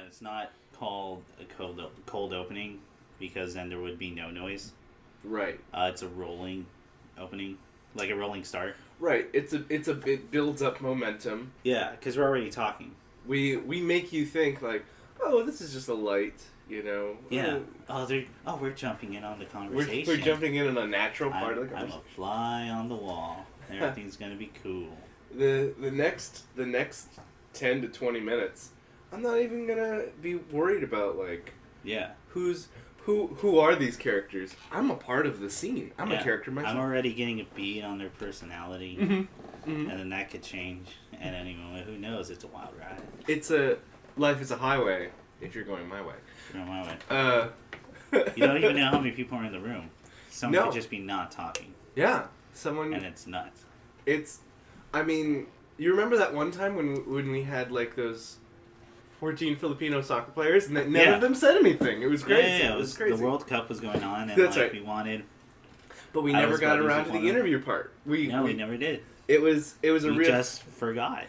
It's not called a cold opening because then there would be no noise. Right. It's a rolling opening, like a rolling start. Right. It builds up momentum. Yeah, because we're already talking. We make you think like, oh, this is just a light, you know. Yeah. We're jumping in on the conversation. We're jumping in on a natural part of the I'm conversation. a fly on the wall. Everything's gonna be cool. The next 10 to 20 minutes. I'm not even gonna be worried about like who are these characters. I'm a part of the scene. I'm a character myself. I'm already getting a beat on their personality, and then that could change at any moment. Who knows? It's a wild ride. Life is a highway if you're going my way. You're going my way. You don't even know how many people are in the room. Someone could just be not talking. Yeah, someone. And it's nuts. I mean, you remember that one time when we had like those 14 Filipino soccer players, and none of them said anything. It was crazy. Yeah, it was crazy. The World Cup was going on, and That's right. we wanted. But we never got around to the interview part. We never did. It was a real. We just forgot.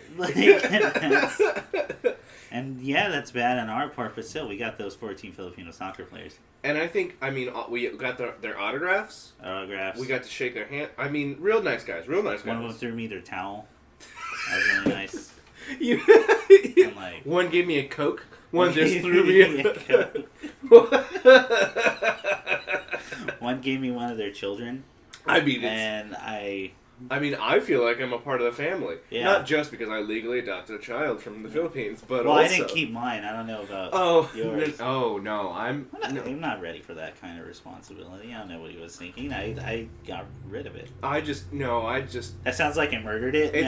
And yeah, that's bad on our part, but still, we got those 14 Filipino soccer players. And we got their autographs. We got to shake their hand. I mean, real nice guys. One of them threw me their towel. That was really nice. One gave me a Coke. One just threw me a Coke. One gave me one of their children. I feel like I'm a part of the family. Yeah. Not just because I legally adopted a child from the Philippines, but also... I didn't keep mine. I don't know about yours. No. I'm not ready for that kind of responsibility. I don't know what he was thinking. I got rid of it. That sounds like I murdered it. It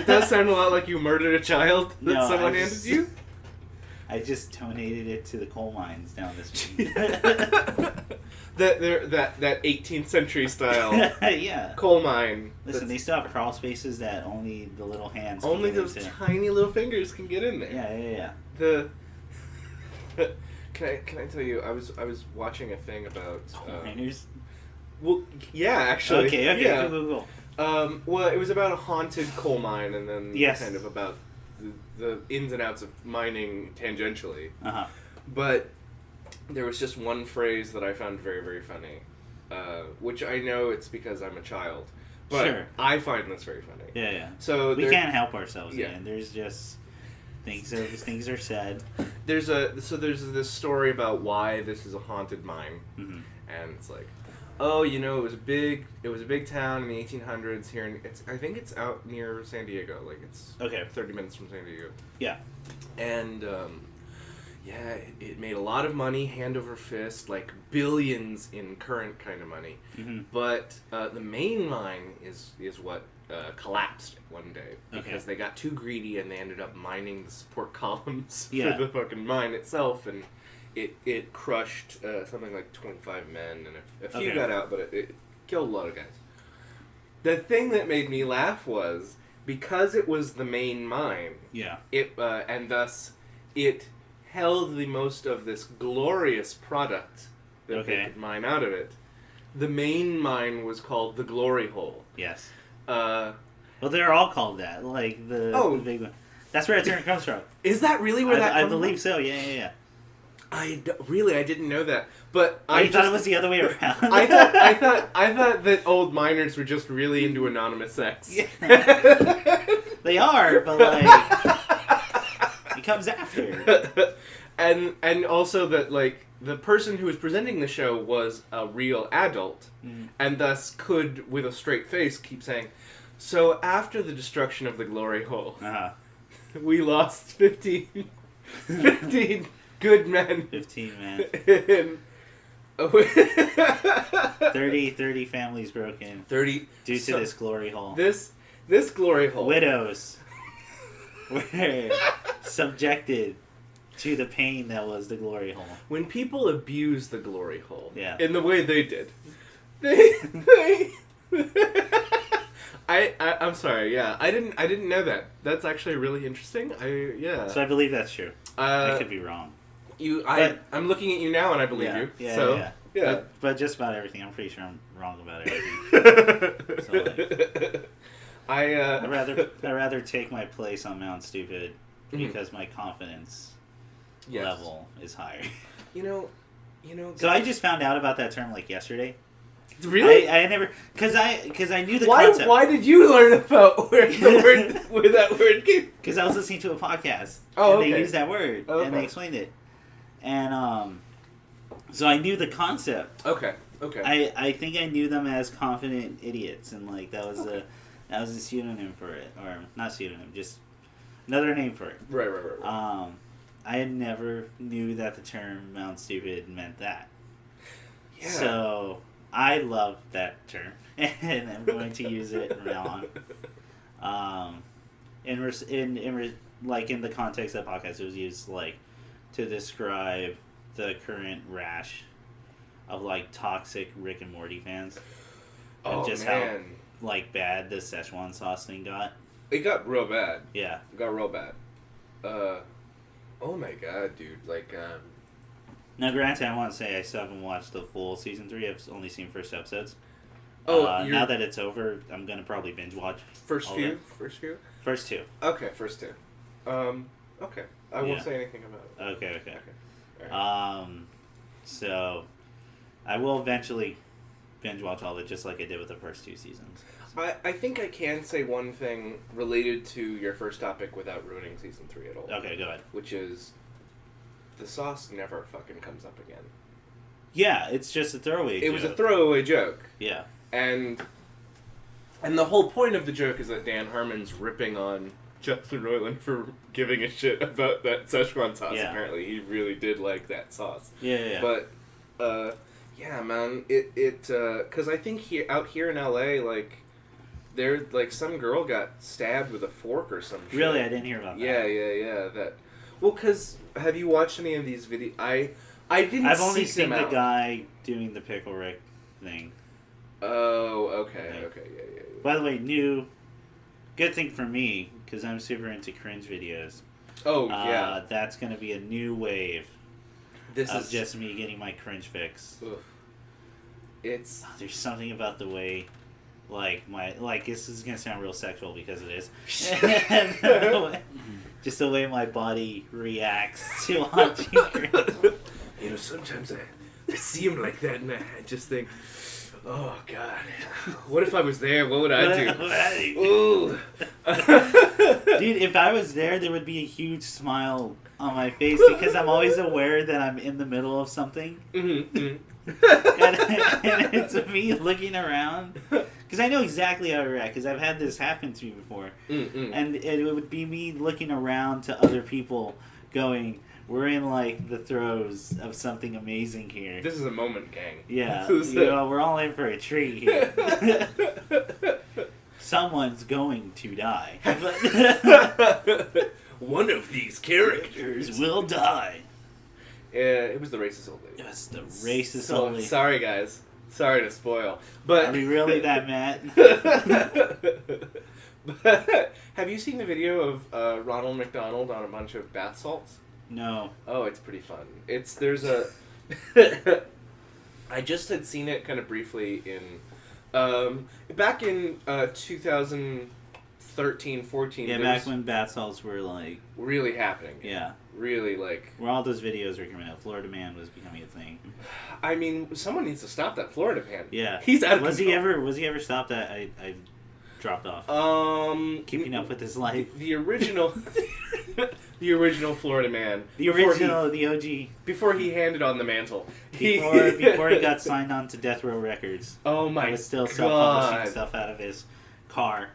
does sound a lot like you murdered a child that someone handed you. I just donated it to the coal mines down the street. that 18th century style coal mine. Listen, they still have crawl spaces that only the little hands only those tiny little fingers can get in there. Yeah. Can I tell you, I was watching a thing about coal miners? Well, yeah, actually. Okay, yeah. Cool. Well, it was about a haunted coal mine, and then kind of about the ins and outs of mining tangentially. But there was just one phrase that I found very, very funny, which I know it's because I'm a child, but I find this very funny. Yeah. So we can't help ourselves. Yeah. There's just things are said. There's this story about why this is a haunted mine, and it's like, oh, you know, it was a big town in the 1800s here, and I think it's out near San Diego, like it's 30 minutes from San Diego. Yeah, and it made a lot of money, hand over fist, like billions in current kind of money. But the main mine is what collapsed one day because they got too greedy and they ended up mining the support columns for the fucking mine itself, and it crushed something like 25 men, and a few got out, but it killed a lot of guys. The thing that made me laugh was because it was the main mine. And thus it held the most of this glorious product that they could mine out of it. The main mine was called the Glory Hole. Yes. Well, they're all called that. Like the big one. That's where it comes from. Is that really where that comes from? I believe so. Yeah. I didn't know that, but I thought it was the other way around. I thought that old miners were just really into anonymous sex. Yeah. They are, but like it comes after. And also that like the person who was presenting the show was a real adult, and thus could with a straight face keep saying, "So after the destruction of the Glory Hole, we lost 15 good men. 15 men. 30 families broken. 30 due to this glory hole. This glory hole. Widows were subjected to the pain that was the glory hole. When people abuse the glory hole, yeah, in the way they did, I'm sorry. Yeah, I didn't know that. That's actually really interesting. So I believe that's true. I could be wrong. I'm looking at you now, and I believe you. Yeah, so, yeah. But just about everything, I'm pretty sure I'm wrong about everything. So, like, I'd rather take my place on Mount Stupid because my confidence level is higher. You know. So I just found out about that term like yesterday. Really? I never because I knew the concept. Why did you learn about where that word came? Because I was listening to a podcast and they used that word and they explained it, and so I knew the concept. Okay. I think I knew them as confident idiots, and like that was a pseudonym for it, or not pseudonym, just another name for it. Right. I had never knew that the term Mount Stupid meant that. Yeah. So I love that term, and I'm going to use it from now on. In the context of the podcast, it was used like to describe the current rash of like toxic Rick and Morty fans. And just how like bad the Szechuan sauce thing got. It got real bad. Yeah. It got real bad. Oh my god, dude! Like. Now, granted, I want to say I still haven't watched the full season 3. I've only seen first episodes. Now that it's over, I'm gonna probably binge watch. First few. First two. Okay, first two. Okay. I won't say anything about it. Okay. Right. So I will eventually binge watch all of it, just like I did with the first 2 seasons. So. I think I can say one thing related to your first topic without ruining season 3 at all. Okay, go ahead. Which is, the sauce never fucking comes up again. Yeah, it's just a throwaway joke. It was a throwaway joke. Yeah. And the whole point of the joke is that Dan Harmon's ripping on Justin Roiland for giving a shit about that Szechuan sauce. Yeah. Apparently, he really did like that sauce. Yeah. But, yeah, man, because I think out here in LA, like, there, like, some girl got stabbed with a fork or some shit. Really? I didn't hear about that. Yeah. Well, because, have you watched any of these videos? I've only seen the guy doing the Pickle Rick thing. Oh, okay, yeah. By the way, good thing for me, because I'm super into cringe videos. Oh, yeah. That's going to be a new wave of just me getting my cringe fix. Ugh. There's something about the way, this is going to sound real sexual because it is. Just the way my body reacts to watching cringe. You know, sometimes I see him like that and I just think, oh, God. What if I was there? What would I do? Ooh. Dude, if I was there would be a huge smile on my face because I'm always aware that I'm in the middle of something. Mm-hmm. and it's me looking around. Because I know exactly how to react, because I've had this happen to me before. Mm-mm. And it would be me looking around to other people going, we're in, like, the throes of something amazing here. This is a moment, gang. Yeah. We're all in for a treat here. Someone's going to die. One of these characters will die. Yeah, it was the racist old lady. Yes, the racist old lady. Sorry, guys. Sorry to spoil. But are we really that mad? But have you seen the video of Ronald McDonald on a bunch of bath salts? No. Oh, it's pretty fun. There's a... I just had seen it kind of briefly in... back in 2013, 14... Yeah, back when bath salts were, like... really happening. Yeah. Really, like... Where all those videos were coming out. Florida Man was becoming a thing. I mean, someone needs to stop that Florida Man. Yeah. He's out of control. Was he ever stopped? I dropped off. Keeping up with his life. The original... the original Florida Man. The OG. Before he handed on the mantle. Before he got signed on to Death Row Records. Oh my god. He was still self-publishing stuff out of his car.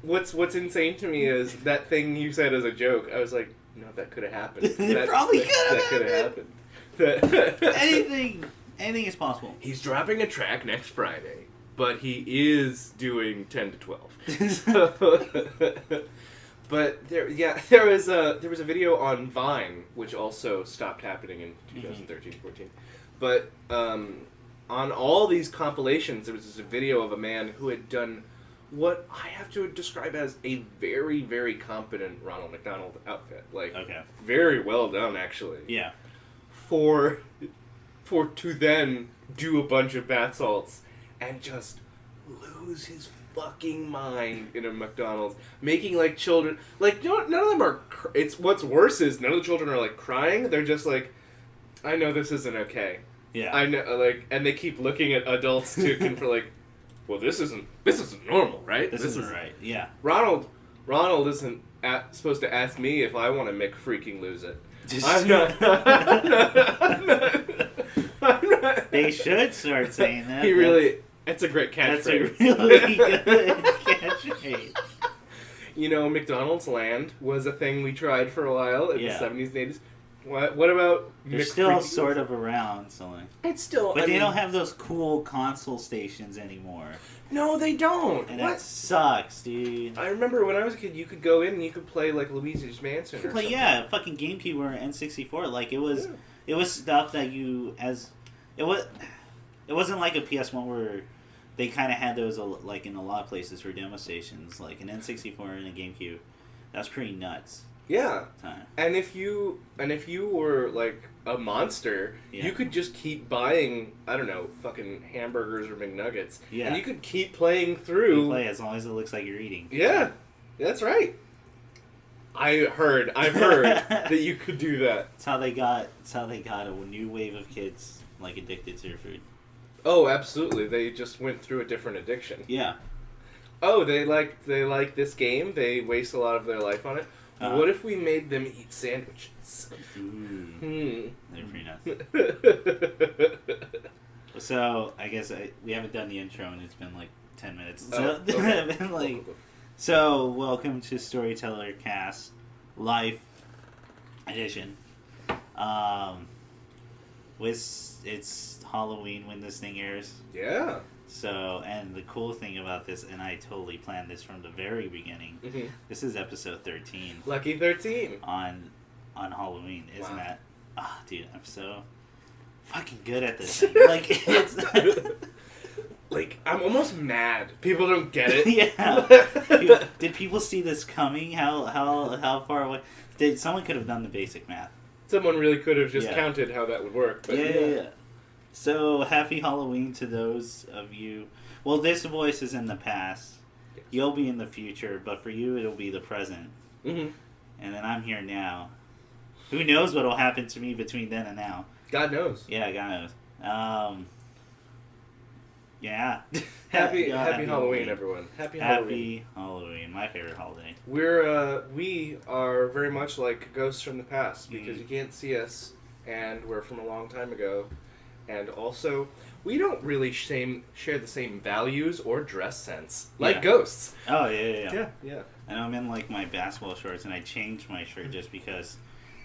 What's insane to me is that thing you said as a joke. I was like, no, that could have happened. It probably could have happened. Anything is possible. He's dropping a track next Friday, but he is doing 10 to 12. But there was a video on Vine, which also stopped happening in 2013-14. But on all these compilations, there was this video of a man who had done what I have to describe as a very, very competent Ronald McDonald outfit. Like, very well done, actually. Yeah. For to then do a bunch of bath salts and just lose his fucking mind in a McDonald's, making like children like none of them are. It's what's worse is none of the children are like crying. They're just like, I know this isn't okay. Yeah. I know, like, and they keep looking at adults too, for like, well, this isn't normal, right? This isn't right. Yeah. Ronald isn't supposed to ask me if I want to make freaking lose it. I'm not. They should start saying that. It's a great catchphrase. That's a really good catchphrase. You know, McDonald's Land was a thing we tried for a while in the 70s and 80s. What about... They're still sort of around, so like... It's still... But they don't have those cool console stations anymore. No, they don't. And that sucks, dude. I remember when I was a kid, you could go in and you could play, like, Luigi's Mansion or something. Yeah, fucking GameCube or N64. Like, it was stuff that you... It wasn't like a PS1 where they kind of had those, like, in a lot of places for demo stations. Like, an N64 and a GameCube. That's pretty nuts. Yeah, and if you were like a monster, you could just keep buying, I don't know, fucking hamburgers or McNuggets, and you could keep playing through. You play as long as it looks like you're eating. Yeah, that's right. I've heard that you could do that. It's how they got a new wave of kids like addicted to their food. Oh, absolutely. They just went through a different addiction. Yeah. Oh, they like this game. They waste a lot of their life on it. What if we made them eat sandwiches? They're pretty nuts. So, I guess we haven't done the intro and it's been like 10 minutes. So, welcome to Storyteller Cast Life Edition. It's Halloween when this thing airs. Yeah. So, and the cool thing about this, and I totally planned this from the very beginning, this is episode 13. Lucky 13. On Halloween, isn't that? Oh, dude, I'm so fucking good at this thing. Like, it's... like, I'm almost mad. People don't get it. Yeah. Did people see this coming? How far away? Someone could have done the basic math. Someone really could have just counted how that would work. But yeah. So, happy Halloween to those of you. Well, this voice is in the past. Yes. You'll be in the future, but for you, it'll be the present. And then I'm here now. Who knows what'll happen to me between then and now? God knows. Yeah, God knows. Yeah. Happy Halloween, everyone. Happy Halloween. My favorite holiday. We are very much like ghosts from the past because you can't see us, and we're from a long time ago. And also, we don't really share the same values or dress sense like ghosts. Oh, yeah. Yeah. And I'm in, like, my basketball shorts, and I changed my shirt just because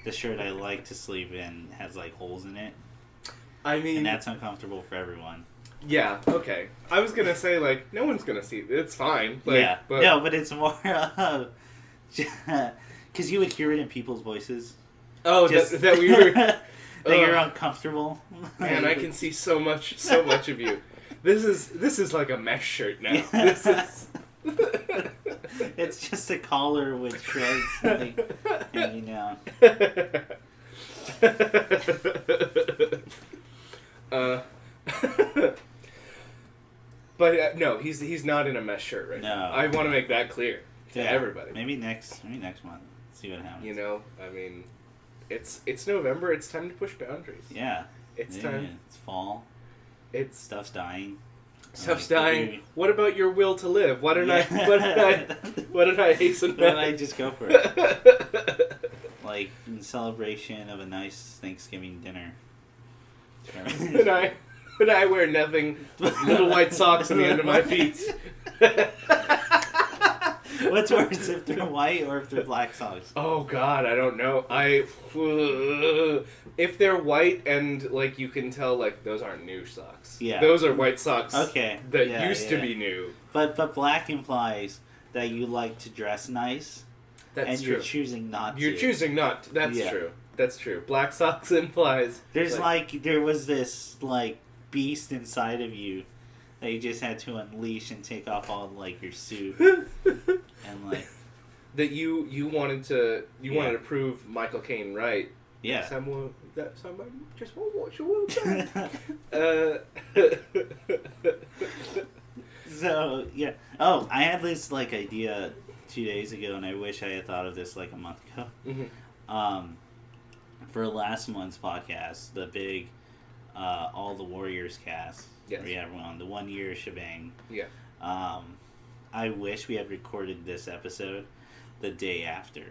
the shirt I like to sleep in has, like, holes in it. I mean... And that's uncomfortable for everyone. Yeah, okay. I was gonna say, like, no one's gonna see it. It's fine. Like, yeah. But... No, but it's more... Because you would hear it in people's voices. Oh, that we were... that you're uncomfortable. Man, I can see so much of you. This is like a mesh shirt now. Yeah. This is. It's just a collar with shreds like hanging down. But no, he's not in a mesh shirt right now. I want to make that clear to everybody. Maybe next month. See what happens. You know, I mean. It's November. It's time to push boundaries. Yeah. It's time. It's fall. Stuff's dying. Stuff's dying. What about your will to live? Why did I hasten that? Why did I just go for it? Like in celebration of a nice Thanksgiving dinner. When I wear nothing but little white socks on the end of my feet. What's worse, if they're white or if they're black socks? Oh God, I don't know. If they're white and like you can tell, like those aren't new socks. Yeah, those are white socks. Okay, that used to be new. But black implies that you like to dress nice. That's and true. you're choosing not to. You're choosing not to. That's Yeah. true. That's true. Black socks implies... There was this, like, beast inside of you that you just had to unleash and take off all, like, your suit. And, like... That you wanted to prove Michael Caine right. Yeah. Someone just won't watch your world back. So, yeah. Oh, I had this, like, idea 2 days ago, and I wish I had thought of this, like, a month ago. Mm-hmm. For last month's podcast, the big All the Warriors cast, yes. where we had on the 1 year shebang. Yeah. I wish we had recorded this episode the day after,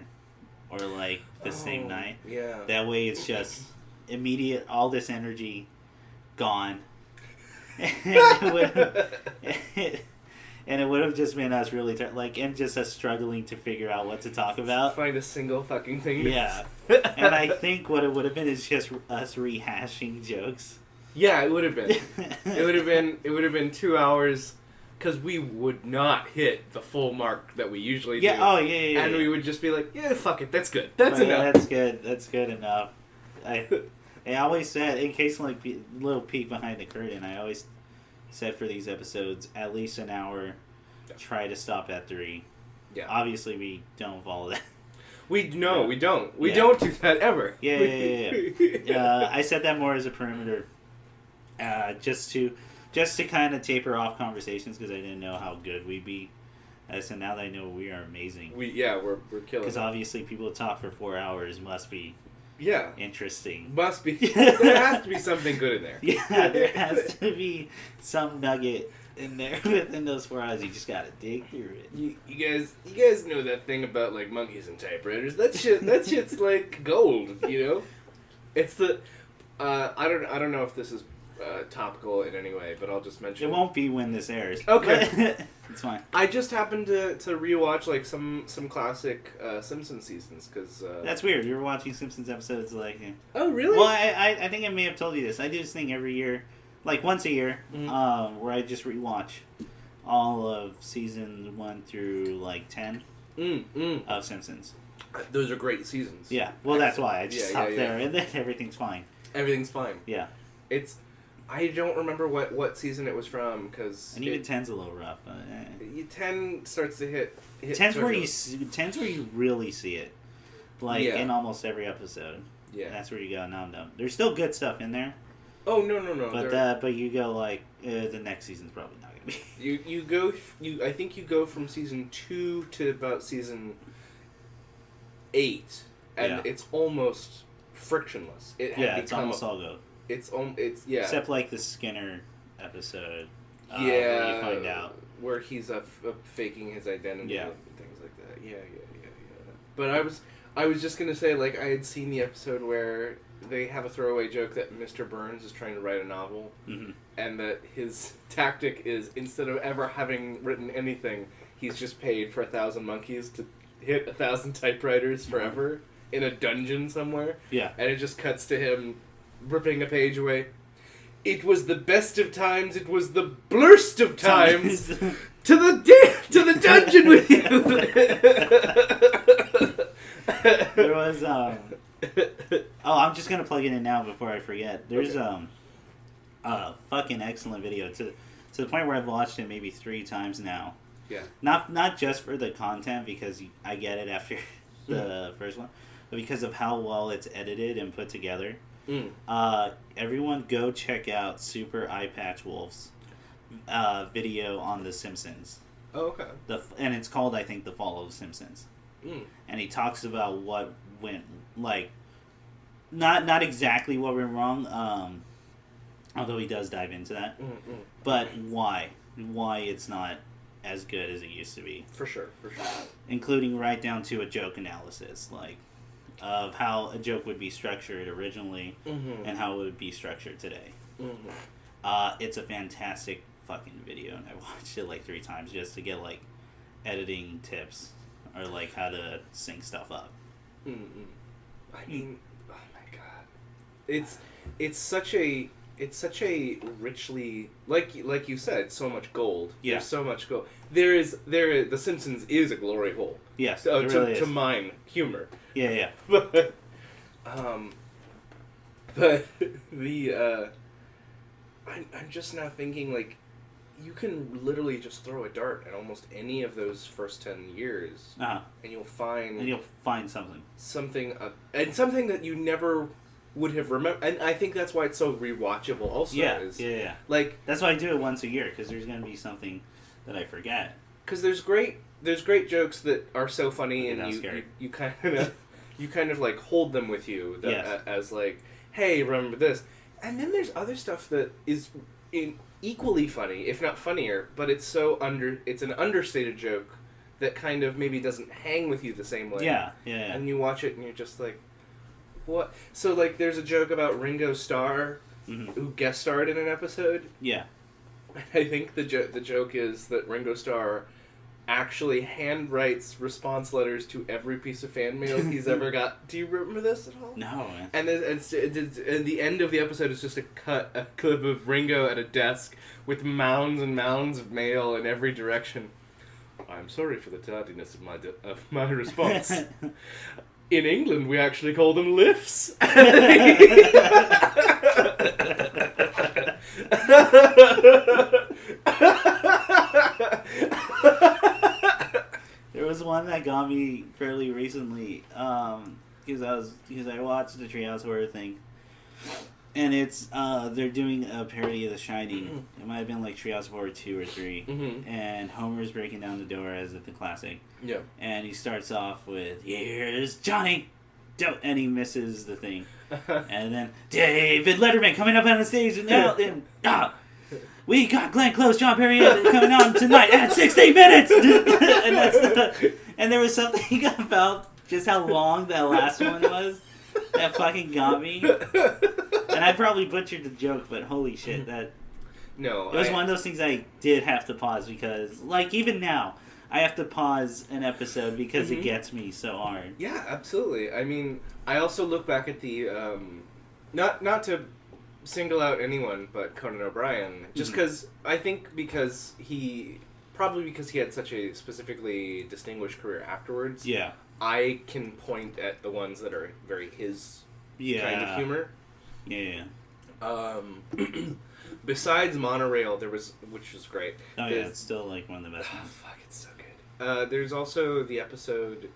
or like the same night. Yeah. That way, it's just immediate. All this energy gone, and it would have just been us really and just us struggling to figure out what to talk about. Find a single fucking thing. Yeah, and I think what it would have been is just us rehashing jokes. Yeah, it would have been. It would have been 2 hours. Because we would not hit the full mark that we usually do. Yeah. And we would just be like, yeah, fuck it, that's good. That's enough. That's good enough. I always said, in case like little peek behind the curtain, I always said for these episodes, at least an hour, try to stop at 3. Yeah. Obviously, we don't follow that. We don't. We don't do that ever. Yeah. I said that more as a perimeter, just to kind of taper off conversations because I didn't know how good we'd be. So now that I know we are amazing. We're killing. Because obviously people talk for 4 hours must be interesting. Must be. There has to be something good in there. Yeah, there has to be some nugget in there within those 4 hours. You just gotta dig through it. You guys know that thing about like monkeys and typewriters? That shit's like gold. You know, it's the. I don't know if this is topical in any way, but I'll just mention it won't be when this airs. Okay. It's fine. I just happened to rewatch like some classic Simpsons seasons because that's weird. You were watching Simpsons episodes like oh really? Well, I think I may have told you this. I do this thing every year, like once a year, where I just rewatch all of season 1 through like 10 of Simpsons. Those are great seasons. Yeah, well that's why I just stopped there, and then everything's fine. Everything's fine. Yeah. I don't remember what season it was from because and even 10's a little rough. 10 starts to hit 10's where you really see it, like in almost every episode. Yeah, that's where you go. Now I'm done. There's still good stuff in there. Oh no! But you go like the next season's probably not gonna be. I think you go from season 2 to about season 8, and it's almost frictionless. It's almost all go. It's except like the Skinner episode. Where you find out where he's faking his identity and things like that. Yeah. But I was just gonna say like I had seen the episode where they have a throwaway joke that Mr. Burns is trying to write a novel, and that his tactic is instead of ever having written anything, he's just paid for 1,000 monkeys to hit 1,000 typewriters forever in a dungeon somewhere. Yeah, and it just cuts to him ripping a page away. It was the best of times. It was the blurst of times. to the dungeon with you. There was I'm just gonna plug it in now before I forget. There's a fucking excellent video to the point where I've watched it maybe 3 times now. Yeah. Not just for the content because I get it after the first one, but because of how well it's edited and put together. Everyone go check out Super Eye Patch Wolf's video on The Simpsons. Oh, okay. And it's called, I think, The Fall of the Simpsons. And he talks about what went, like, not exactly what went wrong, although he does dive into that, but why it's not as good as it used to be. For sure. Including right down to a joke analysis, like, of how a joke would be structured originally and how it would be structured today. It's a fantastic fucking video, and I watched it like 3 times just to get like editing tips or like how to sync stuff up. I mean, oh my god, it's such a it's such a richly, like you said, so much gold. Yeah. There's so much gold. The Simpsons is a glory hole. Yes, To, it really to is. mine humor. Yeah. But the I'm just now thinking, like, you can literally just throw a dart at almost any of those first 10 years, and you'll find something that you never would have remembered. And I think that's why it's so rewatchable. Also, yeah. Like, that's why I do it once a year, because there's gonna be something that I forget. Because there's great jokes that are so funny, and you kind of like hold them with you as like, hey, remember this. And then there's other stuff that is equally funny, if not funnier, but it's an understated joke that kind of maybe doesn't hang with you the same way. Yeah. And you watch it and you're just like, what? So, like, there's a joke about Ringo Starr, who guest starred in an episode. Yeah. I think the joke is that Ringo Starr actually handwrites response letters to every piece of fan mail he's ever got. Do you remember this at all? No, man. And the end of the episode is just a clip of Ringo at a desk with mounds and mounds of mail in every direction. I'm sorry for the tardiness of my response. In England, we actually call them lifts. There was one that got me fairly recently, because I watched the Treehouse Horror thing, and it's they're doing a parody of The Shining. It might have been like Treehouse Horror 2 or 3, and Homer's breaking down the door as at the classic. Yeah. And he starts off with, "Here's Johnny," and he misses the thing, and then David Letterman coming up on the stage and now. We got Glenn Close, John Perrier coming on tonight at 60 minutes! And there was something about just how long that last one was that fucking got me. And I probably butchered the joke, but holy shit, it was one of those things I did have to pause because, like, even now, I have to pause an episode because it gets me so hard. Yeah, absolutely. I mean, I also look back at the, not to single out anyone but Conan O'Brien, just because because he had such a specifically distinguished career afterwards. Yeah, I can point at the ones that are very his kind of humor. Yeah. Besides Monorail, which was great. Oh yeah, it's still like one of the best ones. Fuck, it's so good. There's also the episode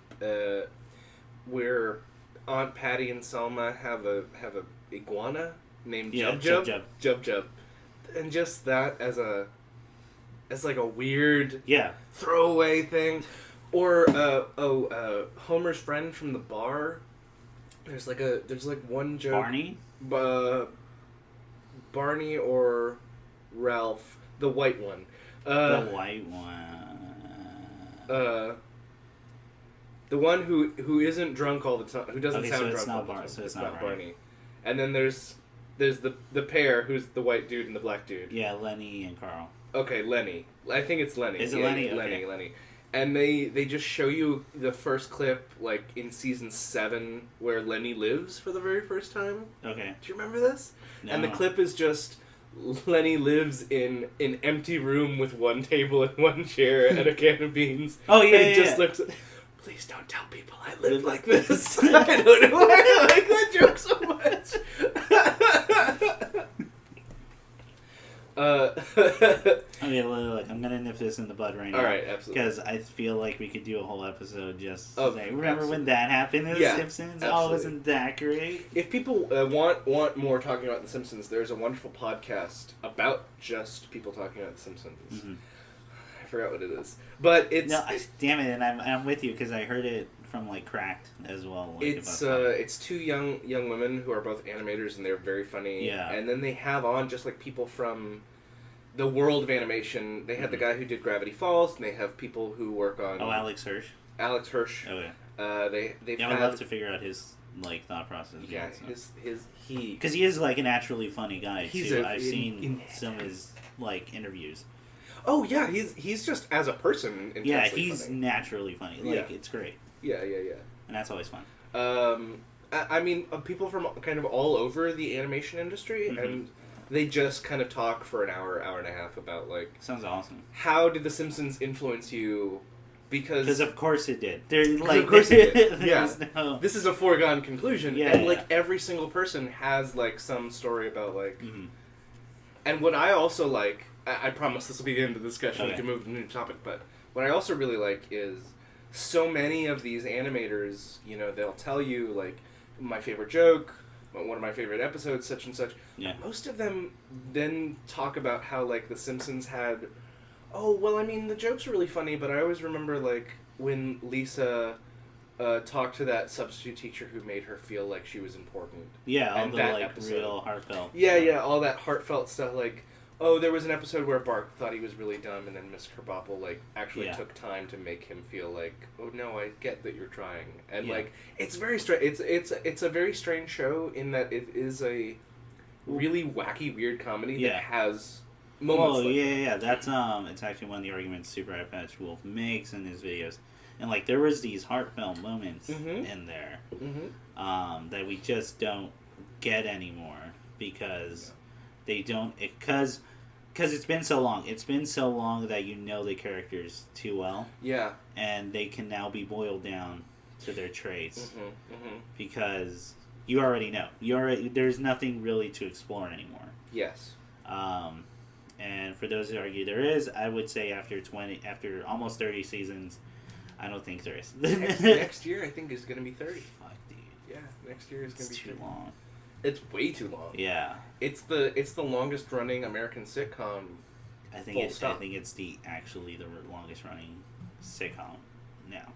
where Aunt Patty and Selma have a iguana named Jub, and just that as like a weird throwaway thing, or Homer's friend from the bar. There's one joke. Barney or Ralph, the white one. The white one. The one who isn't drunk all the time, who doesn't sound drunk all the time. So it's not Barney. And then there's the pair, who's the white dude and the black dude. Yeah, Lenny and Carl. Okay, Lenny. I think it's Lenny. Is it Lenny? Yeah, okay. Lenny. And they just show you the first clip, like, in season 7, where Lenny lives for the very first time. Okay. Do you remember this? No. And the clip is just Lenny lives in an empty room with one table and one chair and a can of beans. Oh, yeah, and he just looks... Please don't tell people I live like this. I don't know why I like that joke so much. Okay, look, I'm gonna nip this in the bud right now. All right, absolutely. Because I feel like we could do a whole episode just saying, remember absolutely. when that happened in The Simpsons? Absolutely. Oh, wasn't that great? If people want more talking about The Simpsons, there's a wonderful podcast about just people talking about The Simpsons. Mm-hmm. I forgot what it is, but it's damn it, and I'm with you because I heard it from like Cracked as well. Like, it's two young women who are both animators and they're very funny. Yeah, and then they have on just like people from the world of animation. They had the guy who did Gravity Falls, and they have people who work on Alex Hirsch. Okay. They've I'd love to figure out his like thought process. Yeah, because he is like a naturally funny guy too. I've seen some of his like interviews. Oh yeah, he's just as a person. Yeah, he's funny. Naturally funny. Like it's great. Yeah. And that's always fun. I mean, people from kind of all over the animation industry, and they just kind of talk for an hour and a half about, like... Sounds awesome. How did The Simpsons influence you? Because of course it did. Of course it did. Yeah. No... This is a foregone conclusion. Yeah, and, like, every single person has, like, some story about, like... Mm-hmm. And what I also like... I promise this will be the end of the discussion. Okay. We can move to a new topic. But what I also really like is so many of these animators, you know, they'll tell you, like, my favorite joke, one of my favorite episodes, such and such. Yeah. Most of them then talk about how, like, The Simpsons had... Oh, well, I mean, the joke's really funny, but I always remember, like, when Lisa talked to that substitute teacher who made her feel like she was important. Yeah, all the, like, episode. Real heartfelt. Yeah, all that heartfelt stuff, like... Oh, there was an episode where Bart thought he was really dumb, and then Miss Krabappel, like, actually took time to make him feel like, oh, no, I get that you're trying. And, like, it's very strange. It's a very strange show in that it is a really wacky, weird comedy that has moments yeah. That's, it's actually one of the arguments Super Eye Patch Wolf makes in his videos. And, like, there was these heartfelt moments in there that we just don't get anymore because they don't... Because it's been so long. It's been so long that you know the characters too well. Yeah. And they can now be boiled down to their traits. Because you already know. There's nothing really to explore anymore. Yes. And for those who argue there is, I would say after almost 30 seasons, I don't think there is. Next year, I think, is going to be 30. Fuck, dude. Yeah, next year is going to be 30. Too long. It's way too long. Yeah. It's the longest running American sitcom. I think it's the longest running sitcom now.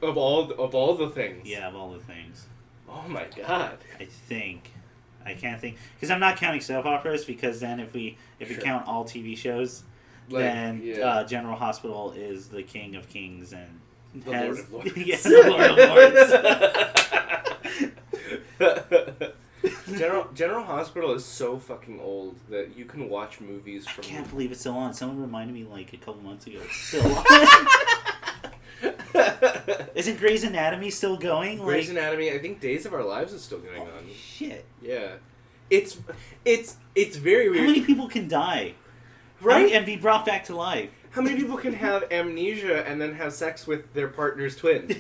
Of all the things. Yeah, of all the things. Oh my god. I can't think because I'm not counting soap operas because then if we count all TV shows, like, then General Hospital is the king of kings and the Lord of Lords. Yeah, the Lord of Lords. General Hospital is so fucking old that you can watch movies from... I can't believe it's still on. Someone reminded me like a couple months ago. It's still on. Isn't Grey's Anatomy still going? Grey's Anatomy, I think Days of Our Lives is still going on. Shit. Yeah. It's very weird. How many people can die? Right? And be brought back to life? How many people can have amnesia and then have sex with their partner's twin?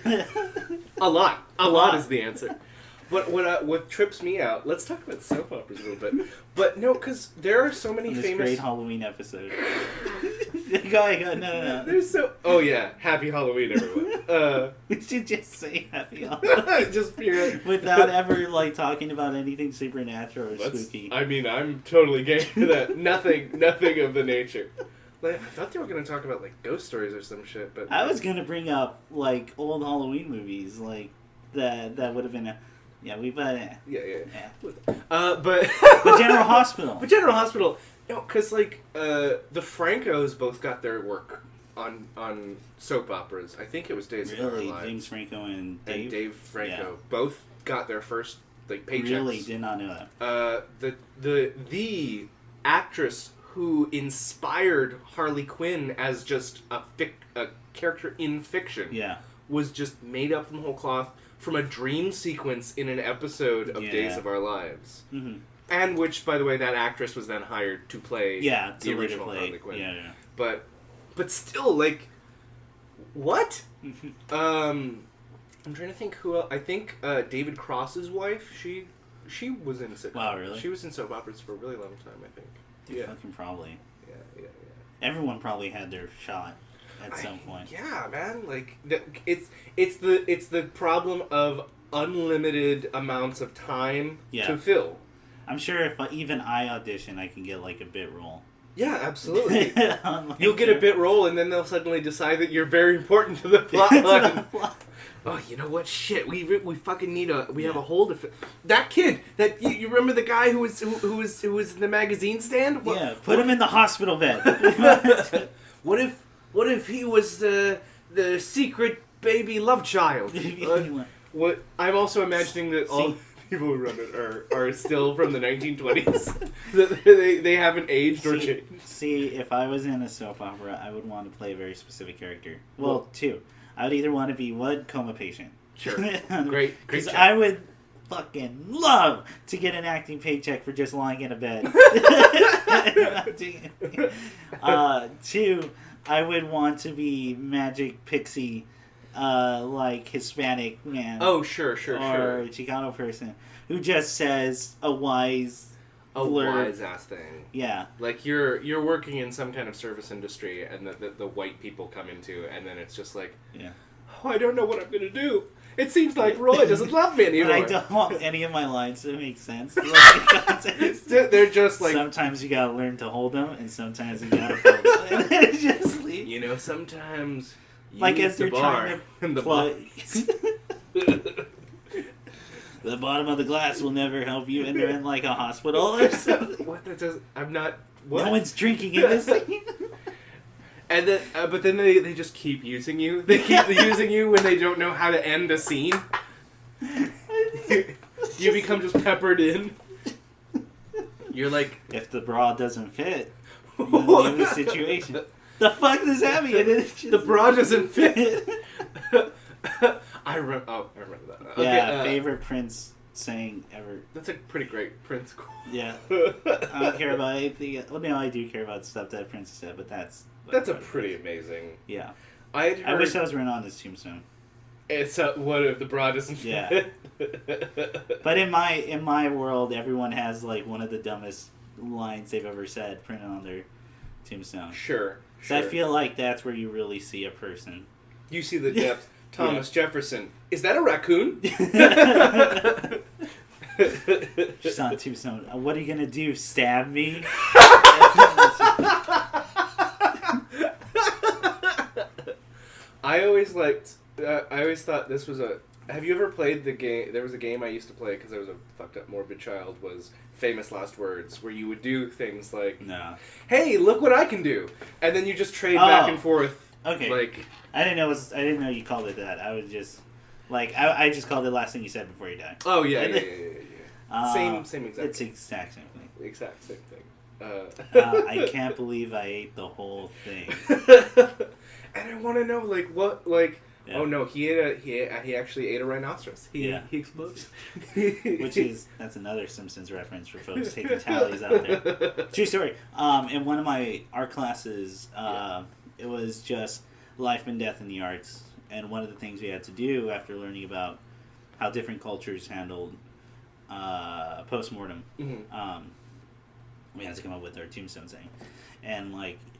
A lot. A lot is the answer. But what trips me out... Let's talk about soap operas a little bit. But no, because there are so many famous... great Halloween episode. Go. No. There's so... Oh, yeah. Happy Halloween, everyone. We should just say Happy Halloween. Just period. Without ever, like, talking about anything supernatural or spooky. I mean, I'm totally game for that. Nothing of the nature. Like, I thought they were going to talk about, like, ghost stories or some shit, but... I was going to bring up, like, old Halloween movies, like, that would have been a... Yeah, Yeah. But General Hospital. But General Hospital, because like the Francos both got their work on soap operas. I think it was Days of Our Lives. Really, James Franco and Dave Franco both got their first like paychecks. Really, did not know that. The actress who inspired Harley Quinn as just a character in fiction. Yeah. Was just made up from whole cloth. From a dream sequence in an episode of Days of Our Lives. Mm-hmm. And which, by the way, that actress was then hired to play the original Harley Quinn. Yeah. But still, like, what? I'm trying to think who else. I think David Cross's wife, she was in sitcom. Wow, really? She was in soap operas for a really long time, I think. Dude, fucking probably. Yeah. Everyone probably had their shot. At some point. Yeah, man. Like it's the problem of unlimited amounts of time to fill. I'm sure if even I audition, I can get like a bit role. Yeah, absolutely. You'll get a bit role, and then they'll suddenly decide that you're very important to the plot line. Oh, you know what? Shit, we fucking need we have a hole to fill. That kid, that you remember the guy who was in the magazine stand? Put him in the hospital bed. What if he was the secret baby love child? What I'm also imagining that all people who run it are still from the 1920s. That they haven't aged or changed. See, if I was in a soap opera, I would want to play a very specific character. Well, two. I would either want to be one coma patient. Sure. Great. Because I fucking love to get an acting paycheck for just lying in a bed. 2, I would want to be magic pixie, like Hispanic man. Oh, sure. Or Chicano person who just says a wise ass thing. Yeah. Like you're working in some kind of service industry, and the white people come into, and then it's just like, oh, I don't know what I'm gonna do. It seems like Roy doesn't love me anymore. But I don't want any of my lines to make sense. They're just like, sometimes you gotta learn to hold them, and sometimes you gotta fold them. And then just leave. You know, sometimes like as they're bar trying to plug. The bottom of the glass will never help you, and they're in like a hospital or something. What? That does? I'm not. What? No one's drinking in this thing. And then, but then they just keep using you. They keep using you when they don't know how to end a scene. You become just peppered in. You're like, if the bra doesn't fit, then leave the situation. The fuck does that mean? The bra doesn't fit. I remember that. Okay, yeah, favorite Prince saying ever. That's a pretty great Prince quote. Yeah. I don't care about anything. Well, no, I do care about stuff that Prince said, but that's a pretty amazing. Yeah. I wish that was written on his tombstone. It's what if the bra doesn't fit? Yeah. But in my world, everyone has like one of the dumbest lines they've ever said printed on their tombstone. Sure. So I feel like that's where you really see a person. You see the depth. Thomas Jefferson. Is that a raccoon? Just on tombstone. What are you gonna do? Stab me? I always thought this was a. Have you ever played the game? There was a game I used to play because I was a fucked up morbid child. Was Famous Last Words, where you would do things like, no, hey, look what I can do, and then you just trade back and forth. Okay. Like, I didn't know you called it that. I was just like I just called it the last thing you said before you died. Oh yeah. Same exact. It's the exact same thing. Exact same thing. I can't believe I ate the whole thing. And I want to know what. Yeah. Oh no, he actually ate a rhinoceros. He exploded. That's another Simpsons reference for folks taking tallies out there. True story. In one of my art classes, it was just life and death in the arts, and one of the things we had to do after learning about how different cultures handled post-mortem, we had to come up with our tombstone saying, and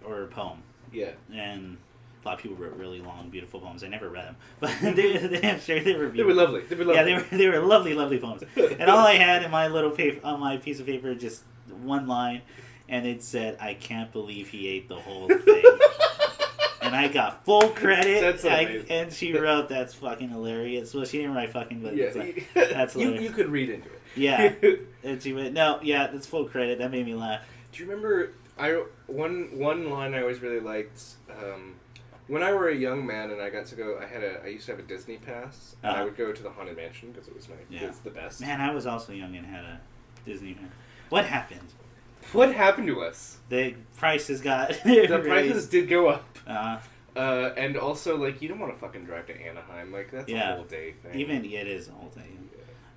or a poem. Yeah. And a lot of people wrote really long, beautiful poems. I never read them, but I'm sure they were beautiful. They were lovely. Yeah, they were lovely, lovely poems. And all I had in my little on my piece of paper, just one line, and it said, "I can't believe he ate the whole thing." And I got full credit. That's amazing. And she wrote, "That's fucking hilarious." Well, she didn't write fucking, but it's like, that's hilarious. You could read into it. Yeah. And she went, "No, yeah, that's full credit." That made me laugh. Do you remember? One line I always really liked. When I were a young man and I got to go, I used to have a Disney pass, and I would go to the Haunted Mansion because it was it's the best. Man, I was also young and had a Disney pass. What happened? What happened to us? The prices got the prices did go up. And also, you don't want to fucking drive to Anaheim. That's a whole day thing. It is a whole day.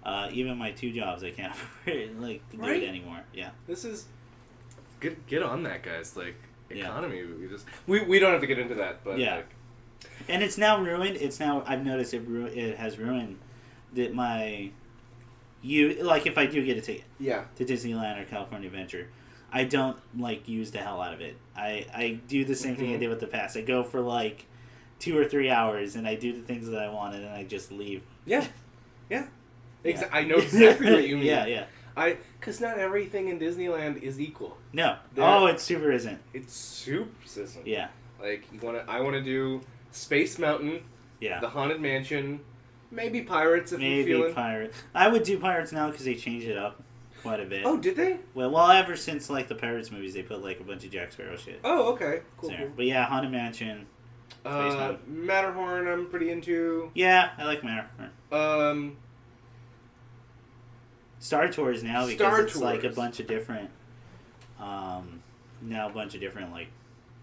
Yeah. Even my 2 jobs, I can't afford to do it anymore. Yeah. This is get on that, guys. Economy. We don't have to get into that, but and it's now ruined. I've noticed it has ruined that if I do get a ticket to Disneyland or California Adventure, I don't use the hell out of it. I do the same thing I did with the pass. I go for 2 or 3 hours and I do the things that I want and then I just leave. Yeah. I know exactly what you mean. Yeah. Because not everything in Disneyland is equal. No. It super isn't. It super isn't. Yeah. I want to do Space Mountain. Yeah. The Haunted Mansion. Maybe Pirates if you're feeling. Maybe Pirates. I would do Pirates now because they changed it up quite a bit. Oh, did they? Well, ever since the Pirates movies, they put a bunch of Jack Sparrow shit. Oh, okay. Cool. But yeah, Haunted Mansion. Space Mountain. Matterhorn I'm pretty into. Yeah, I like Matterhorn. Star Tours now because it's a bunch of different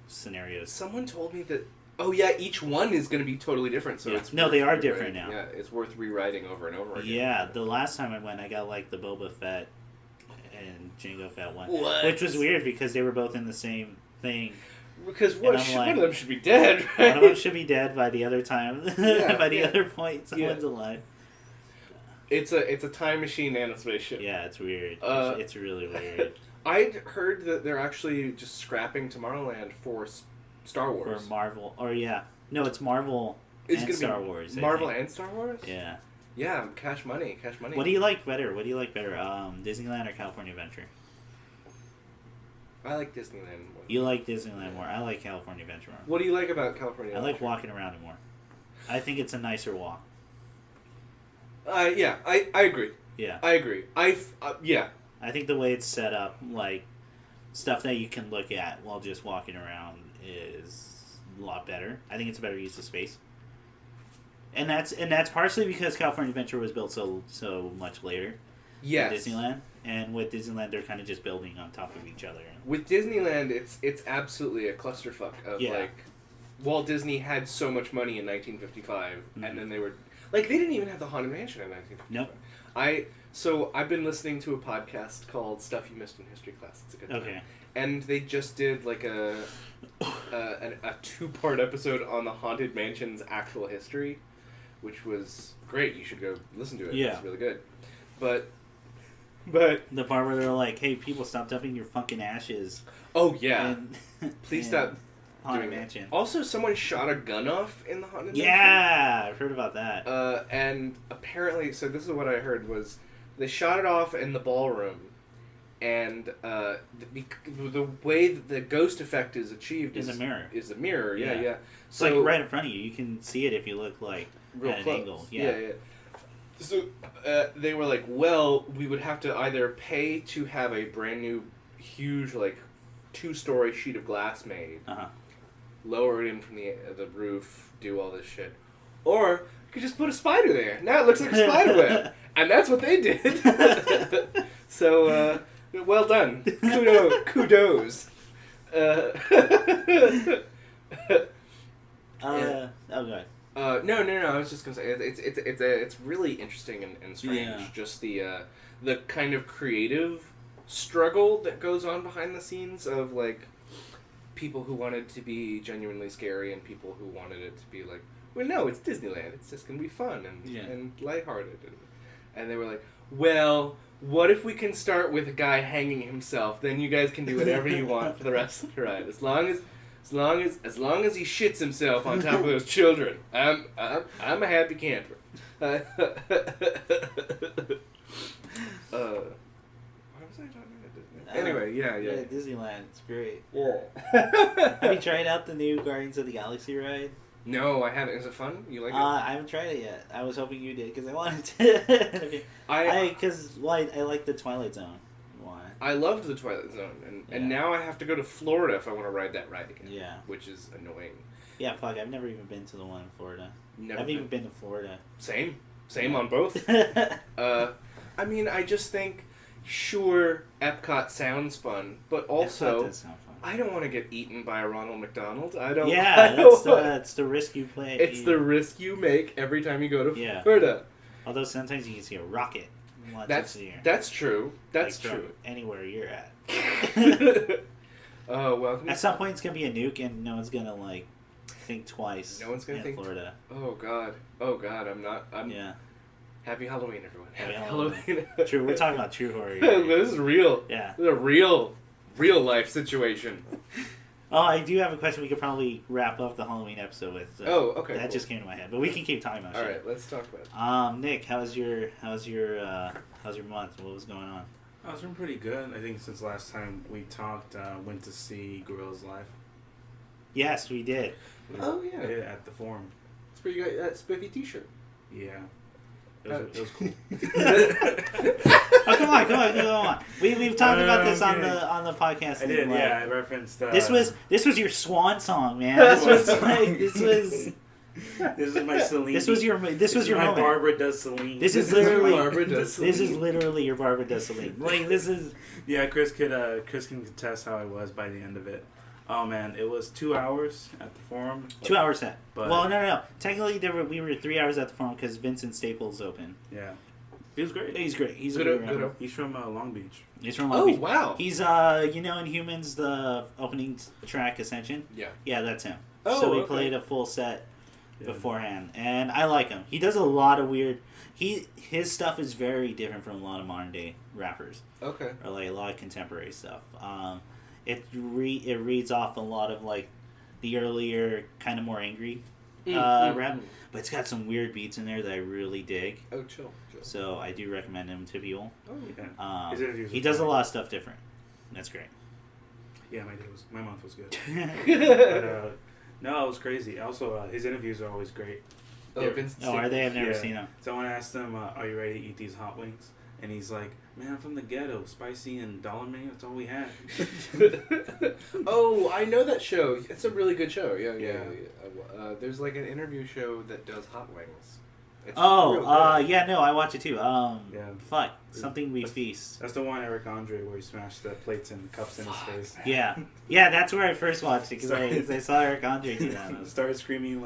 scenarios. Someone told me that Oh yeah, each one is going to be totally different. So it's they are different now. Yeah, it's worth rewriting over and over again. Yeah, the last time I went, I got like the Boba Fett and Jango Fett one, What? which was weird because they were both in the same thing. Because one of them should be dead. Right? One of them should be dead by the other time. By the other point, someone's alive. It's a time machine and a spaceship. Yeah, it's weird. It's really weird. I'd heard that they're actually just scrapping Tomorrowland for Star Wars. For Marvel. No, it's Marvel and Star Wars. Marvel and Star Wars? Yeah. Yeah, cash money. What do you like better? Disneyland or California Adventure? I like Disneyland more. You like Disneyland more. I like California Adventure more. What do you like about California Adventure? I like walking around it more. I think it's a nicer walk. Yeah, I agree. Yeah. I agree. Yeah. I think the way it's set up, like, stuff that you can look at while just walking around is a lot better. I think it's a better use of space. And that's partially because California Adventure was built so much later than Disneyland. And with Disneyland, they're kind of just building on top of each other. With Disneyland, it's absolutely a clusterfuck of, like, Walt Disney had so much money in 1955, and then they were... Like, they didn't even have the Haunted Mansion in 1955. Nope. So I've been listening to a podcast called Stuff You Missed in History Class. It's a good time. Okay. And they just did, like, a 2-part episode on the Haunted Mansion's actual history, which was great. You should go listen to it. Yeah. It's really good. But the part where they're like, "Hey, people, stop dumping your fucking ashes." Oh yeah. Please stop. Haunted Mansion. Also, someone shot a gun off in the Haunted Mansion. Yeah, I've heard about that. And apparently, so this is what I heard was they shot it off in the ballroom, and the way that the ghost effect is achieved is a mirror. Is a mirror. Yeah. It's so like right in front of you. You can see it if you look like real at close. an angle. Yeah. So they were like, well, we would have to either pay to have a brand new, huge, like, 2-story sheet of glass made, lower it in from the roof, do all this shit, or you could just put a spider there. Now it looks like a spider web, and that's what they did. So, well done. Kudos. Oh god. No. I was just gonna say it's really interesting and strange. Yeah. Just the kind of creative struggle that goes on behind the scenes of, like, people who wanted to be genuinely scary and people who wanted it to be like, well, no, it's Disneyland. It's just gonna be fun and lighthearted. And they were like, well, what if we can start with a guy hanging himself? Then you guys can do whatever you want for the rest of the ride, as long as he shits himself on top of those children. I'm a happy camper. What was I talking about? Anyway, yeah. Disneyland, it's great. Yeah. Have you tried out the new Guardians of the Galaxy ride? No, I haven't. Is it fun? You like it? I haven't tried it yet. I was hoping you did because I wanted to. I like the Twilight Zone. Why? I loved the Twilight Zone, and now I have to go to Florida if I want to ride that ride again. Yeah. Which is annoying. Yeah, fuck. I've never even been to the one in Florida. I've even been to Florida. Same on both. I mean, I just think, sure, Epcot sounds fun, but also, Epcot does sound fun. I don't want to get eaten by a Ronald McDonald. I don't. Yeah, that's the risk you play. It's the risk you make every time you go to Florida. Although sometimes you can see a rocket. That's true. That's like true. Anywhere you're at. Oh well. At some point, it's gonna be a nuke, and no one's gonna like think twice. No one's gonna think. Florida. Oh god. I'm. Yeah. Happy Halloween, everyone. Happy Halloween. True. We're talking about true horror. This is real. Yeah. This is a real life situation. Oh, I do have a question we could probably wrap up the Halloween episode with. So okay. That just came to my head, but we can keep talking about All shit. right, let's talk about it. Nick, how's your month? What was going on? Oh, it's been pretty good. I think since last time we talked, went to see Gorillas Live. Yes, we did. Oh yeah. At the Forum. It's where you got that spiffy T-shirt. Yeah. It was cool. Oh, come on. We've talked about this on the podcast. I did, I referenced. This was your swan song, man. This was my Celine. This was your moment. Barbara does Celine. This is literally your Barbara does Celine. Like this is. Yeah, Chris can contest how I was by the end of it. Oh man, it was 2 hours at the forum. 2 hour set. But Well, no. Technically, we were 3 hours at the forum because Vincent Staples opened. yeah, he was great. He's great. He's a Good, good good. rapper. He's from Long Beach. He's from Long Oh, Beach. wow. He's in Humans, the opening track Ascension. Yeah, that's him. Oh, so we okay. played a full set Yeah. beforehand, and I like him. He does a lot of weird. His stuff is very different from a lot of modern day rappers, Okay. or like a lot of contemporary stuff. It reads off a lot of like the earlier kind of more angry rap, but it's got some weird beats in there that I really dig. Oh, chill. So I do recommend him to people. Oh, Yeah. His interviews He were does a fun. lot of stuff different. That's great. Yeah, my month was good. But no, it was crazy. Also, his interviews are always great. Oh, Vince. Oh, are they? I've never Yeah. seen them. Someone asked him, "Are you ready to eat these hot wings?" And he's like, "Man, I'm from the ghetto. Spicy and dollar menu. That's all we had." Oh, I know that show. It's a really good show. Yeah. Yeah. There's like an interview show that does hot wings. It's Oh, real good. yeah, no, I watch it too. Yeah. Fuck, something we feast. That's the one Eric Andre where he smashed the plates and cups in his face. Yeah, that's where I first watched it because I saw Eric Andre do that. And I was- Started screaming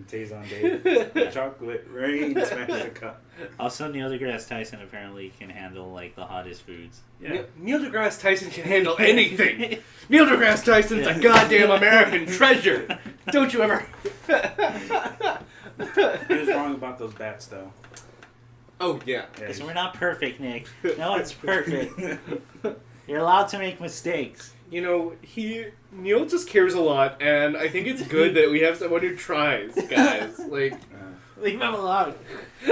Tazon Dave. Chocolate rain, smash the cup. Also, Neil deGrasse Tyson apparently can handle like the hottest foods. Yeah. Neil deGrasse Tyson can handle anything. Neil deGrasse Tyson's a goddamn American treasure. Don't you ever? He was wrong about those bats, though. Oh yeah. Yeah, Because we're not perfect, Nick. No one's perfect. You're allowed to make mistakes. You know, Neil just cares a lot, and I think it's good that we have someone who tries, guys. Like, Leave him alone.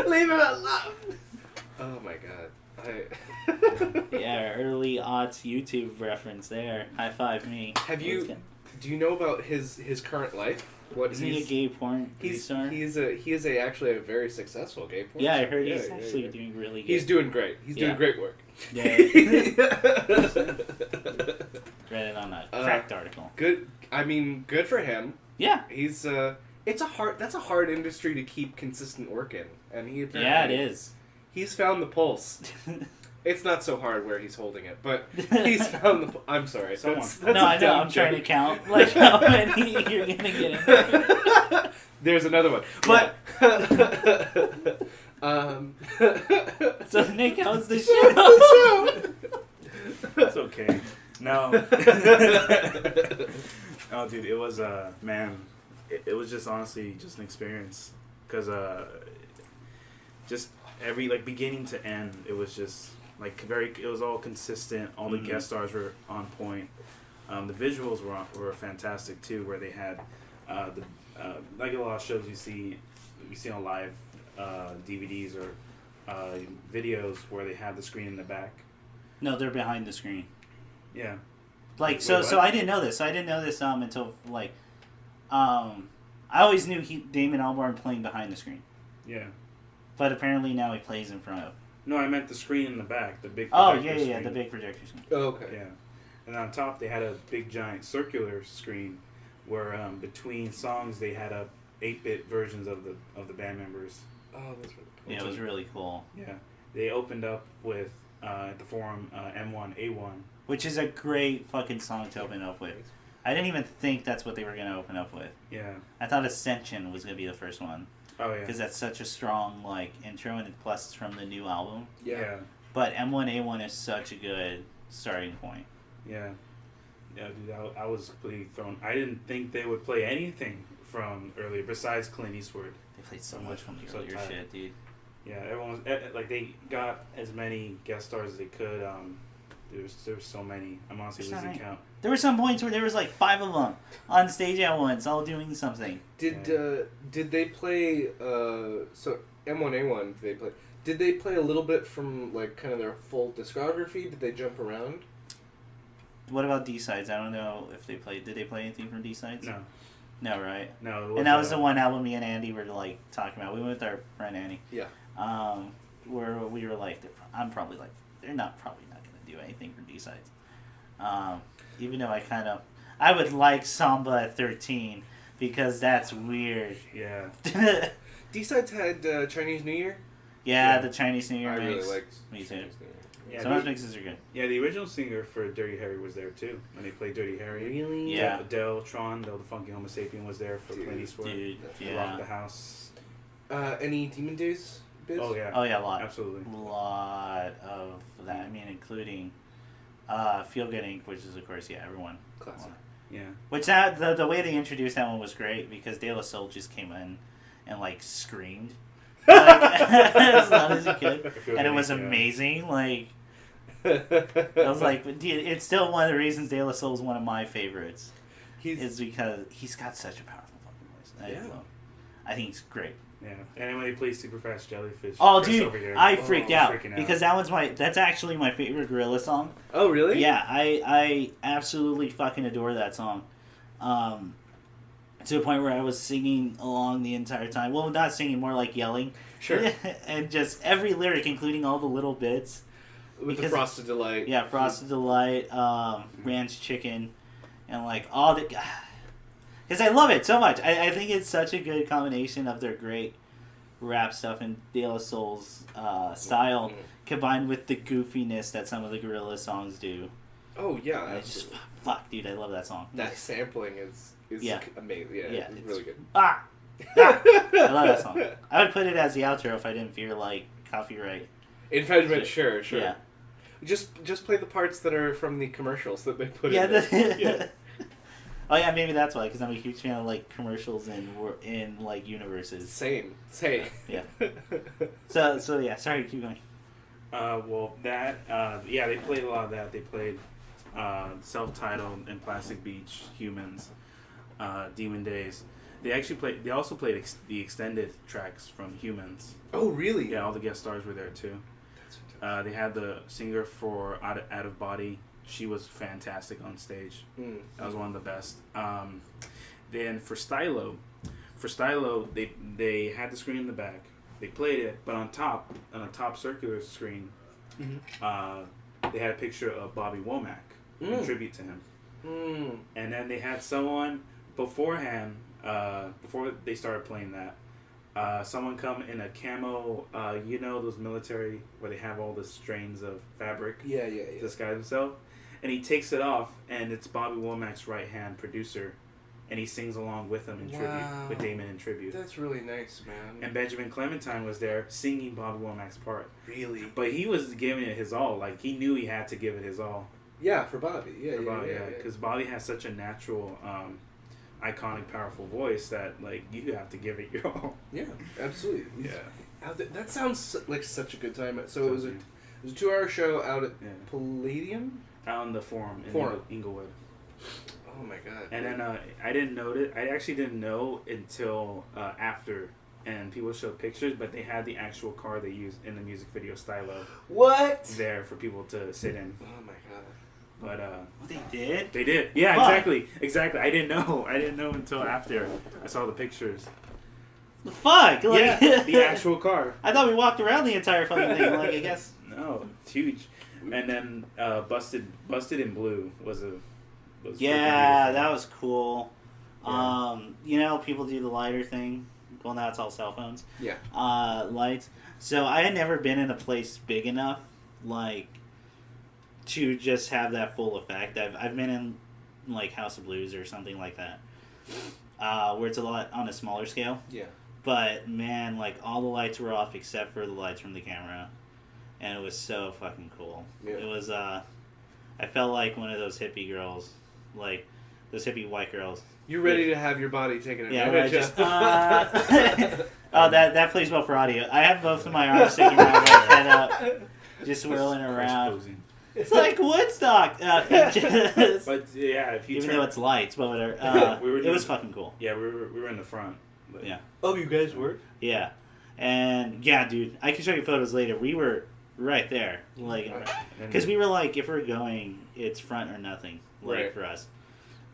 leave him alone. Oh my god. Yeah, early aughts YouTube reference there. High five me. Do you know about his current life? What Isn't he a gay porn star? He is actually a very successul gay porn Yeah, I star. heard he's actually doing really good. He's doing great. He's doing great work. Yeah. Read it on a cracked article. Good. I mean, good for him. Yeah. He's that's a hard industry to keep consistent work in, and he apparently, Yeah, it is. He's found the pulse. It's not so hard where he's holding it, but he's found the. I'm sorry. That's No, I know. dumb I'm trying to joke. count like how many you're gonna get in. There's another one, but. So Nick, how's the show? It's okay. No. Oh, dude, it was man. It was just honestly just an experience because just every like beginning to end, it was just like it was all consistent. All the guest stars were on point. The visuals were fantastic too, where they had like a lot of shows you see on live DVDs or videos where they have the screen in the back. No, they're behind the screen. Yeah. Like Wait, so what? I didn't know this. I didn't know this until like I always knew Damon Albarn playing behind the screen. Yeah. But apparently now he plays in front of. No, I meant the screen in the back, the big. Oh projector yeah, screen. the big projector screen. Oh, okay. Yeah, and on top they had a big giant circular screen where between songs they had 8-bit versions of the band members. Oh, that's really cool. Yeah, it was really cool. Yeah, they opened up with at the forum M1A1. Which is a great fucking song to open up with. I didn't even think that's what they were gonna open up with. Yeah. I thought Ascension was gonna be the first one. Oh yeah. Because that's such a strong like intro, and plus it's from the new album. Yeah. But M1A1 is such a good starting point. Yeah. Yeah, dude, I was completely thrown. I didn't think they would play anything from earlier besides Clint Eastwood. They played so much from the So earlier tired. shit, dude. Yeah, everyone was like they got as many guest stars as they could. There was so many. I'm honestly There's so losing many. count. There were some points where there was like 5 of them on stage at once, all doing something. Did they play so M1A1? Did they play a little bit from like kind of their full discography? Did they jump around? What about D-Sides? I don't know if they played. Did they play anything from D-Sides? No. No, right? No. It was, And that was the one album me and Andy were like talking about. We went with our friend Andy. Yeah. Where we were like, I'm probably like, they're probably not going to do anything for D-Sides. Even though I would like Samba 13 because that's weird. Yeah. D-Sides had Chinese New Year. Yeah, the Chinese New Year I mix. really liked Me too. Chinese New Year. Yeah, Sometimes mixes are good. Yeah, the original singer for Dirty Harry was there too when they played Dirty Harry. Really? Yeah. Del the funky Homo sapien, was there for Clint Eastwood. Dude, Rock the House. Any Demon Days bits? Oh yeah. Oh yeah, a lot. Absolutely. A lot of that. I mean, including Feel Good Inc., which is of course everyone. Classic. Yeah. Which the way they introduced that one was great because De La Soul just came in and like screamed like, as loud as he could, and it was amazing. Like I was like, it's still one of the reasons De La Soul is one of my favorites. Is because he's got such a powerful fucking voice. I think he's great. Yeah, and then when he plays Super Fast Jellyfish. Oh, Chris dude, over here. I freaked out freaking because that's actually my favorite Gorilla song. Oh, really? Yeah, I absolutely fucking adore that song. To the point where I was singing along the entire time. Well, not singing, more like yelling. Sure. And just every lyric, including all the little bits. With the Frosted Delight. Yeah, Frosted Delight, Ranch Chicken, and like all the... Because I love it so much. I think it's such a good combination of their great rap stuff and De La Soul's style combined with the goofiness that some of the Gorilla songs do. Oh, yeah. I just... Fuck, dude, I love that song. That sampling is amazing. Yeah, it's really good. I love that song. I would put it as the outro if I didn't fear like copyright infringement. Sure. Yeah. Just play the parts that are from the commercials that they put Yeah. in. Yeah. Oh yeah, maybe that's why. Because I'm a huge fan of like commercials in like universes. Same. Yeah. So yeah. Sorry, keep going. Well, they played a lot of that. They played self-titled and Plastic Beach, Humans, Demon Days. They also played the extended tracks from Humans. Oh, really? Yeah, all the guest stars were there too. They had the singer for Out of Body. She was fantastic on stage. That was one of the best. Then for Stylo, they had the screen in the back. They played it, but on a top circular screen, they had a picture of Bobby Womack in tribute to him. And then they had someone beforehand, before they started playing that, someone come in a camo, those military where they have all the strains of fabric. Yeah. Disguise himself, and he takes it off, and it's Bobby Womack's right hand producer, and he sings along with him in tribute, with Damon in tribute. That's really nice, man. And Benjamin Clementine was there singing Bobby Womack's part. Really? But he was giving it his all. Like, he knew he had to give it his all. Yeah, for Bobby. Yeah. Because Bobby has such a natural, iconic, powerful voice that, like, you have to give it your all. Yeah, absolutely. Yeah. That sounds like such a good time. So it was a 2-hour show out at Palladium? Out in the Forum in Inglewood. Oh my god. And then I didn't know it. I actually didn't know until after, and people showed pictures, but they had the actual car they used in the music video Stylo. What? There for people to sit in. Oh my god. But They did? they did. Yeah, Fuck. exactly. I didn't know until after I saw the pictures. The fuck? Like, Yeah, the actual car. I thought we walked around the entire fucking thing. Like, I guess. No, it's huge. And then Busted in Blue was freaking Yeah, beautiful. that was cool. Yeah. People do the lighter thing. Well, now it's all cell phones. Yeah. Lights. So I had never been in a place big enough, like, to just have that full effect. I've been in, like, House of Blues or something like that, where it's a lot on a smaller scale. Yeah. But, man, like, all the lights were off except for the lights from the camera. And it was so fucking cool. Yeah. It was, I felt like one of those hippie girls. Like, those hippie white girls. You're ready to have your body taken Yeah, where I advantage just, of. oh, that plays well for audio. I have both of my arms sticking around my head up, just swirling around. Posing. It's like Woodstock. But yeah, if you Even turn, though it's lights, but whatever. It was fucking cool. Yeah, we were in the front. But Yeah. Oh, you guys were? Yeah. And, yeah, dude, I can show you photos later. We were right there. Like, because we were like, if we're going, it's front or nothing. Like, Right. for us.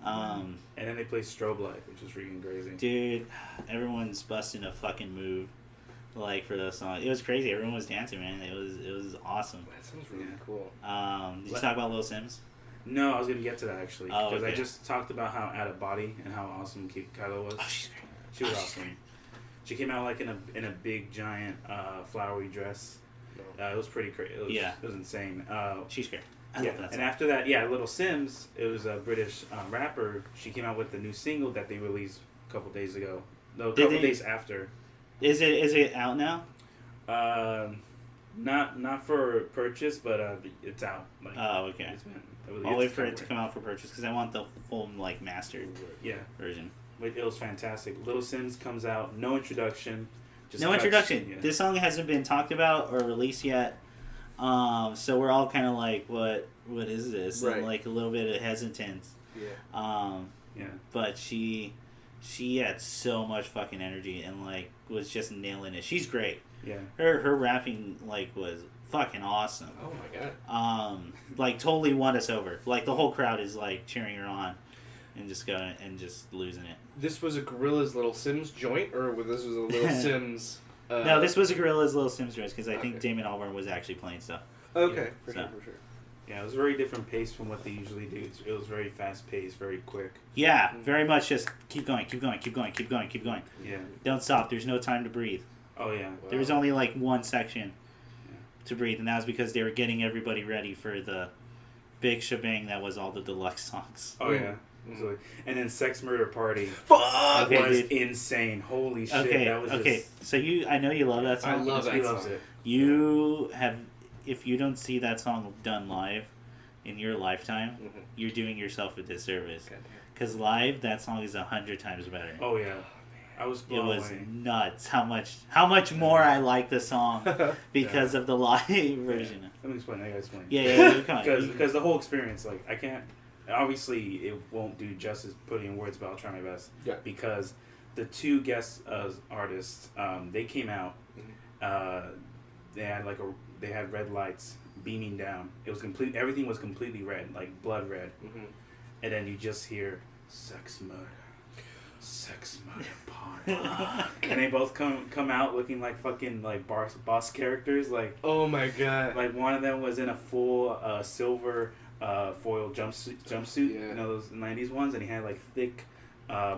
And then they play Strobe Light, which is freaking crazy. Dude, everyone's busting a fucking move, like, for those songs. It was crazy. Everyone was dancing, man. It was awesome. That sounds really cool. Did you talk about Lil Sims? No, I was gonna get to that actually Oh, because okay. I just talked about how Out of Body and how awesome Kylo was. Oh, she's great. She was she's awesome. She came out like in a big giant flowery dress. It was pretty crazy. It was insane. She's great. I love that song. And after that, Little Sims, it was a British rapper. She came out with the new single that they released a couple days ago. No, a couple days after. Is it out now? Not for purchase, but it's out. Like, okay. I'll wait for it to come out for purchase because I want the full like mastered version. It was fantastic. Little Sims comes out, no introduction. Just no introduction. Yeah. This song hasn't been talked about or released yet. So we're all kind of like, what is this? Right. And like a little bit of hesitance. Yeah. But she had so much fucking energy and like was just nailing it. She's great. Yeah. Her rapping like was fucking awesome. Oh my god. Like totally won us over. Like the whole crowd is like cheering her on and just going and just losing it. This was a Gorillaz Little Sims joint, or this was a Little Sims? No, this was a Gorillaz Little Sims joint because I think Damon Albarn was actually playing stuff. Okay, for So. sure. Yeah, it was a very different pace from what they usually do. It was very fast paced, very quick. Yeah, very much just keep going. Yeah. Don't stop. There's no time to breathe. Oh yeah. Wow. There was only like one section to breathe, and that was because they were getting everybody ready for the big shebang that was all the deluxe songs. Oh yeah. Absolutely. And then Sex Murder Party Fuck! was insane. Holy shit. Okay, That was okay. So I know you love that song. I love that He song. loves it. You have, if you don't see that song done live in your lifetime, you're doing yourself a disservice. Because live, that song is 100 times better. Oh yeah. I was blown It was away. nuts how much more I like the song because of the live version. Let me explain. I gotta explain. Yeah, come on. Because the whole experience, like, I can't. Obviously, it won't do justice putting in words, but I'll try my best. Yeah. Because the two guest artists, they came out. They had red lights beaming down. It was complete. Everything was completely red, like blood red. And then you just hear sex murder party, and they both come out looking like fucking like boss characters. Like, oh my god. like one of them was in a full silver foil jumpsuit, you know, those 90s ones, and he had like thick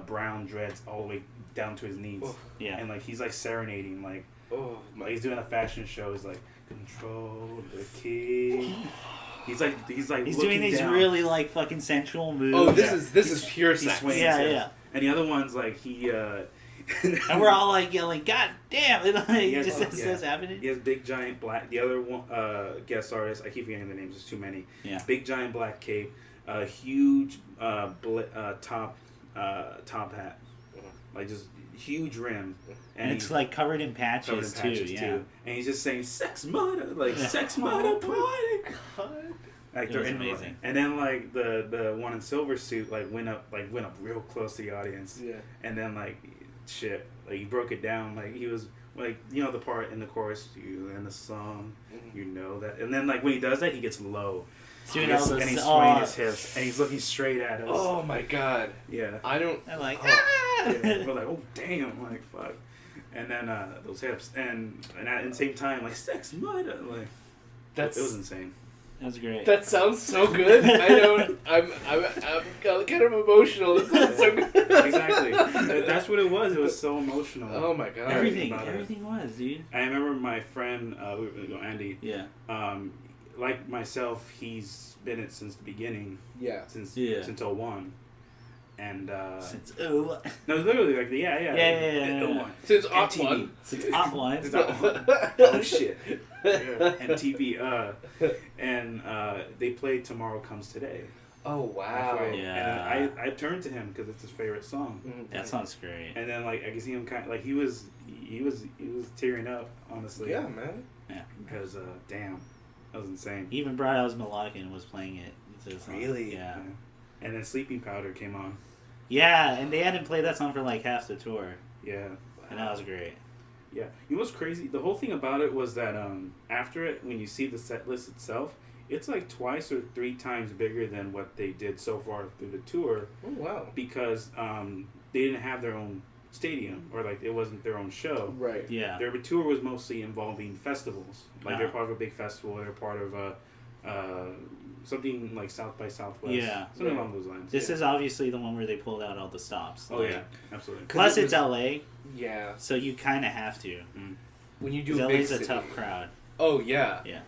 brown dreads all the way down to his knees. Yeah. And like he's like serenading, like, like he's doing a fashion show. He's like, control the key. He's doing these down. really like fucking sensual moves. Oh, this is pure sex. swinging. Yeah. And the other one's like he And we're all like yelling, "God damn!" It just says happening. He has big giant black. The other one, guest artist, I keep forgetting the names. There's too many. Yeah. Big giant black cape, a huge top hat, like just huge rim, And it's like covered in patches, too. And he's just saying "sex murder," like "sex murder party." Like It was amazing. And then like the one in silver suit like went up real close to the audience. Yeah. And then like shit, like he broke it down. Like he was like, you know, the part in the chorus, you in the song, you know that. And then like when he does that, he gets low. Doing and all this, he's swaying his hips and he's looking straight at us. Oh my god. Yeah. I'm like, Yeah. We're like, oh damn, like fuck. And then those hips and at the same time like sex murder, like it was insane. That was great. That sounds so good. I'm kind of emotional. It sounds so good. Exactly. That's what it was. It was so emotional. Oh my god. Everything was, dude. I remember my friend, Andy. Yeah. Like myself, he's been it since the beginning. Yeah. Since 01. And Since no, literally like Yeah. 01. Since MTV. Since Op One. Oh shit. MTV. And they played "Tomorrow Comes Today." Oh wow. Yeah. And I turned to him because it's his favorite song. That sounds great. And then like I could see him kind of like he was tearing up, honestly. Yeah, man. Yeah. Because damn, that was insane. He even brought out his melodic and was playing it. Really? Yeah. And then Sleeping Powder came on. Yeah, and they hadn't played that song for like half the tour. Yeah. And that was great. Yeah. You know what's crazy? The whole thing about it was that after it, when you see the set list itself, it's like twice or three times bigger than what they did so far through the tour. Oh wow. Because they didn't have their own stadium, or like it wasn't their own show. Right. Yeah. Their tour was mostly involving festivals. Like they're part of a big festival. They're part of something like South by Southwest. Yeah. Something along those lines. This is obviously the one where they pulled out all the stops. Oh yeah, absolutely. Plus it's LA, Yeah. so you kind of have to. When you do a Because big LA's a city, tough crowd. Oh yeah. Yeah.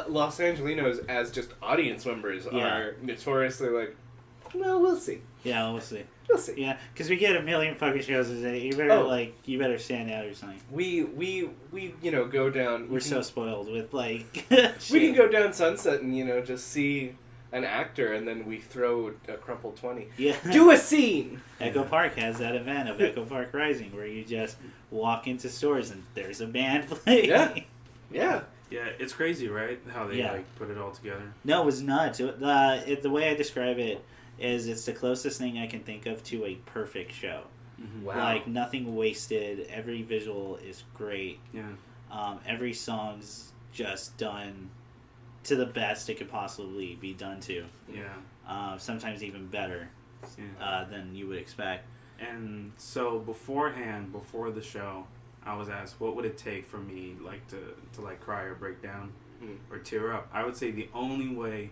Los Angelinos as just audience members Yeah. are notoriously like, well, we'll see. Yeah, we'll see. We'll see. Yeah, because we get a million fucking shows a day. You better you better stand out or something. We go down. We're so spoiled with like. We can go down Sunset and just see an actor, and then we throw a crumpled 20. Yeah. Do a scene. Echo Park has that event of Echo Park Rising where you just walk into stores and there's a band playing. Yeah. Yeah, it's crazy, right? How they put it all together. No, it was nuts. The way I describe it is it's the closest thing I can think of to a perfect show. Mm-hmm. Wow. Like nothing wasted. Every visual is great. Yeah. Every song's just done to the best it could possibly be done to. Yeah. Sometimes even better than you would expect. And so before the show, I was asked, what would it take for me to cry or break down or tear up? I would say the only way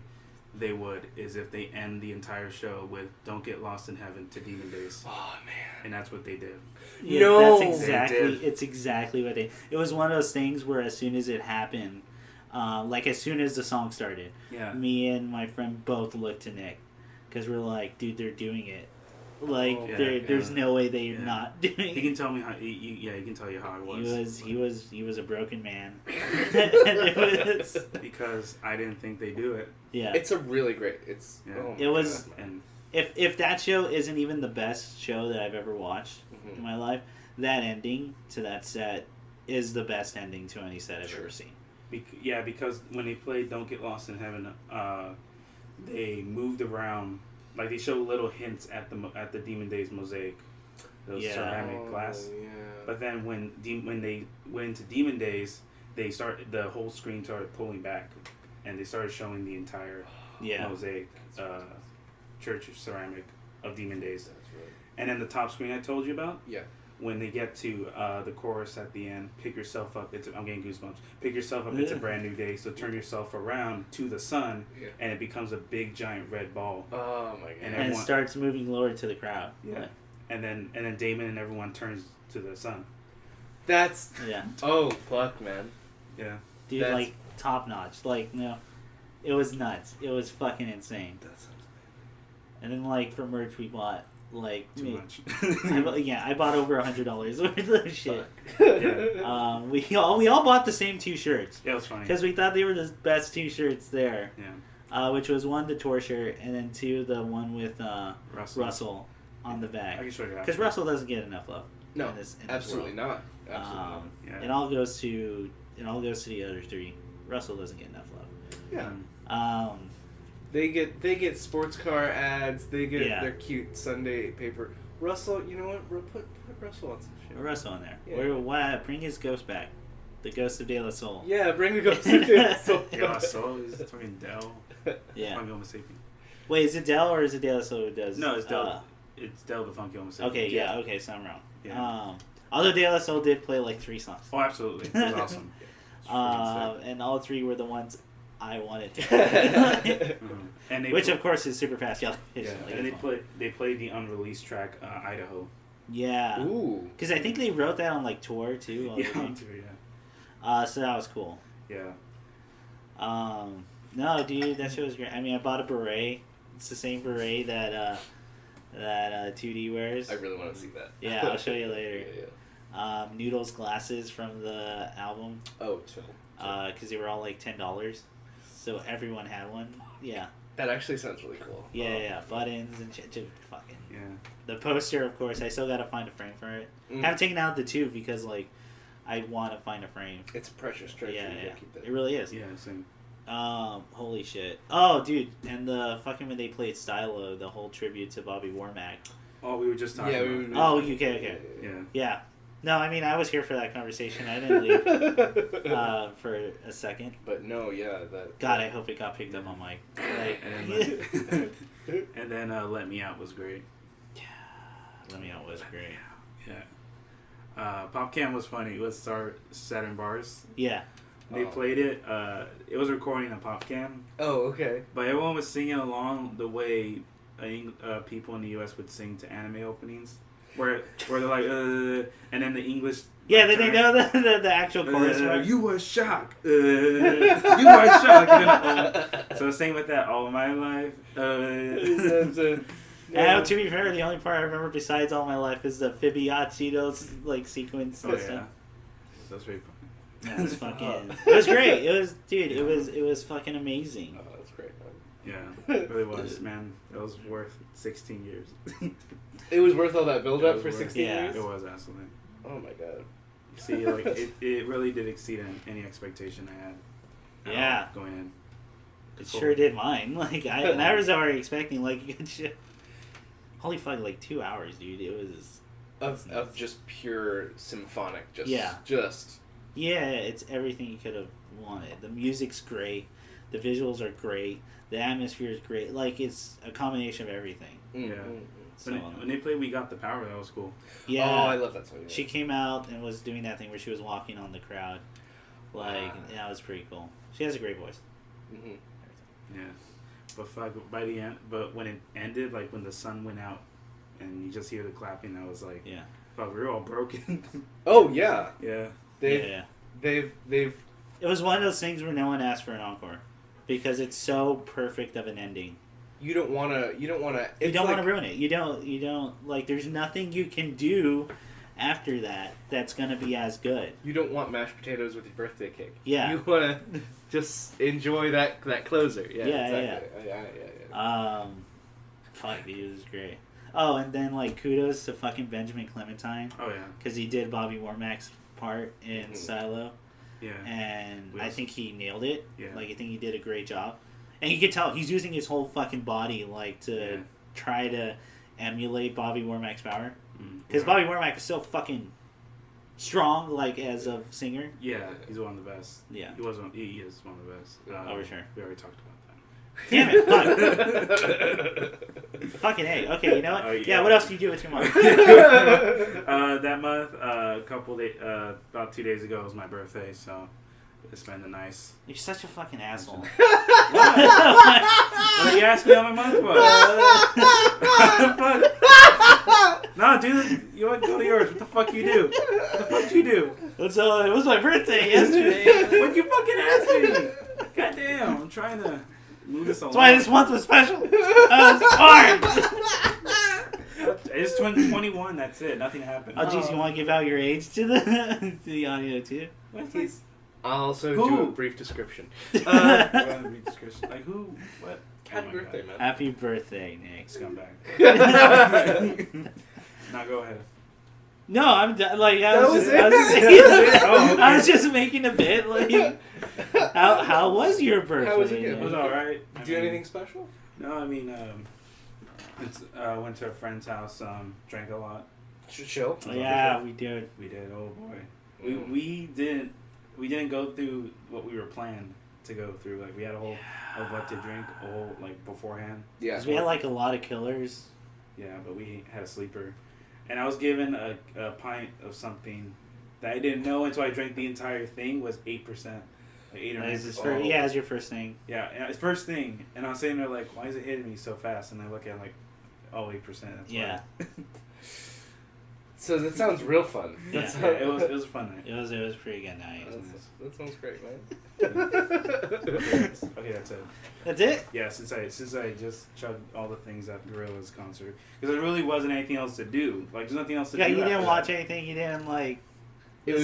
they would is if they end the entire show with "Don't Get Lost in Heaven" to Demon Days. Oh man. And that's what they did. Yeah, No! that's exactly. It's exactly what they. It was one of those things where as soon as it happened, as soon as the song started, me and my friend both looked to Nick because we're like, dude, they're doing it. There's no way they're not doing it. He can tell me how. He can tell you how it was. He was a broken man. Because I didn't think they do it. Yeah, It's a really great. It was. God. And If that show isn't even the best show that I've ever watched in my life, that ending to that set is the best ending to any set I've ever seen. Because when they played "Don't Get Lost in Heaven," they moved around. Like they show little hints at the Demon Days mosaic, those ceramic glass. Yeah. But then when they went into Demon Days, the whole screen started pulling back, and they started showing the entire mosaic church ceramic of Demon Days. That's right. And then the top screen I told you about. Yeah. When they get to the chorus at the end, pick yourself up. I'm getting goosebumps. Pick yourself up. It's a brand new day. So turn yourself around to the sun, and it becomes a big giant red ball. Oh my god! And it starts moving lower to the crowd. Yeah, and then Damon and everyone turns to the sun. That's Yeah. Oh fuck, man. Yeah, Dude, top notch. It was nuts. It was fucking insane. That sounds. And then for merch we bought too much. I bought over $100 worth of shit. Yeah. We all bought the same 2 shirts. Yeah, it was funny. Because we thought they were the best 2 shirts there. Yeah. Which was 1 the tour shirt and then 2 the one with Russell on the back. I can show you because Russell doesn't get enough love. No, in this absolutely world. not. Absolutely not. It all goes to the other 3. Russell doesn't get enough love. Yeah. They get sports car ads. They get their cute Sunday paper. Russell, you know what? Put Russell on some shit. Put Russell on there. Yeah. Bring his ghost back. The Ghost of De La Soul. Yeah, bring the Ghost of De La Soul. De La Soul is fucking Del. Yeah. Funky Homo Sapien. Wait, is it Del or is it De La Soul who does? No, it's Del. It's Del the Funky Homo Sapien. Okay, okay, so I'm wrong. Yeah. Although De La Soul did play 3 songs. Oh, absolutely. It was awesome. And all 3 were the ones I wanted to. And which of course is Super Fast Yellow Fish. And they played the unreleased track Idaho. Yeah. Ooh. Because I think they wrote that on tour too. On tour, so that was cool. Yeah. No, dude, that shit was great. I mean, I bought a beret. It's the same beret that 2D wears. I really want to see that. Yeah, I'll show you later. Yeah. Noodles glasses from the album. Oh, chill. Because they were all $10. So everyone had one. Yeah. That actually sounds really cool. Yeah. Buttons and shit. Fucking. Yeah. The poster, of course, I still gotta find a frame for it. Mm. I haven't taken out the 2 because I want to find a frame. It's a precious treasure. Yeah. Keep that. It really is. Yeah, same. Holy shit. Oh, dude, and the fucking when they played Stylo, the whole tribute to Bobby Womack. Oh, we were just talking about. Oh, okay. Yeah. No, I mean, I was here for that conversation. I didn't leave for a second. But no, that. God, I hope it got picked up on mic. And then Let Me Out was great. Yeah, Let Me Out was great. Yeah. PopCam was funny. It was Saturn Bars. Yeah. They played it. It was recording a PopCam. Oh, okay. But everyone was singing along the way people in the U.S. would sing to anime openings. Where they're like, and then the English Yeah, then they know the actual chorus. You were shocked. You were shocked. So same with that all my life. And to be fair, the only part I remember besides All My Life is the Fibbiacino's like sequence and stuff. Yeah. That's pretty funny. It was fucking. It was great. It was, dude. It was fucking amazing. Oh, that's great, man. Yeah, it really was, man. It was worth 16 years. It was worth all that build up for worth- 16 Yeah. years? It was absolutely. Oh my god. You see, like it really did exceed any expectation I had. at Yeah. all going in. It sure did mine. Like I was already expecting like good shit. Holy fuck! Like 2 hours, dude. It was. Of just pure symphonic, just Yeah. just Yeah, it's everything you could have wanted. The music's great. The visuals are great. The atmosphere is great. Like it's a combination of everything. Yeah. So, When they played "We Got the Power," that was cool. yeah. Oh, I love that song. Yeah. She came out and was doing that thing where she was walking on the crowd. Like, Wow. yeah, it was pretty cool. She has a great voice. Mhm. Yeah, but fuck, by the end, but when it ended, like when the sun went out, and you just hear the clapping, I was like, Yeah. fuck, we're all broken. Oh yeah, Yeah. they've It was one of those things where no one asked for an encore. Because it's so perfect of an ending. you don't wanna You don't want to ruin it. You don't, like, there's nothing you can do after that that's going to be as good. You don't want mashed potatoes with your birthday cake. Yeah. You wanna just enjoy that closer. Yeah. Yeah, exactly. Yeah. Fuck, dude, it was great. Oh, and then, like, kudos to fucking Benjamin Clementine. Oh yeah. Because he did Bobby Womack's part in Silo. Yeah. And I think he nailed it. Yeah. Like, I think he did a great job. And you can tell he's using his whole fucking body, like, to try to emulate Bobby Womack's power. Because Bobby Womack is so fucking strong, like, as a singer. Yeah, he's one of the best. Yeah. He is one of the best. Oh, for sure. We already talked about Damn it! Fuck. Fucking A. Okay, you know what? Yeah. What else do you do with your month? that month, about 2 days ago was my birthday, so I spent a nice. You're such a fucking asshole. What you asked me on my month was? No, dude, you want to go to yours? What the fuck you do? What the fuck you do? So it was my birthday yesterday. What'd you fucking ask me? Goddamn, I'm trying to move this along. That's why this month was special. That was hard. It's 2021. That's it. Nothing happened. Oh, jeez, you want to give out your age to the audio too? I'll also Who? do a brief description. Like who? What? Happy birthday, man. Happy birthday, Nick. Scumbag. Now go ahead. No, I'm done. Like I was That was just, it? I was just making a bit. Like, how was your birthday? How was it? It was alright. Did you do anything special? No, I mean, went to a friend's house. Drank a lot. Chill. Oh, yeah, we did. We did. Oh boy. We didn't go through what we were planned to go through. Like we had a whole of what to drink, a whole like beforehand. Yeah. 'Cause we had like a lot of killers. Yeah, but we had a sleeper, and I was given a pint of something that I didn't know until I drank the entire thing was 8%, like 8 or 9%. Yeah, it's your first thing. Yeah, and it's first thing, and I was sitting there like, why is it hitting me so fast? And I look at like, oh, 8%. That's Yeah. So that sounds real fun. Yeah. It was a fun night. It was pretty good night. That sounds great, man. Okay, that's it. That's it? Yeah, since I just chugged all the things at Gorilla's concert, because there really wasn't anything else to do. Like, there's nothing else to do. Yeah, you didn't after watch that. anything. You didn't like. It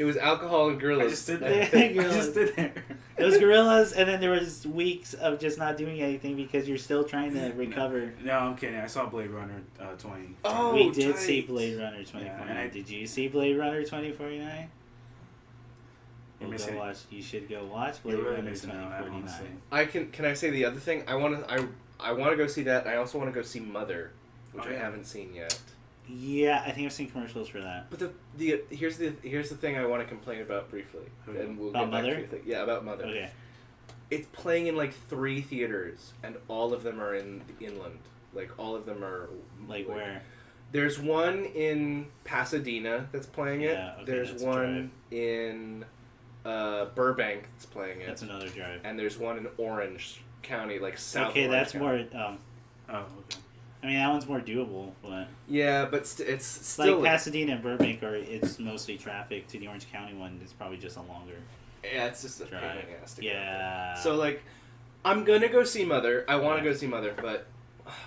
was alcohol and gorillas. I just stood there. I just stood there. It was gorillas, and then there was weeks of just not doing anything because you're still trying to recover. No, I'm kidding. I saw Blade Runner 20. Oh, We did tight. see Blade Runner 2049. Yeah, Did you see Blade Runner 2049? You're missing it. You should go watch Blade You're really Runner missing out on that, 2049. honestly. Can I say the other thing? I want to go see that. I also want to go see Mother, which Oh, I yeah. haven't seen yet. Yeah, I think I've seen commercials for that. But here's the thing I want to complain about briefly, and we'll About get back Mother? to your thing. Yeah, about Mother. Okay. It's playing in like 3 theaters, and all of them are in the inland. Like all of them are Like where? There's one in Pasadena that's playing it. Yeah, okay, There's that's a one in Burbank that's playing it. That's another drive. And there's one in Orange County, like South. Okay, Orange that's County. more. Oh, okay. I mean, that one's more doable, but Yeah, but it's still like Pasadena and Burbank it's mostly traffic. To the Orange County one, it's probably just a longer. Yeah, it's just a pain drive. in the ass to Yeah. go. So like, I'm gonna go see Mother. I want to Yeah. go see Mother, but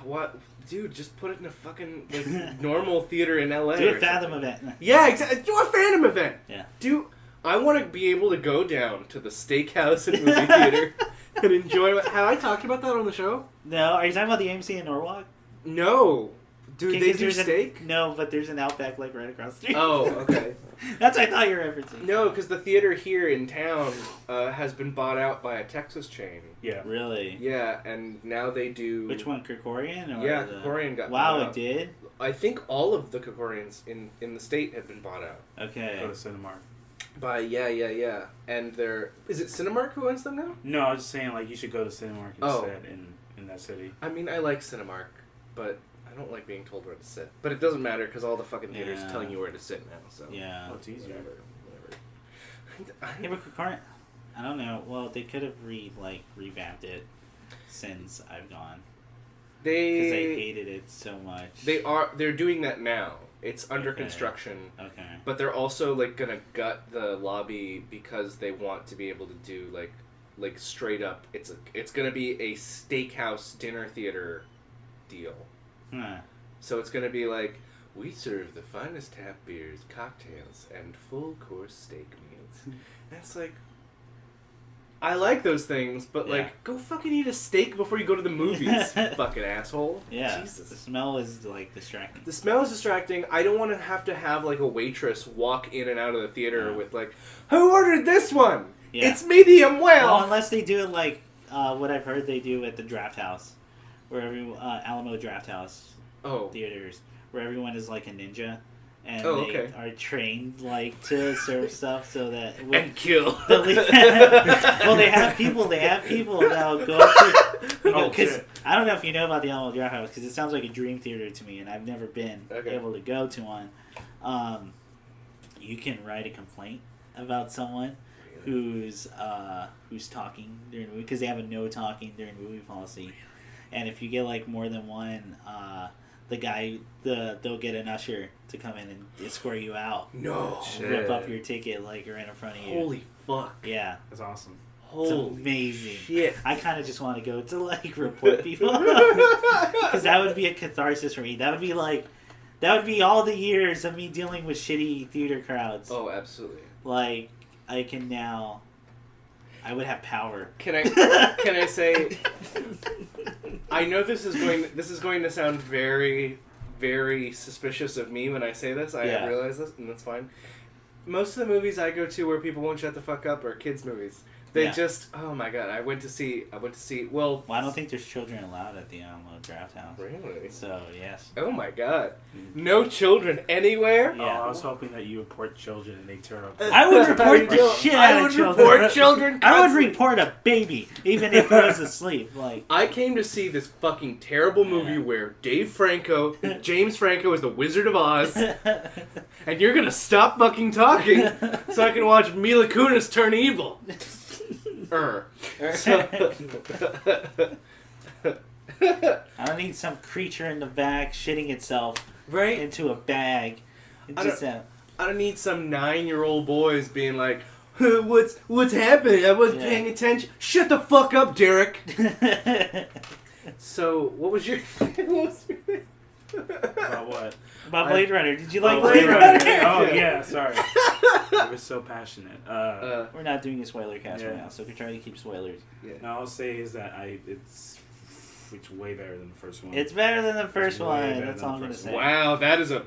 what, dude? Just put it in a fucking like normal theater in LA. Do a or Fathom something. event. Yeah, exactly. Do a Phantom event. Yeah. I want to be able to go down to the steakhouse and movie theater and enjoy. Have I talked about that on the show? No, are you talking about the AMC in Norwalk? No. Dude, they do there's steak? No, but there's an Outback like right across the street. Oh, okay. That's what I thought you were referencing. No, because the theater here in town has been bought out by a Texas chain. Yeah. Really? Yeah, and now they do... Which one, Krikorian? Or Yeah, Krikorian got Wow, bought it out. did? I think all of the Krikorians in the state have been bought out. Okay. Go to Cinemark. By, yeah. And they're... Is it Cinemark who owns them now? No, I was just saying, like, you should go to Cinemark instead in that city. I mean, I like Cinemark, but I don't like being told where to sit. But it doesn't matter, because all the fucking theaters Yeah. telling you where to sit now, so... Yeah. Oh, it's easier. Yeah, but Krikorian... I don't know. Well, they could have revamped it since I've gone. Because I hated it so much. They're doing that now. It's under Okay. construction. Okay. But they're also like gonna gut the lobby because they want to be able to do like straight up. It's gonna be a steakhouse dinner theater deal. Huh. So it's gonna be like, we serve the finest tap beers, cocktails, and full course steak meals. And it's like, I like those things, but Yeah. like, go fucking eat a steak before you go to the movies, fucking asshole. Yeah. Jesus. The smell is like distracting. The smell is distracting. I don't want to have like a waitress walk in and out of the theater Yeah. with like, who ordered this one? Yeah. It's medium well. Well, unless they do it like what I've heard they do at the Draft House, where Alamo Draft House Oh, theaters, where everyone is like a ninja, and Oh, they okay. are trained like to serve stuff so that. and kill. well, they have people. They have people that'll go up to. Oh, Because shit. I don't know if you know about the Alamo Draft House, because it sounds like a dream theater to me, and I've never been Okay. able to go to one. You can write a complaint about someone who's talking during the movie, because they have a no talking during movie policy, and if you get like more than one, they'll get an usher to come in and escort you out, No. rip up your ticket like right in front of you. Holy fuck. Yeah, That's awesome. it's Holy amazing. shit. I kind of just want to go to like report people, because that would be a catharsis for me. That would be all the years of me dealing with shitty theater crowds. Oh, absolutely. Like, I can now. I would have power. Can I say? I know this is going to sound very, very suspicious of me when I say this. I Yeah. realize this, and that's fine. Most of the movies I go to where people won't shut the fuck up are kids' movies. They Yeah. just, oh my god! I went to see. Well, Well, I don't think there's children allowed at the Alamo Draft House. really? So yes. Oh my god! No children anywhere. Yeah. Oh, I was hoping that you report children and they tear up. I would report the shit out of children. report children. I would constantly. report a baby, even if it was asleep. Like, I came to see this fucking terrible movie Yeah. where James Franco is the Wizard of Oz, and you're gonna stop fucking talking so I can watch Mila Kunis turn evil. So, I don't need some creature in the back shitting itself right? into a bag. It I just, I don't need some 9-year-old boys being like, "What's happening? I wasn't Yeah. paying attention." Shut the fuck up, Derek. So, what was your? About what? About Blade Runner. Did you like Oh, Blade Blade Runner? Runner. Oh, yeah, sorry. I was so passionate. We're not doing a spoiler cast right Yeah. now, so we're trying to keep spoilers. No, I'll say is that it's way better than the first one. It's better than the first It's way one. better That's than all I'm the gonna first say. one. Wow, that is a.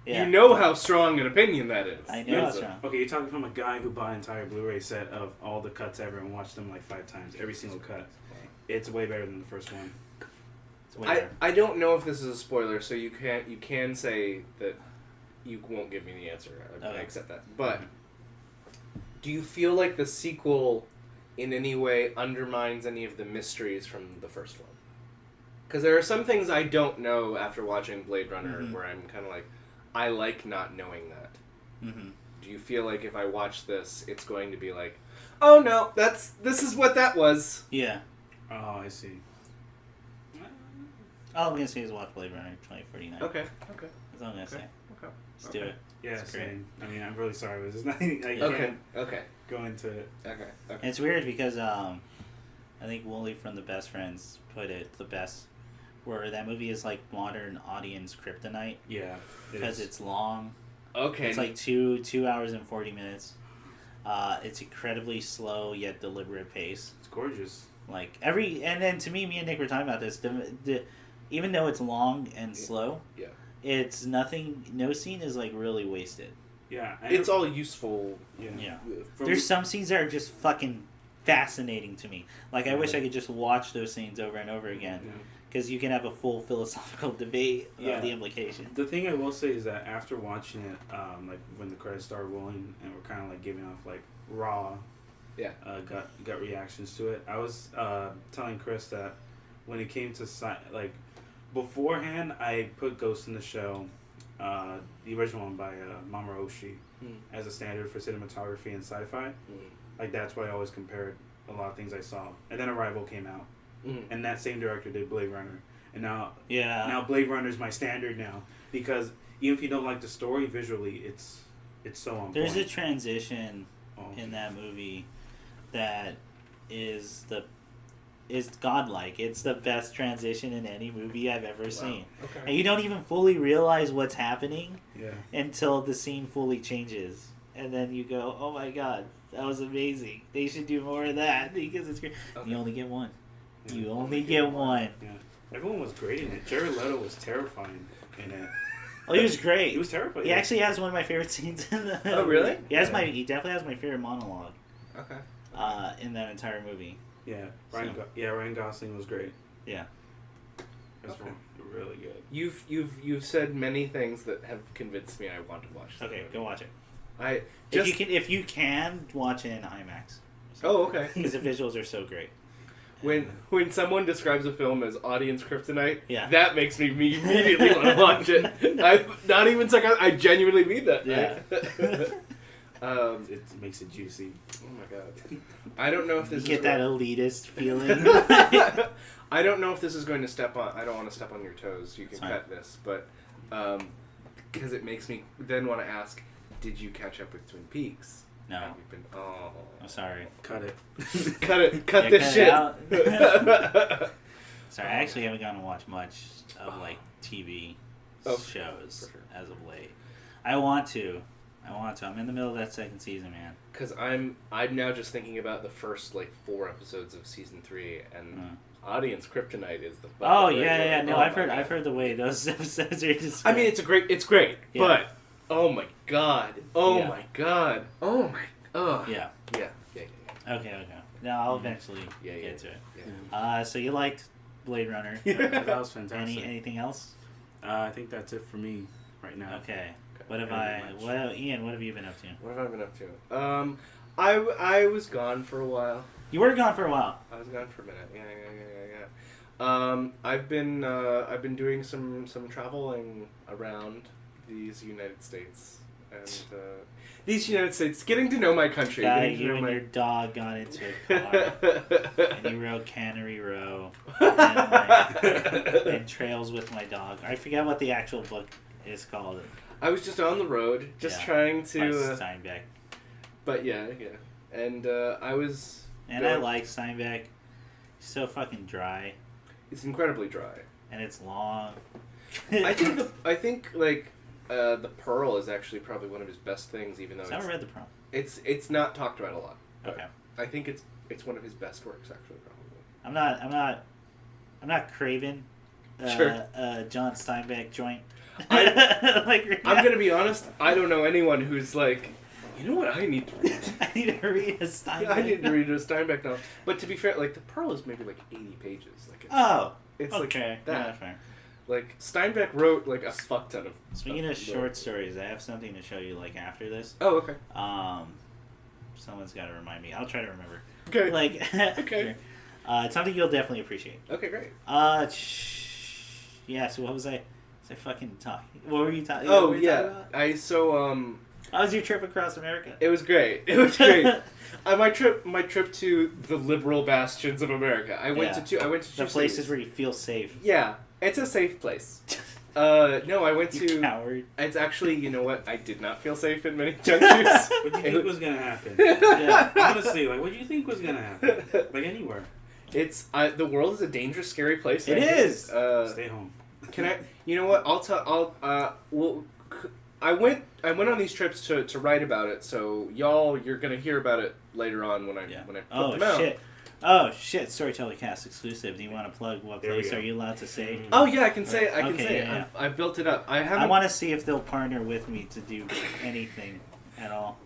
Yeah. You know how strong an opinion that is. I know that's It's a- wrong. Okay, you're talking from a guy who bought an entire Blu-ray set of all the cuts ever and watched them like 5 times, every single cut. It's way better than the first one. It's way better. I don't know if this is a spoiler, so you can say that you won't give me the answer. I Okay. accept that. But do you feel like the sequel in any way undermines any of the mysteries from the first one? Because there are some things I don't know after watching Blade Runner Mhm. where I'm kind of like, I like not knowing that. Mm-hmm. Do you feel like if I watch this, it's going to be like, oh no, this is what that was? Yeah. Oh, I see. All I'm gonna say is watch Blade Runner 2049. Okay. That's all I'm gonna say. Okay. Let's do it. Yeah, It's great. same. I mean, I'm really sorry, but there's nothing. I Okay. can't Okay. go into it. Okay. And it's weird because I think Wooly from The Best Friends put it the best, where that movie is like modern audience kryptonite Yeah, because it's long. Okay. It's like 2 hours and 40 minutes. It's incredibly slow yet deliberate pace. It's gorgeous. Like and then to me and Nick were talking about this. Even though it's long and slow, Yeah. it's nothing. No scene is like really wasted. Yeah, It's all useful. Yeah. From- There's some scenes that are just fucking fascinating to me. Like I wish I could just watch those scenes over and over again, because you can have a full philosophical debate of the implications. The thing I will say is that after watching it, like when the credits started rolling and we're kind of like giving off like raw, gut reactions to it, I was telling Chris that when it came to like beforehand, I put Ghost in the Shell, the original one by Mamoru Oshii, as a standard for cinematography and sci-fi. Like that's what I always compared a lot of things I saw. And then Arrival came out, and that same director did Blade Runner, and now Blade Runner is my standard now, because even if you don't like the story visually, it's so on There's point. a transition in that movie that is godlike. It's the best transition in any movie I've ever seen. Okay. And you don't even fully realize what's happening Yeah. until the scene fully changes. And then you go, oh my god, that was amazing. They should do more of that because it's great. Okay. You only get one. Yeah. You only get one. Yeah. Everyone was great in it. Jared Leto was terrifying in it. Oh, he was great. He was terrifying. He actually has one of my favorite scenes in the Oh, really? He definitely has my favorite monologue Okay. in that entire movie. Yeah. Ryan Gosling was great. Yeah. That's really good. You've said many things that have convinced me I want to watch this Okay, movie. go watch it. I just If you can watch it in IMAX. Oh, okay. Because the visuals are so great. When someone describes a film as audience kryptonite, Yeah. that makes me immediately want to watch it. I'm not even I genuinely mean that. Yeah. It makes it juicy. Oh my god. I don't know if this You is get that elitist feeling. I don't know if this is going to step on. I don't want to step on your toes. You can Fine. cut this, but because it makes me then want to ask: did you catch up with Twin Peaks? No. Have you been? Oh, I'm sorry. Cut it. cut it! Cut Yeah, this cut it shit! out. Sorry, I actually haven't gotten to watch much of like TV shows for sure. as of late. I want to. I'm in the middle of that second season, man. Because I'm now just thinking about the first like 4 episodes of season 3, and audience kryptonite is the. Oh fucking yeah, regular. no, Oh, I've my heard God. the way those episodes are described. I mean, it's great, Yeah. but oh my god, Yeah. yeah. Okay. No, I'll eventually get to it. Yeah. So you liked Blade Runner? That was fantastic. Anything else? I think that's it for me right now. Okay. What have Very much. Ian? What have you been up to? What have I been up to? I was gone for a while. You were gone for a while. I was gone for a minute. Yeah. I've been doing some traveling around these United States getting to know my country. Guy, Getting to you know and my... your dog got into a car, and you rode Cannery Row, and Trails with My Dog. I forget what the actual book is called. I was just on the road, trying By to. Steinbeck. But yeah, and I was. And I like Steinbeck. He's so fucking dry, It's incredibly dry. and it's long. I think the Pearl is actually probably one of his best things, even though I never read the Prom. it's not talked about a lot. but Okay. I think it's one of his best works, actually, probably. I'm not craving Sure. John Steinbeck joint. I'm gonna be honest. I don't know anyone who's like, you know what I need to read. I need to read a Steinbeck. I need to read a Steinbeck novel. But to be fair, like the Pearl is maybe like 80 pages. Like it's okay. like that. Yeah, fair. Like Steinbeck wrote like a fuck ton of. Speaking of short stories, I have something to show you like after this. Oh, okay. Someone's got to remind me. I'll try to remember. Okay. Like Okay. it's something you'll definitely appreciate. Okay, great. Yeah. So what was I? Was I fucking talking? What were you talking? Oh what were you yeah. talking about? How was your trip across America? It was great. It was great. My trip to the liberal bastions of America. I went to two the places cities. where you feel safe. Yeah, it's a safe place. No, I went You to. coward. It's actually, you know what? I did not feel safe in many junctures. What do you think was gonna happen? Yeah. Honestly, like, what do you think was gonna happen? Like anywhere. It's the world is a dangerous, scary place. It is. Stay home. Can I? You know what? I'll tell. Well, I went on these trips to write about it. So you're gonna hear about it later on when I put them out. Oh shit! Storyteller Cast exclusive. Do you want to plug what There we place go. are you allowed to say? Oh yeah, I can say. I can Okay, say. yeah. I built it up. I haven't. I want to see if they'll partner with me to do anything at all.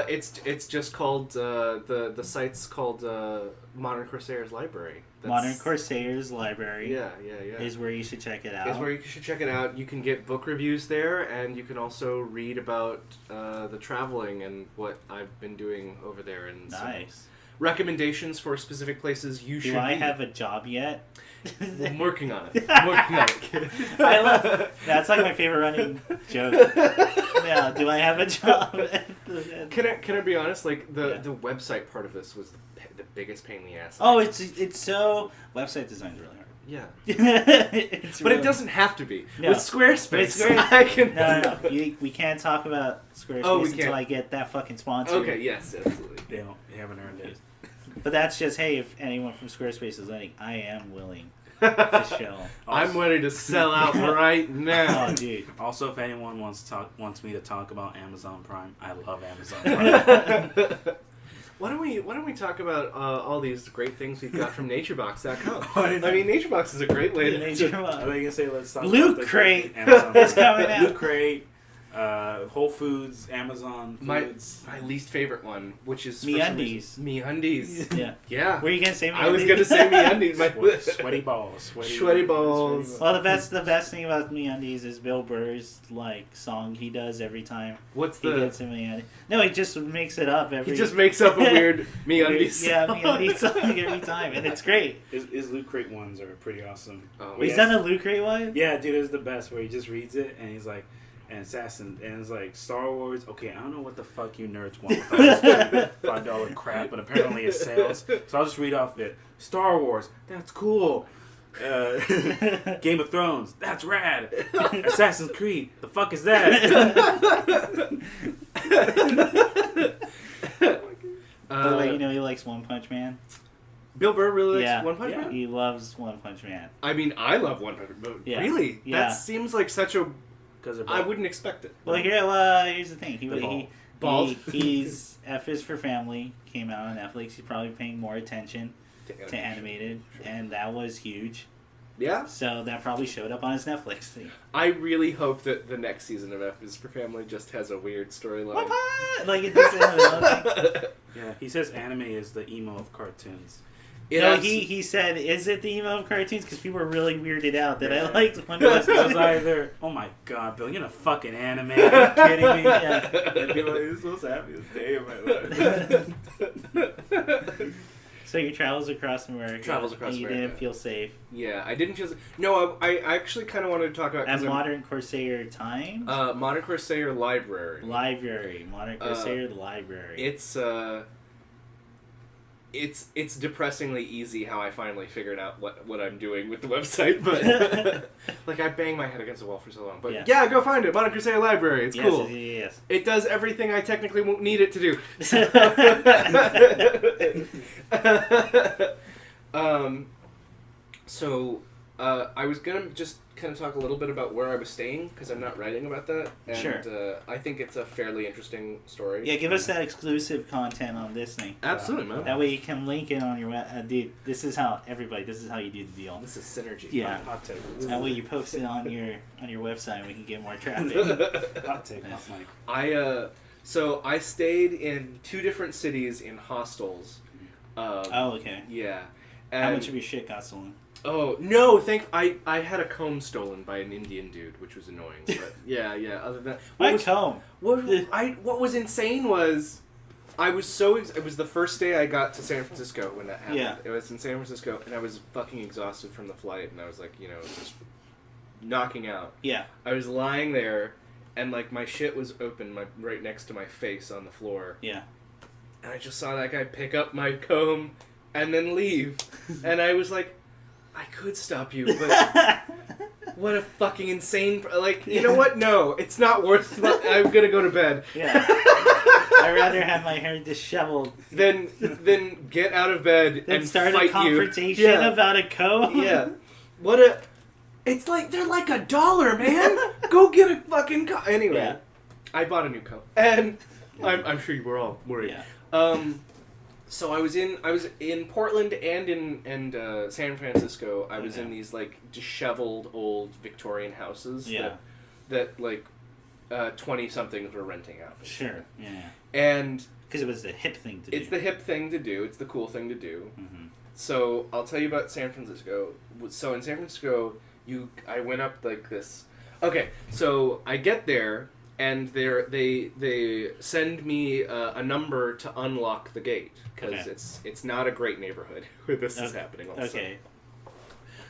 It's just called the site's called Modern Corsairs Library. Modern Corsairs Library. Yeah. Is where you should check it out. Is where you should check it out. You can get book reviews there, and you can also read about the traveling and what I've been doing over there, and Nice. some recommendations for specific places you should. Do I be. have a job yet? I'm working on it. I'm working on it. I love that's like my favorite running joke. Yeah, do I have a job? Can I be honest? Like the website part of this was the biggest pain in the ass. Oh, it's so website design's really hard. Yeah. It's But really, it doesn't have to be. No. With Squarespace, With Squarespace- I can. No. We can't talk about Squarespace We until can't. I get that fucking sponsor. Okay. Yes. Absolutely. They haven't earned it. But that's just, hey, if anyone from Squarespace is listening, I am willing to show. I'm ready to sell out right now. Oh, dude. Also, if anyone wants me to talk about Amazon Prime, I love Amazon Prime. Why don't we talk about all these great things we've got from NatureBox.com? I I mean, NatureBox is a great way to. Nature I Box. thought you were gonna say let's talk Loot about the Crate Amazon is Prime. coming out. Loot Crate, Whole Foods, Amazon Foods. My least favorite one, which is MeUndies. MeUndies. Yeah. Yeah. Were you gonna say I was MeUndies? gonna say MeUndies. My Sweaty balls. Sweaty balls. Well, the best thing about MeUndies is Bill Burr's like song he does every time What's he the? gets in MeUndies. No, he just makes it up every. He just makes up a weird MeUndies. Yeah, song. MeUndies song every time, and it's great. His Loot Crate ones are pretty awesome. Oh, He's done a Loot Crate one. Yeah, dude, it's the best where he just reads it and he's like, and Assassin, and it's like Star Wars. Okay, I don't know what the fuck you nerds want with all this $5 crap, but apparently it sells. So I'll just read off it. Star Wars, that's cool. Game of Thrones, that's rad. Assassin's Creed, the fuck is that? By the way, you know he likes One Punch Man. Bill Burr really likes Yeah. One Punch Yeah. Man? He loves One Punch Man. I mean, I love One Punch Man, but Yeah. really? Yeah. That seems like such a... Because I wouldn't expect it. Well, here's the thing. He's F is for Family came out on Netflix. He's probably paying more attention to animated, and that was huge. Yeah? So that probably showed up on his Netflix thing. I really hope that the next season of F is for Family just has a weird storyline. Like it doesn't. Yeah, he says anime is the emo of cartoons. He said, "Is it the emo of cartoons?" Because people were really weirded out that I liked One It Punch was Man. either, oh my god, Bill, you're in a fucking anime. Are you kidding me? Yeah. And people are like, this was the happiest day of my life. So your travels across America. Travels across and you America. didn't feel safe. Yeah, I didn't feel... No, I actually kind of wanted to talk about... At Modern Corsair Times? Modern Corsair Library. Modern Corsair Library. It's depressingly easy how I finally figured out what I'm doing with the website, but like I banged my head against the wall for so long. But yeah go find it, Modern Corsair Library. It's cool. Yes. It does everything I technically won't need it to do. So I was gonna just kind of talk a little bit about where I was staying because I'm not writing about that, and Sure. I think it's a fairly interesting story. Yeah, give us that exclusive content on this thing. Absolutely, man. That way you can link it on your dude. This is how you do the deal. This is synergy. Yeah. Hot take. That way you post it on your website and we can get more traffic. Hot take. Hot mic. So I stayed in 2 different cities in hostels. Oh, okay. Yeah. How And, much of your shit got stolen? Oh no! I had a comb stolen by an Indian dude, which was annoying. But yeah. Other than My comb. what was insane was I was so it was the first day I got to San Francisco when that happened. Yeah. It was in San Francisco, and I was fucking exhausted from the flight, and I was like, just knocking out. Yeah. I was lying there, and like my shit was open, right next to my face on the floor. Yeah. And I just saw that guy pick up my comb and then leave, and I was like, I could stop you, but what a fucking insane... Like, you know what? No, it's not worth... I'm gonna go to bed. Yeah. I'd rather have my hair disheveled than get out of bed and start fight a confrontation about a comb. Yeah. What a... It's like, they're like $1, man! Go get a fucking comb! Anyway, Yeah. I bought a new comb. And I'm sure you were all worried. Yeah. So I was in Portland and in San Francisco. I was in these like disheveled old Victorian houses that like 20-somethings were renting out. Sure. Yeah. And because it was the hip thing to do. It's the hip thing to do. It's the cool thing to do. Mm-hmm. So I'll tell you about San Francisco. So in San Francisco, I went up like this. Okay, so I get there. And they send me a number to unlock the gate because it's not a great neighborhood where this is happening. Also. Okay.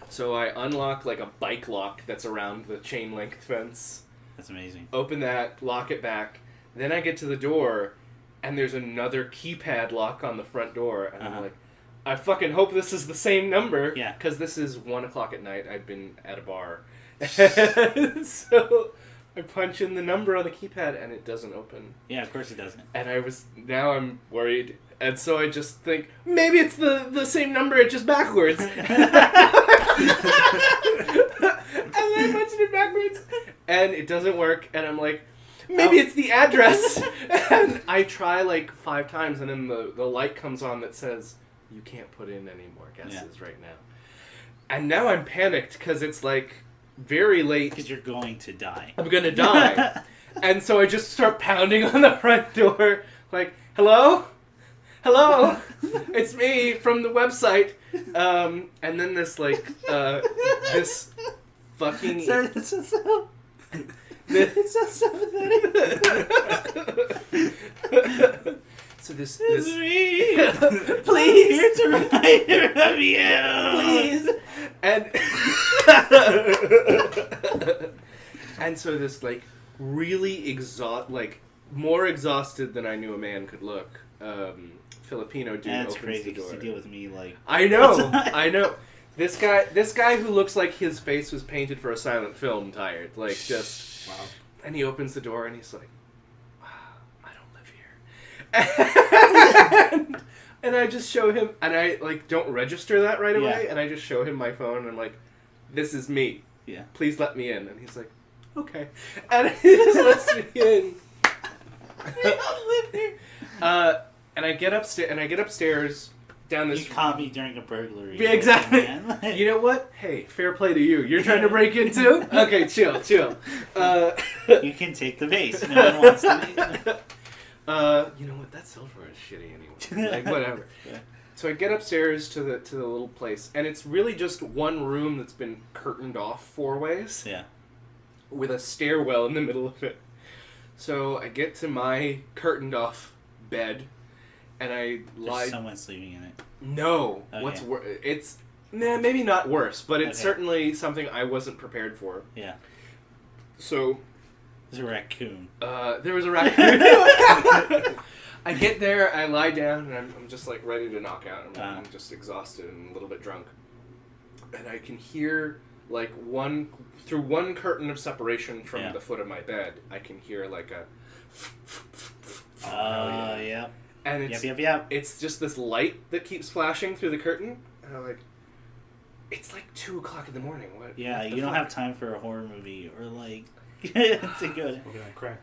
So I unlock like a bike lock that's around the chain link fence. That's amazing. Open that, lock it back. Then I get to the door, and there's another keypad lock on the front door, and I'm like, I fucking hope this is the same number. Yeah. Because this is 1:00 at night. I'd been at a bar, so. I punch in the number on the keypad and it doesn't open. Yeah, of course it doesn't. And now I'm worried. And so I just think, maybe it's the same number, it's just backwards. And then I punched it backwards and it doesn't work. And I'm like, maybe it's the address. And I try like 5 times and then the light comes on that says, you can't put in any more guesses right now. And now I'm panicked because it's like, very late. Because you're going to die. I'm gonna die. And so I just start pounding on the front door. Like, hello? Hello? It's me from the website. And then this, like, this fucking... Sorry, this is so... It's so sympathetic. So this... It's me. Please. Here's a reminder of you. Please. And so this like really more exhausted than I knew a man could look. Filipino dude opens crazy the door. to deal with me like. I know. This guy who looks like his face was painted for a silent film. Tired, like just. Wow. And he opens the door and he's like, I don't live here. And I just show him, and I like don't register that right away, and I just show him my phone, and I'm like, "This is me. Yeah. Please let me in." And he's like, "Okay," and he just lets me in. I don't live here. And I get upstairs down this. You caught me during a burglary. Yeah, exactly. You know what? Hey, fair play to you. You're trying to break in too? Okay, chill. You can take the base. No one wants to. You know what? That silverware is shitty anyway. Like whatever. Yeah. So I get upstairs to the little place, and it's really just one room that's been curtained off 4 ways. Yeah. With a stairwell in the middle of it. So I get to my curtained off bed, and I lie. There's someone sleeping in it. No. Okay. What's worse? It's maybe not worse, but it's certainly something I wasn't prepared for. Yeah. So. There's a raccoon. There was a raccoon. I get there, I lie down, and I'm just like ready to knock out. I'm just exhausted and a little bit drunk. And I can hear like through one curtain of separation from the foot of my bed, I can hear like a. Yeah. And it's it's just this light that keeps flashing through the curtain, and I'm like, it's like 2:00 in the morning. What? Yeah, what you don't have time for a horror movie or like. to go. Crack.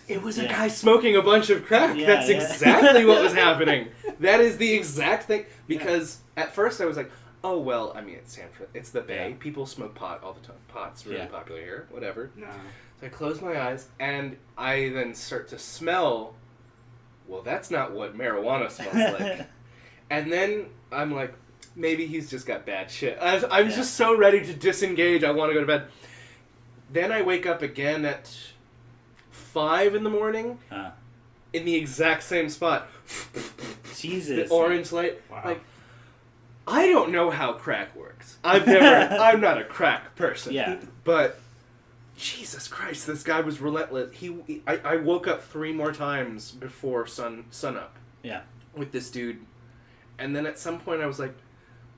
It was a guy smoking a bunch of crack. Yeah, that's exactly what was happening. That is the exact thing. Because at first I was like, oh well, I mean it's Sanford, it's the Bay. Yeah. People smoke pot all the time. Pot's really popular here. Whatever. No. So I close my eyes and I then start to smell. Well, that's not what marijuana smells like. And then I'm like, maybe he's just got bad shit. I'm just so ready to disengage. I want to go to bed. Then I wake up again at 5 in the morning in the exact same spot. Jesus. The orange light. Wow. Like, I don't know how crack works. I'm not a crack person. Yeah. But Jesus Christ, this guy was relentless. I woke up 3 more times before sun up. Yeah. With this dude, and then at some point I was like,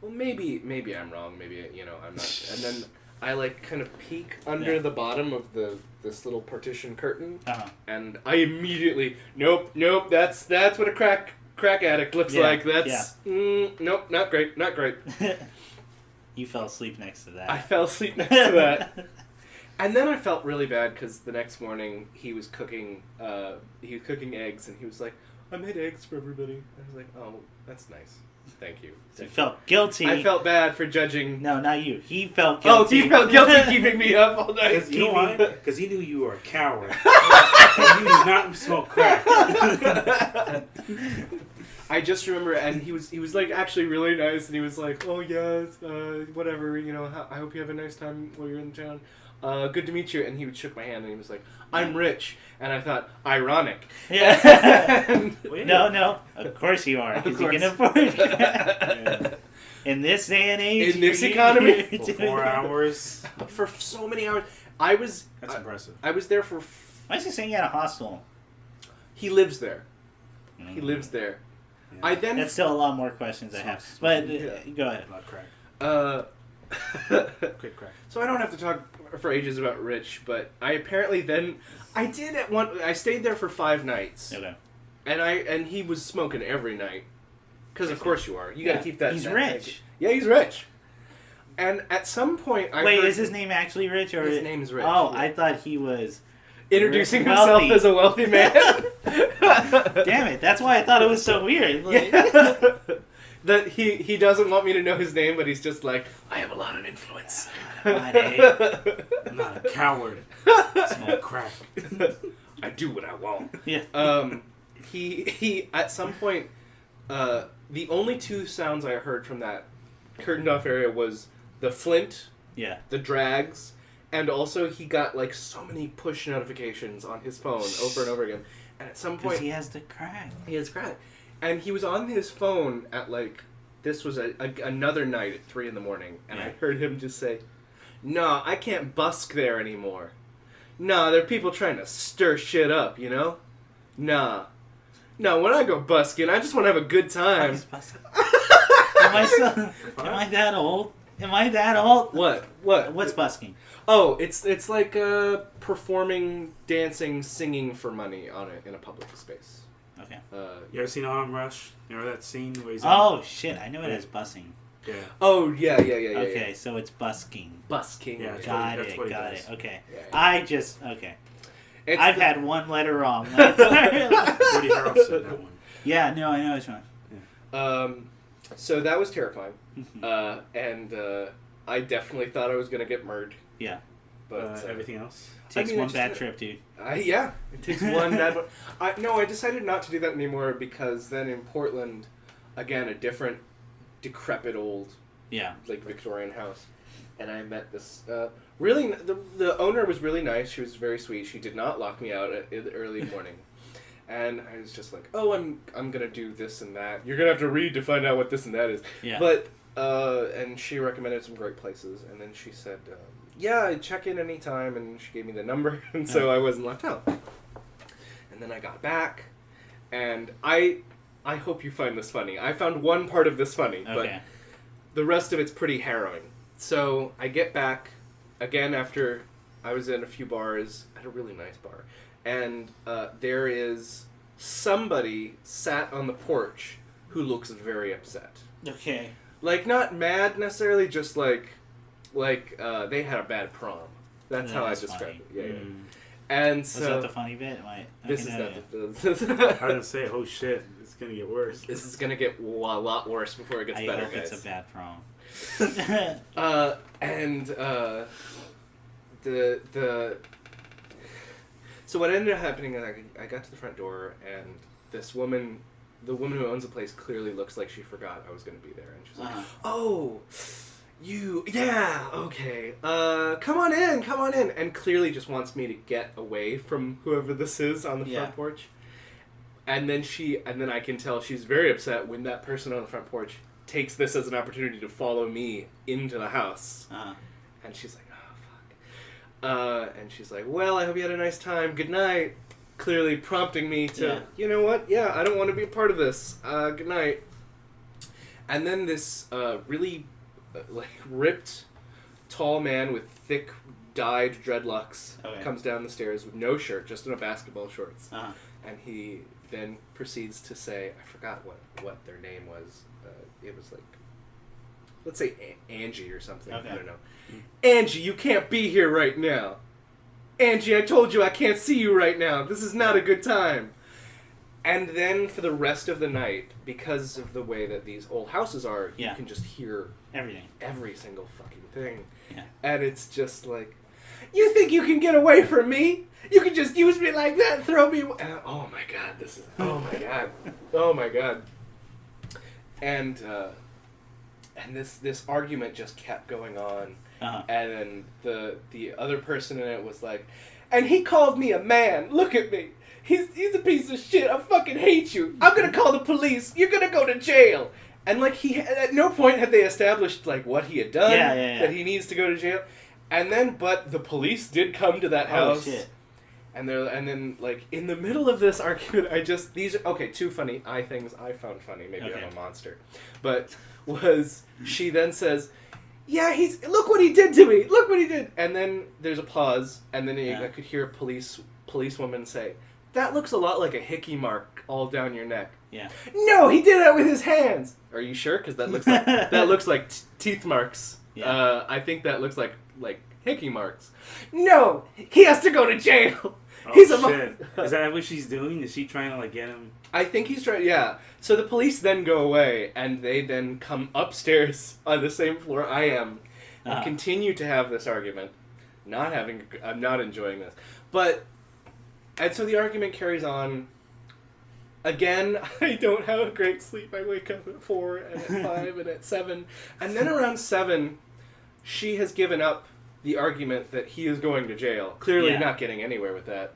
well, maybe I'm wrong. Maybe I'm not. And then I like kind of peek under the bottom of this little partition curtain, and I immediately nope. That's what a crack addict looks like. That's nope, not great. You fell asleep next to that. I fell asleep next to that. And then I felt really bad because the next morning he was cooking eggs, and he was like, I made eggs for everybody. I was like, oh, that's nice. Thank you. So you felt guilty. I felt bad for judging. No, not you. He felt guilty. Oh, he felt guilty keeping me up all night. You know why? Because he knew you were a coward. And you did not smoke crack. I just remember, and he was like actually really nice, and he was like, oh yeah, whatever, I hope you have a nice time while you're in town. Good to meet you. And he shook my hand, and he was like, I'm rich. And I thought, ironic. Yeah. No. Of course you are, because you can afford it. In this day and age. In this economy. For 4 hours. For so many hours. That's impressive. I was there for... Why is he saying at a hostel? He lives there. He lives there. Yeah. That's still a lot more questions I have. But go ahead. Not crack. Quick crack. So I don't have to talk for ages about Rich, but I apparently then... I stayed there for 5 nights. Okay. And he was smoking every night. Because of course you are. You gotta keep that... He's rich. Yeah, he's rich. And at some point I Wait, heard... is his name actually Rich? Or his name is Rich. Oh, yeah. I thought he was... Introducing himself as a wealthy man. Damn it, that's why I thought it was so weird. Like... Yeah. That he doesn't want me to know his name, but he's just like, I have a lot of influence. I'm not a coward. Smoke crack. I do what I want. Yeah. He at some point, the only 2 sounds I heard from that curtained off area was the flint, the drags, and also he got like so many push notifications on his phone over and over again. And at some point, he has the crack. He has crack. And he was on his phone at like, this was another night at 3 a.m, and I heard him just say, "No, I can't busk there anymore. Nah, there are people trying to stir shit up, you know? Nah. No, when I go busking, I just want to have a good time." Am I that old? Am I that old? What? What's busking? Oh, it's like performing, dancing, singing for money in a public space. Okay. You ever seen Autumn Rush? You remember that scene where he's shit, I know it as bussing. Yeah. Oh, yeah. Okay, so it's busking. Busking. Yeah, Got it. Okay. Yeah. I've had one letter wrong. Woody Harrelson said that one. Yeah, no, I know which one. Yeah. So that was terrifying. And I definitely thought I was going to get murdered. Yeah. But everything else? Takes one bad trip, dude. Yeah, it takes one bad one. I decided not to do that anymore because then in Portland, again, a different decrepit old like Victorian house. And I met this really... The owner was really nice. She was very sweet. She did not lock me out in the early morning. And I was just like, oh, I'm going to do this and that. You're going to have to read to find out what this and that is. Yeah. But, and she recommended some great places. And then she said... yeah, check in anytime, and she gave me the number, and so I wasn't left out. And then I got back, and I hope you find this funny. I found one part of this funny, but the rest of it's pretty harrowing. So I get back, again after I was in a few bars, at a really nice bar, and there is somebody sat on the porch who looks very upset. Okay. Like, not mad necessarily, just like they had a bad prom. That's how I describe it. Yeah. And so... Was that the funny bit? This is not I didn't say, oh shit, it's going to get worse. This is going to get a lot worse before it gets better, hope guys. it's a bad prom. So what ended up happening is I got to the front door, and this woman... The woman who owns the place clearly looks like she forgot I was going to be there. And she's like, oh... okay. Come on in. And clearly just wants me to get away from whoever this is on the front porch. And then I can tell she's very upset when that person on the front porch takes this as an opportunity to follow me into the house. And she's like, oh, And she's like, well, I hope you had a nice time. Good night. Clearly prompting me to, you know what? Yeah, I don't want to be a part of this. Good night. And then this really ripped, tall man with thick, dyed dreadlocks comes down the stairs with no shirt, just in a basketball shorts. Uh-huh. And he then proceeds to say, I forgot what their name was. It was like, let's say Angie or something. Okay. I don't know. Angie, you can't be here right now. Angie, I told you I can't see you right now. This is not a good time. And then for the rest of the night, because of the way that these old houses are, you can just hear everything. Every single fucking thing. Yeah. And it's just like, you think you can get away from me? You can just use me like that and throw me away. Oh my god, this is... Oh my god. Oh my god. And this argument just kept going on. Uh-huh. And then the other person in it was like, and he called me a man. Look at me. He's a piece of shit. I fucking hate you. I'm gonna call the police. You're gonna go to jail. And like at no point had they established like what he had done. That he needs to go to jail. And then, but the police did come to that house. Oh shit. And then like in the middle of this argument, two funny things I found funny. Maybe I'm a monster, but she then says, yeah, look what he did to me. Look what he did. And then there's a pause, and then I could hear a policewoman say, that looks a lot like a hickey mark all down your neck. Yeah. No, he did that with his hands. Are you sure? Because that looks like teeth marks. Yeah. I think that looks like hickey marks. No, he has to go to jail. Oh, shit. Is that what she's doing? Is she trying to like get him? I think he's trying. Yeah. So the police then go away, and they then come upstairs on the same floor I am, and continue to have this argument. I'm not enjoying this, and so the argument carries on. Again, I don't have a great sleep. I wake up at 4 and at 5 and at 7, and then around 7, she has given up the argument that he is going to jail. Clearly not getting anywhere with that.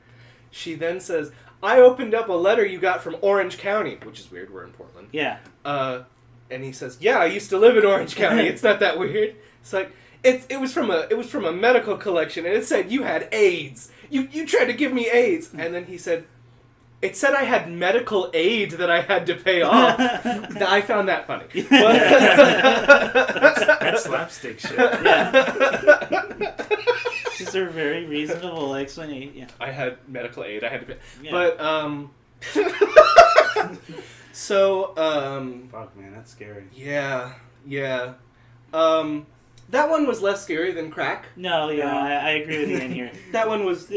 She then says, I opened up a letter you got from Orange County, which is weird, we're in Portland. Yeah. And he says, yeah, I used to live in Orange County. It's not that weird. It's like, it was from a medical collection, and it said you had AIDS. You tried to give me AIDS. And then he said, it said I had medical aid that I had to pay off. I found that funny. That's slapstick shit. Yeah. Just a very reasonable explanation. Yeah. I had medical aid. I had to pay. Yeah. But fuck, man, that's scary. Yeah. That one was less scary than crack. No, I agree with you in here. that was,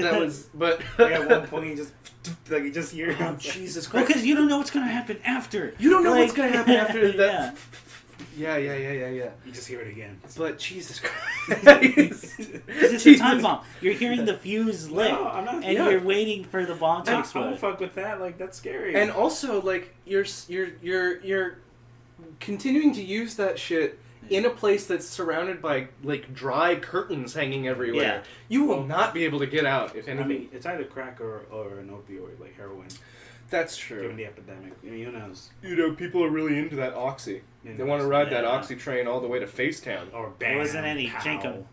but at one point you just hear him. Oh, Jesus Christ! Because you don't know what's gonna happen after. You don't know what's gonna happen after that. Yeah. You just hear it again. But Jesus Christ! It's a time bomb. You're hearing the fuse lit, you're waiting for the bomb to explode. I don't fuck with that. Like, that's scary. And also, like, you're continuing to use that shit in a place that's surrounded by like dry curtains hanging everywhere. Yeah. You will not be able to get out if anything. I mean, it's either crack or an opioid, like heroin. That's true. Given the epidemic, I mean, who knows? People are really into that oxy. They want to ride that oxy train all the way to Facetown. Or bam, it wasn't any Jenkum.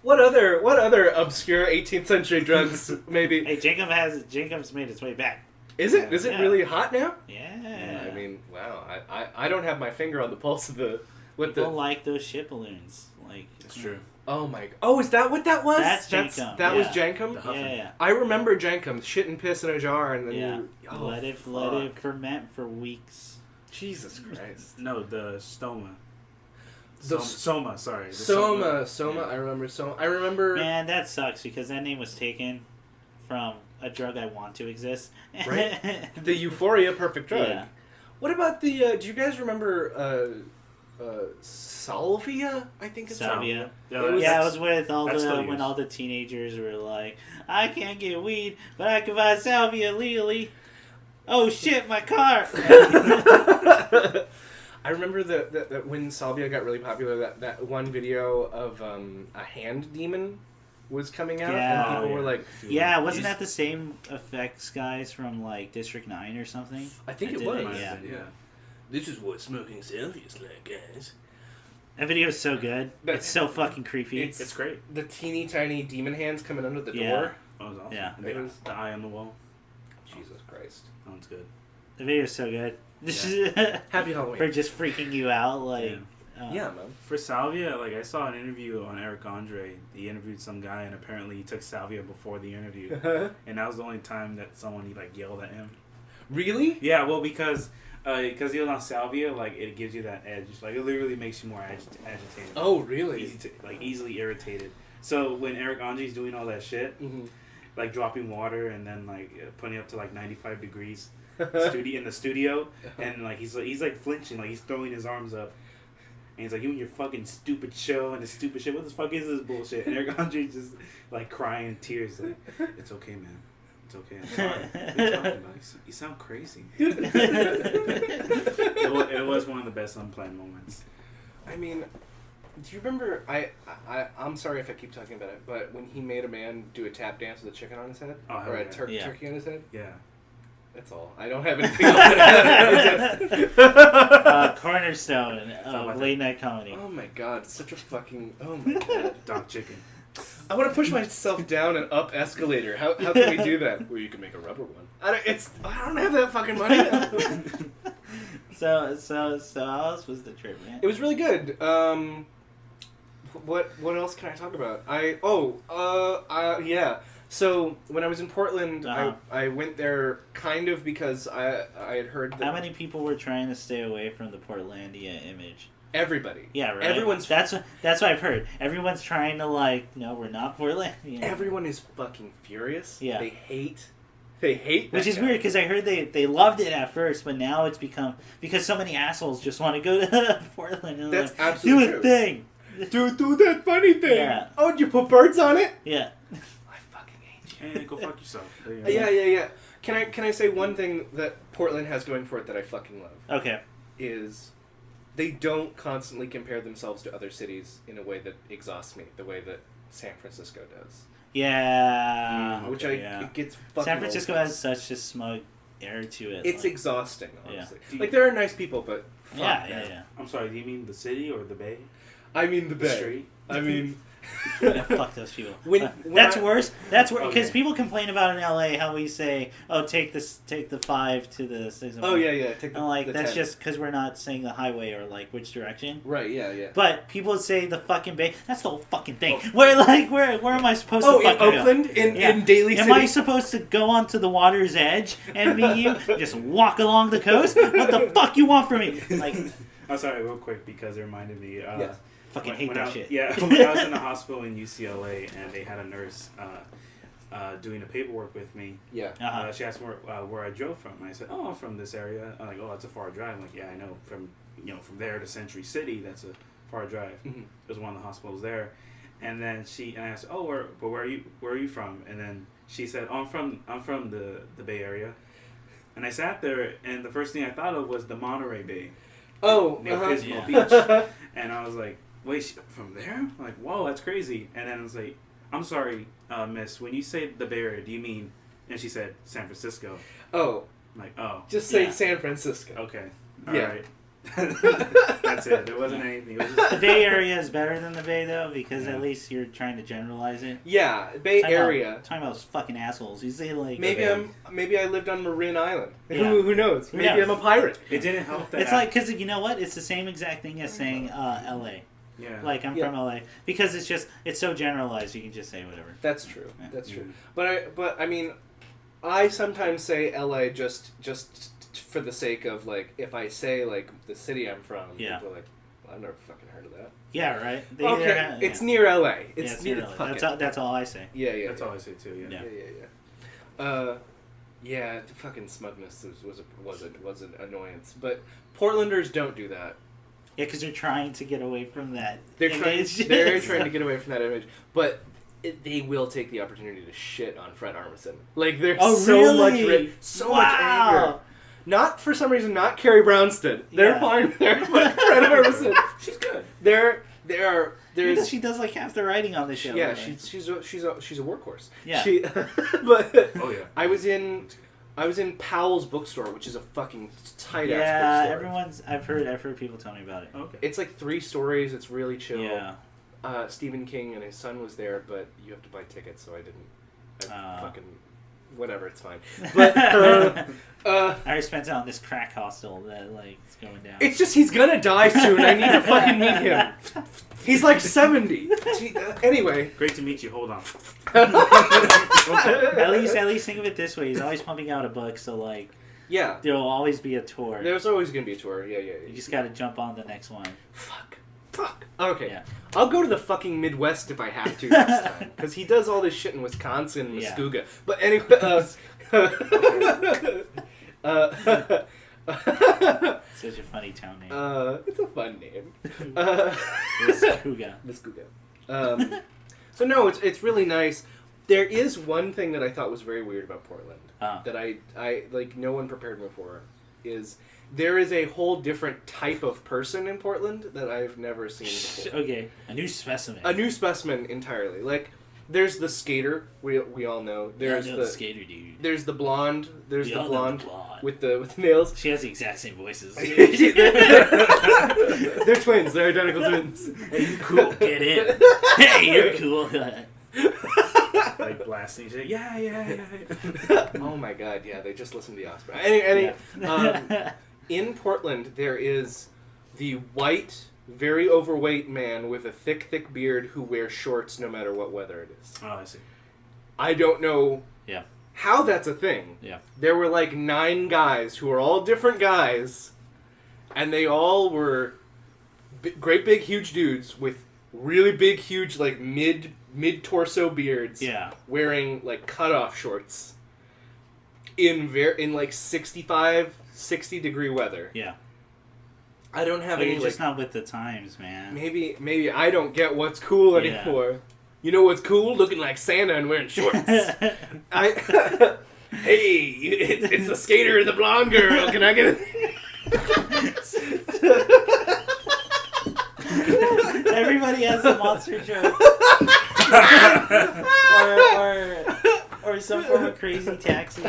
What other obscure 18th century drugs? Maybe. Hey, Jenkum's made its way back. Is it? Is it really hot now? Yeah. I mean, wow. I don't have my finger on the pulse of the... People like those shit balloons. Like, it's true. Oh my... Oh, is that what that was? That's Jenkum. That was Jenkum? Yeah. I remember Jenkum. Shit and piss in a jar and then let it ferment for weeks. Jesus Christ. No, the stoma. Soma. I remember Soma. I remember... Man, that sucks because that name was taken from a drug I want to exist. Right? The Euphoria perfect drug. Yeah. What about the... do you guys remember... Salvia? I think it's Salvia. It was with all all the teenagers were like, I can't get weed, but I can buy Salvia legally. Oh shit, my car! I remember that when Salvia got really popular, that one video of a hand demon was coming out, and people were like... Yeah, wasn't that the same effects guys from like District 9 or something? I think it was. Yeah. This is what smoking Salvia is like, guys. That video is so good. It's so fucking creepy. It's great. The teeny tiny demon hands coming under the Yeah. door. That was awesome. Yeah. The eye on the wall. Jesus Christ. That one's good. The video is so good. Happy Halloween. For just freaking you out, like. Yeah, man. For salvia, like I saw an interview on Eric Andre. He interviewed some guy, and apparently he took salvia before the interview, and that was the only time that someone like yelled at him. Really? Yeah, well, because he was on salvia, like it gives you that edge. Like it literally makes you more agitated. Oh, really? Easily irritated. So when Eric Andre's doing all that shit, like dropping water and then like putting it up to like 95 degrees in the studio, and like he's like flinching, like he's throwing his arms up. And he's like, you and your fucking stupid show and this stupid shit. What the fuck is this bullshit? And Eric Andre's just like crying in tears. Like, it's okay, man. It's okay. I'm sorry. What are you talking about? You sound crazy. It was one of the best unplanned moments. I mean, do you remember? I'm sorry if I keep talking about it, but when he made a man do a tap dance with a chicken on his head, or a turkey on his head. Yeah. That's all. I don't have anything else. Cornerstone of late night comedy. Oh my god, such a fucking... Oh my god. Dog chicken. I want to push myself down an up escalator. How can we do that? Well, you can make a rubber one. I don't have that fucking money. So how else was the trip, man? It was really good. What else can I talk about? Yeah. So when I was in Portland, I went there kind of because I had heard that... How many people were trying to stay away from the Portlandia image? Everybody. Yeah, right. Everyone's... That's what I've heard. Everyone's trying to no, we're not Portlandia. Everyone is fucking furious. Yeah. They hate that Which is guy. weird because I heard they loved it at first, but now it's become because so many assholes just want to go to Portland and That's absolutely do a true. thing. Do that funny thing. Yeah. Oh, did you put birds on it? Yeah. Hey, go fuck yourself. Yeah. Can I say one thing that Portland has going for it that I fucking love? Okay. Is they don't constantly compare themselves to other cities in a way that exhausts me, the way that San Francisco does. Yeah. It gets fucking San Francisco old. has such a smug air to it. It's exhausting, honestly. Yeah. Like, there are nice people, but fuck, Yeah. I'm sorry, do you mean the city or the bay? I mean the Bay. Street? I mean... Yeah, fuck those people. That's worse. That's worse because Okay. people complain about in LA how we say, "Oh, take the 5 to the 6." Oh yeah. Take I'm like, the that's 10. just because we're not saying the highway or like which direction. Right. Yeah. But people say the fucking Bay. That's the whole fucking thing. Where am I supposed to? Oh, in fucking Oakland, go? in Daly City. Am I supposed to go onto the water's edge and meet you? Just walk along the coast? What the fuck you want from me? Like, I'm sorry, real quick because it reminded me. Yes. fucking hate that shit. Yeah, when I was in the hospital in UCLA and they had a nurse doing the paperwork with me. Yeah. She asked where I drove from. And I said, "Oh, I'm from this area." I'm like, "Oh, that's a far drive." I'm like, "Yeah, I know. From there to Century City, that's a far drive." Mm-hmm. It was one of the hospitals there. And then I asked, "Oh, where are you from?" And then she said, "Oh, I'm from the Bay Area." And I sat there, and the first thing I thought of was the Monterey Bay. Oh, near Pismo Yeah. Beach. And I was like, "Wait, from there?" I'm like, "Whoa, that's crazy." And then I was like, "I'm sorry, miss, when you say the Bay Area, do you mean?" And she said, "San Francisco." Oh. I'm like, "Oh." Just say Yeah. San Francisco. Okay. Yeah. Alright. That's it. There wasn't anything. It was just... The Bay Area is better than the Bay though because at least you're trying to generalize it. Yeah, Bay Area. Talking about those fucking assholes. You say like Maybe I lived on Marin Island. Yeah. Who knows? Who Maybe knows? I'm a pirate. It didn't help that. It's like because you know what? It's the same exact thing as saying L.A. Yeah. Like I'm from L.A. because it's so generalized. You can just say whatever. That's true. Yeah. That's true. Mm-hmm. But I mean, I sometimes say LA just for the sake of like if I say like the city I'm from, Yeah. people are like, well, I've never fucking heard of that. Yeah, right. Okay, it's near LA. It's It's near near the LA. fucking. That's all I say. Yeah. That's all I say too. Yeah. Yeah. Yeah, the fucking smugness was an annoyance. But Portlanders don't do that. Yeah, because they're trying to get away from that. They're image. trying to get away from that image, but they will take the opportunity to shit on Fred Armisen. Like there's so much anger. Not for some reason, not Carrie Brownstead. They're fine there, but Fred Armisen. She's good. There's she does like half the writing on the show. yeah, right? she's a workhorse. Yeah. But Oh yeah. I was in I was in Powell's bookstore, which is a fucking tight ass Yeah, bookstore. I've heard people tell me about it. Okay. It's like 3 stories. It's really chill. Yeah. Stephen King and his son was there, but you have to buy tickets, so I didn't. Fucking whatever, it's fine. But I already spent it on this crack hostel that like is going down. it's just he's gonna die soon. I need to fucking meet him. He's like 70. Anyway, Great to meet you. Hold on. at least think of it this way. He's always pumping out a book, so like yeah, there'll always be a tour. there's always gonna be a tour. Yeah. You just got to jump on the next one. Fuck. Okay. Yeah. I'll go to the fucking Midwest if I have to next time. Because he does all this shit in Wisconsin and Muskogee. But anyway, Such a funny town name. it's a fun name. Muskogee. So no, it's really nice. There is one thing that I thought was very weird about Portland that I like no one prepared me for is there is a whole different type of person in Portland that I've never seen before. Okay, a new specimen. A new specimen entirely. Like there's the skater we all know. There's the skater dude. There's the blonde. There's We the all know blonde the blonde. with the nails. She has the exact same voices. They're twins. They're identical twins. Hey, you cool? Get in. Hey, you're cool. Like blasting shit. Yeah. Oh my god, yeah, they just listened to the Osprey. In Portland, there is the white, very overweight man with a thick beard who wears shorts no matter what weather it is. Oh, I see. I don't know how that's a thing. Yeah. There were like 9 guys who are all different guys, and they all were great big huge dudes with really big huge like mid-torso beards. Yeah. Wearing like cutoff shorts in like 65, 60 degree weather. Yeah. I don't have But any you're just like, not with the times, man. maybe I don't get what's cool anymore. You know what's cool? Looking like Santa and wearing shorts. Hey, it's the skater and the blonde girl. Can I get it? Everybody has a monster joke. or some form of crazy taxi.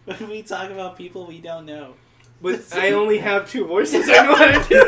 When we talk about people we don't know. But I only have 2 voices I know how to do.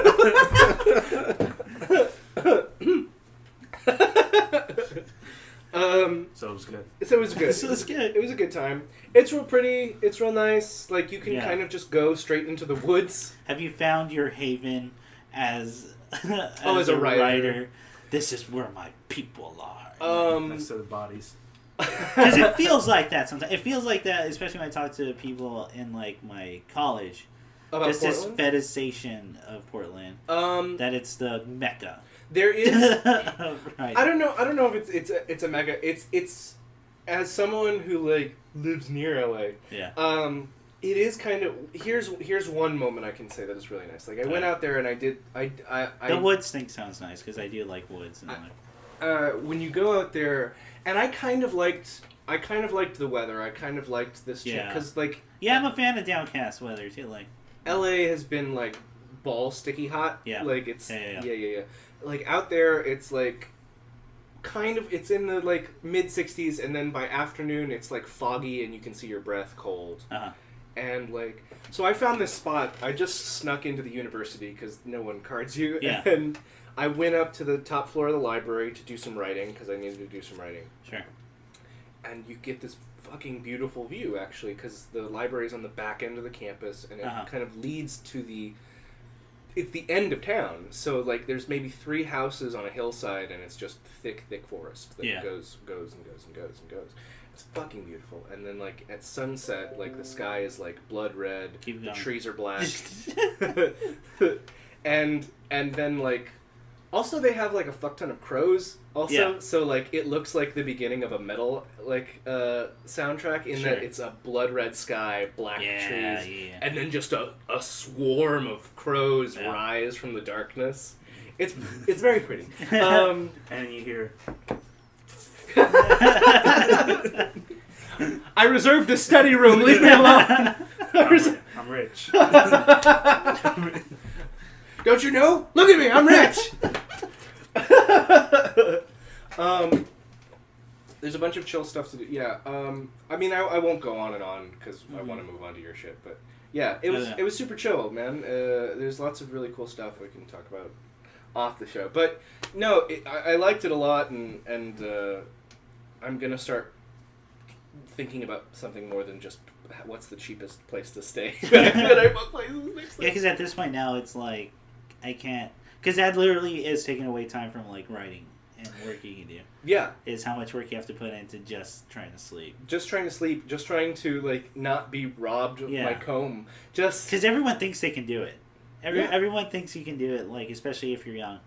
So it was good. So it was good. So it's good. It was a good time. It's real pretty. It's real nice. Like, you can kind of just go straight into the woods. Have you found your haven as as a writer? This is where my people are. Next to the bodies. Because it feels like that sometimes. It feels like that, especially when I talk to people in like my college. About just Portland? this fetishization of Portland. That it's the Mecca. There is. Right. I don't know if it's a mega. It's as someone who like lives near LA. Yeah. It is kind of here's one moment I can say that is really nice. Like I went out there and I did the woods thing sounds nice because I do like woods. And when you go out there, and I kind of liked the weather. I kind of liked this because like I'm a fan of downcast weather too. Like LA has been like ball sticky hot. Yeah. Like it's yeah. Like out there, it's like kind of it's in the like mid 60s, and then by afternoon it's like foggy and you can see your breath cold. And like so I found this spot. I just snuck into the university because no one cards you. Yeah. And I went up to the top floor of the library to do some writing because I needed to do some writing. Sure. And you get this fucking beautiful view actually because the library is on the back end of the campus and it kind of leads to it's the end of town, so like there's maybe 3 houses on a hillside, and it's just thick forest that goes and goes. It's fucking beautiful. And then like at sunset, like the sky is like blood red, the trees are black, and then like also they have like a fuck ton of crows. Also, so like it looks like the beginning of a metal like soundtrack in that it's a blood red sky, black trees, and then just a swarm of crows rise from the darkness. It's very pretty. And you hear. I reserved the study room. Leave me alone. I'm rich. Don't you know? Look at me. I'm rich. There's a bunch bunch of chill stuff to do. Yeah. I mean, I won't go on and on because I want to move on to your shit. But yeah, it was super chill, man. There's lots of really cool stuff we can talk about off the show. But no, I liked it a lot, and I'm gonna start thinking about something more than just what's the cheapest place to stay when I book places next time. Yeah, because at this point now it's like I can't, because that literally is taking away time from like writing and work you can do. Yeah, is how much work you have to put into just trying to sleep. Just trying to sleep. Just trying to like not be robbed of my comb. Just because everyone thinks they can do it. Everyone thinks you can do it, like especially if you're young.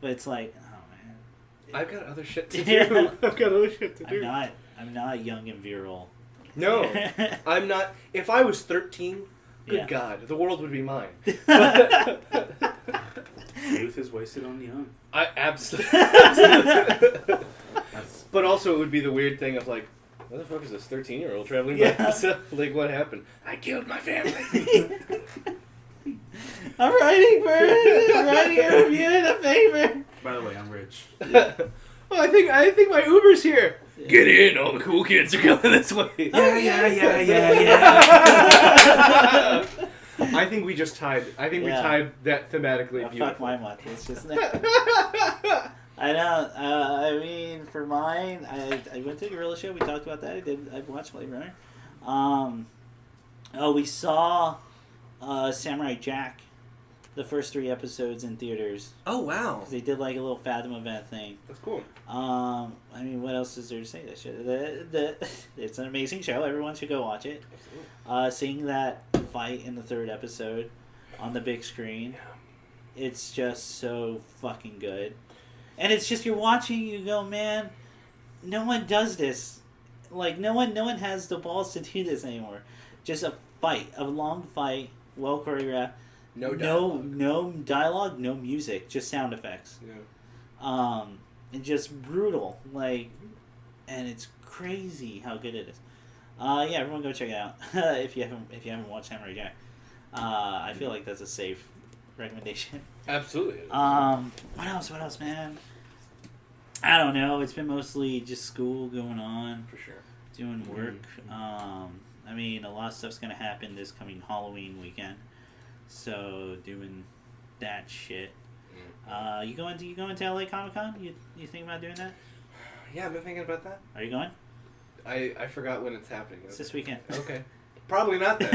But it's like, oh man, I've got other shit to do. I've got other shit to do. I'm not young and virile. No, I'm not. If I was 13, good God, the world would be mine. Youth is wasted on young. I absolutely. But also, it would be the weird thing of like, what the fuck is this 13-year-old traveling by himself? Like, what happened? I killed my family. I'm writing a review in a favor. By the way, I'm rich. Well, I think my Uber's here. Yeah. Get in, all the cool kids are coming this way. Yeah. I think we just tied. I think we tied that thematically. Oh, fuck my month. It's just. I know. I mean, for mine, I went to the Gorilla Show. We talked about that. I watched Blade Runner. We saw Samurai Jack, the first 3 episodes in theaters. Oh wow! 'Cause they did like a little Fathom event thing. That's cool. I mean, what else is there to say? That shit. It's an amazing show. Everyone should go watch it. Absolutely. Seeing that fight in the 3rd episode on the big screen, it's just so fucking good. And it's just, you're watching, you go, man, no one does this. Like, no one has the balls to do this anymore. Just a fight, a long fight, well choreographed. No dialogue, no music, just sound effects. Yeah. And just brutal, like, and it's crazy how good it is. Everyone go check it out if you haven't watched Samurai Jack. I feel like that's a safe recommendation. Absolutely. What else, man? I don't know. It's been mostly just school going on. For sure. Doing work. I mean, a lot of stuff's gonna happen this coming Halloween weekend. So doing that shit. You going to LA Comic Con? You think about doing that? Yeah, I've been thinking about that. Are you going? I forgot when it's happening. It's this weekend. Okay. Probably not then.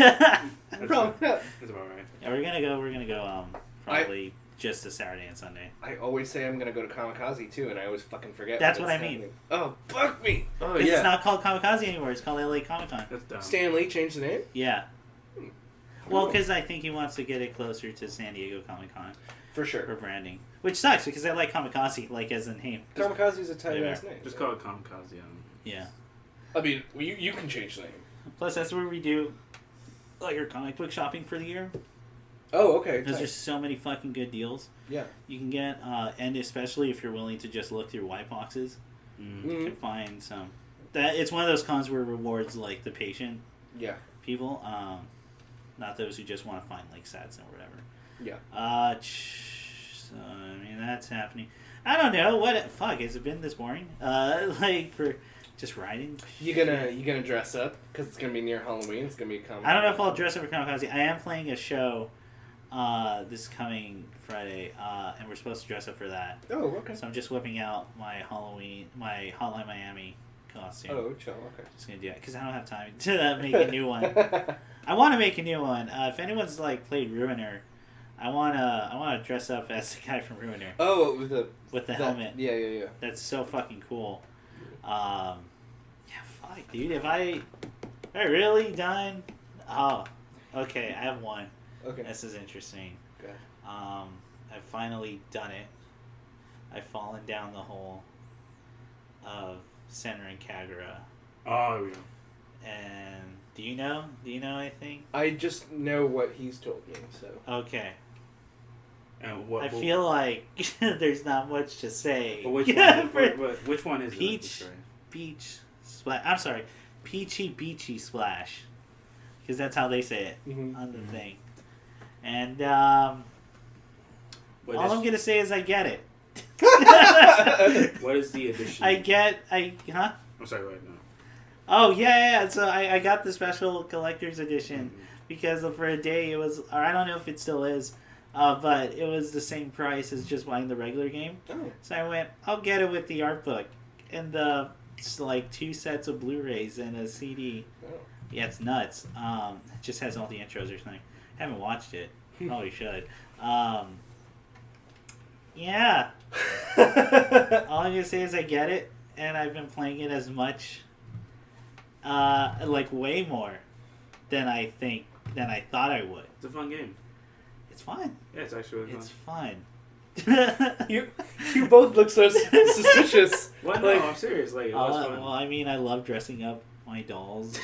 Probably not. That's about right. Yeah, we're gonna go. Probably just a Saturday and Sunday. I always say I'm gonna go to Kamikaze too, and I always fucking forget. That's what I mean. Oh, fuck me. Oh yeah. It's not called Kamikaze anymore. It's called LA Comic Con. That's dumb. Stan Lee changed the name. Yeah. Well, because I think he wants to get it closer to San Diego Comic Con. For sure. For branding. Which sucks, because I like Kamikaze, like, as a name. Kamikaze is a tight-ass name. Just call it Kamikaze. Yeah. I mean, you can change the name. Plus, that's where we do all your comic book shopping for the year. Oh, okay. Because there's so many fucking good deals. Yeah. You can get, and especially if you're willing to just look through white boxes, you can find some. It's one of those cons where it rewards, like, the patient people. Not those who just want to find, like, sets and whatever. Yeah. So, I mean, that's happening. I don't know. Fuck, has it been this boring? Like, for just writing? You gonna dress up? Because it's gonna be near Halloween. It's gonna be Kamikaze. I don't know if I'll dress up for Kamikaze. I am playing a show this coming Friday, and we're supposed to dress up for that. Oh, okay. So I'm just whipping out my Hotline Miami costume. Oh, chill, okay. Just gonna do that, because I don't have time to make a new one. I want to make a new one. If anyone's, like, played Ruiner, I wanna dress up as the guy from Ruiner. Oh, with the helmet. Yeah. That's so fucking cool. Fuck, dude. Have I really done? Oh, okay. I have one. Okay. This is interesting. Okay. I've finally done it. I've fallen down the hole of Senra and Kagura. Oh, yeah. And do you know anything? I just know what he's told me. So. Okay. And I feel like there's not much to say. But which one is Peach Splash? I'm sorry, Peachy Beachy Splash, because that's how they say it on the thing. And all I'm gonna say is I get it. What is the addition? I'm sorry, wait, no. Oh yeah. So I got the special collector's edition because for a day it was, or I don't know if it still is, but it was the same price as just buying the regular game. Oh. So I went, I'll get it with the art book and the like 2 sets of Blu-rays and a CD. Oh. Yeah, it's nuts. It just has all the intros or something. Haven't watched it. Probably should. Yeah. All I'm gonna say is I get it, and I've been playing it as much, like way more than I thought I would. It's a fun game. It's fun. Yeah, it's actually really It's fun. fun. You both look so suspicious. Well, no, I'm serious. Like, it was fun. Well, I mean, I love dressing up my dolls.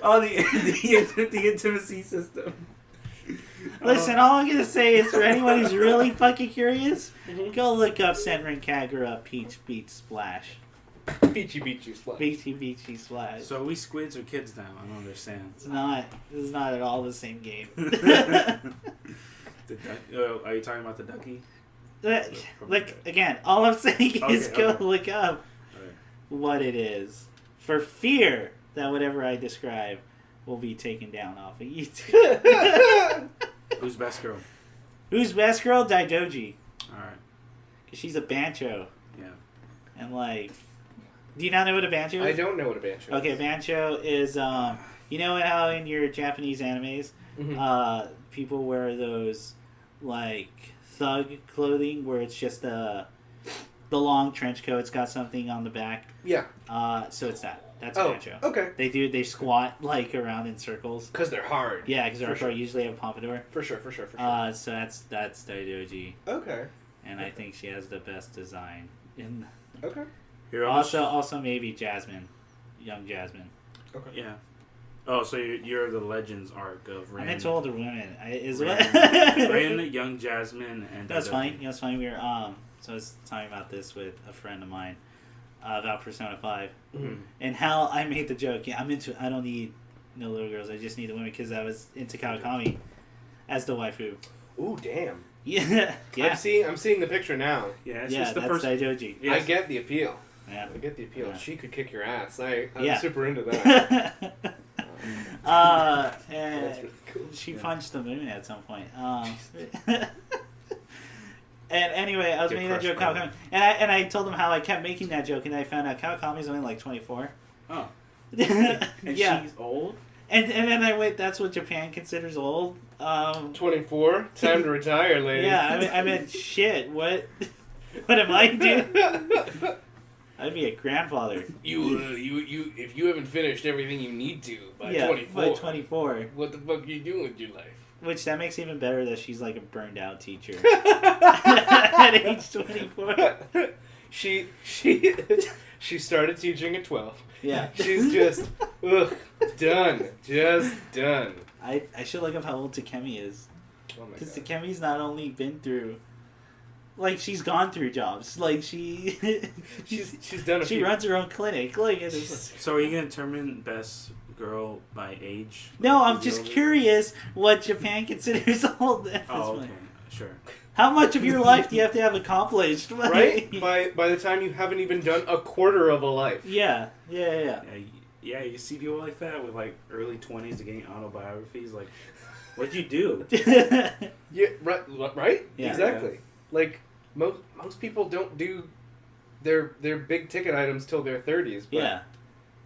Oh, the intimacy system. Listen, all I'm gonna say is for anyone who's really fucking curious, go look up Senran Kagura Peach Beach Splash. Beachy splash. Beachy Splash. So are we squids or kids now? I don't understand. It's not. This is not at all the same game. Are you talking about the ducky? Look, again, all I'm saying is Okay, go okay. look up what it is. For fear that whatever I describe will be taken down off of YouTube. Who's best girl? Who's best girl? Daidoji. Alright. Because she's a bancho. Yeah. And like... Do you not know what a bancho is? I don't know what a banjo is. Okay, bancho is... you know how in your Japanese animes, people wear those, like, thug clothing where it's just the long trench coat. It's got something on the back. Yeah. So it's that. That's Oh, bancho. okay. They squat, like, around in circles. Because they're hard. Yeah, because For they sure. usually have a pompadour. For sure. So that's Daidoji. Okay. And I think she has the best design. Okay. Also maybe Jasmine. Young Jasmine. Okay. Yeah. Oh, so you're the Legends arc of Rin. I'm into older women. Rin, Young Jasmine, and... That's funny. You know, it's funny. We were, so I was talking about this with a friend of mine about Persona 5. Mm-hmm. And how I made the joke. Yeah, I don't need no little girls. I just need the women because I was into Kawakami as the waifu. Ooh, damn. Yeah. I'm seeing the picture now. Yeah, it's Yeah, just the that's first... Daidoji. Yes. I get the appeal. Yeah. I get the appeal. Yeah. She could kick your ass. I'm Yeah. super into that. And That's really cool. she punched the moon at some point. And anyway, I was Get making that joke crushed by Kawakami, and I told them how I kept making that joke, and I found out Kawakami's only like 24. Oh. Yeah, And she's old? and then I went. That's what Japan considers old. 24. Time to retire, lady. Yeah, I mean, shit. What am I doing? I'd be a grandfather. You if you haven't finished everything you need to by 24. By 24. What the fuck are you doing with your life? Which that makes it even better that she's like a burned out teacher at age 24. She started teaching at 12. Yeah. She's just done. Just done. I should look up how old Takemi is. Oh my Because god. Takemi's not only been through, like, she's gone through jobs. Like, she's done a she few. runs her own clinic. Like, it's, So are you going to determine best girl by age? no, Like, I'm who's just the oldest? curious what Japan considers old at this Oh, point. okay. Sure. How much of your life do you have to have accomplished? Like, Right? By the time you haven't even done a quarter of a life. Yeah. Yeah, you see people like that with like early 20s getting autobiographies. Like, what'd you do? Yeah, right? Yeah. Exactly. Like most people don't do their big ticket items till their 30s. But Yeah.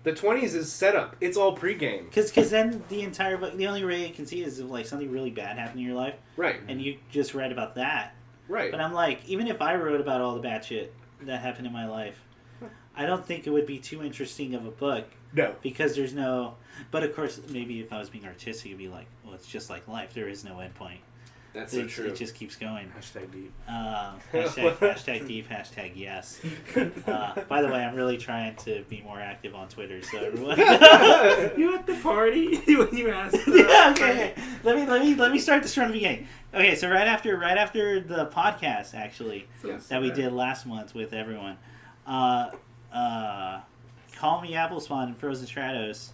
The 20s is setup. It's all pregame. Because then the only way you can see is if like something really bad happened in your life, Right. and you just read about that. Right. But I'm like, even if I wrote about all the bad shit that happened in my life, I don't think it would be too interesting of a book. No. Because there's no... But of course, maybe if I was being artistic, it'd be like, well, it's just like life. There is no end point. That's so true. It just keeps going. Hashtag deep. Hashtag deep, hashtag yes. By the way, I'm really trying to be more active on Twitter, so everyone... You at the party when you asked? Yeah, okay. Let me start this from the beginning. Okay, so right after the podcast, actually, that we did last month with everyone, Call Me Apple Spawn and Frozen Stratos,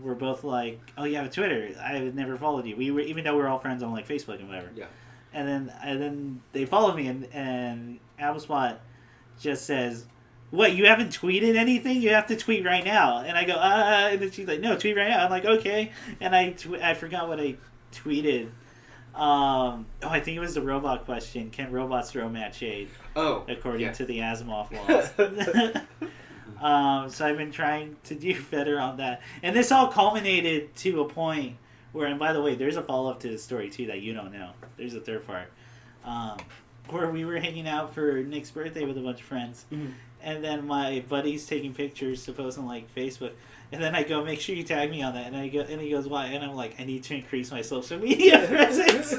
we're both like, oh, you have a Twitter. I had never followed you. We were, even though we're all friends on like Facebook and whatever. Yeah. And then they followed me, and Apple Spot just says, what, you haven't tweeted anything? You have to tweet right now. And I go, and then she's like, no, tweet right now. I'm like, okay. And I forgot what I tweeted. I think it was the robot question. Can robots throw mad shade? Oh, according to the Asimov laws. So I've been trying to do better on that. And this all culminated to a point where, and by the way, there's a follow-up to the story, too, that you don't know. There's a third part. Where we were hanging out for Nick's birthday with a bunch of friends. Mm-hmm. And then my buddy's taking pictures to post on, like, Facebook. And then I go, make sure you tag me on that. And he goes, why? And I'm like, I need to increase my social media presence.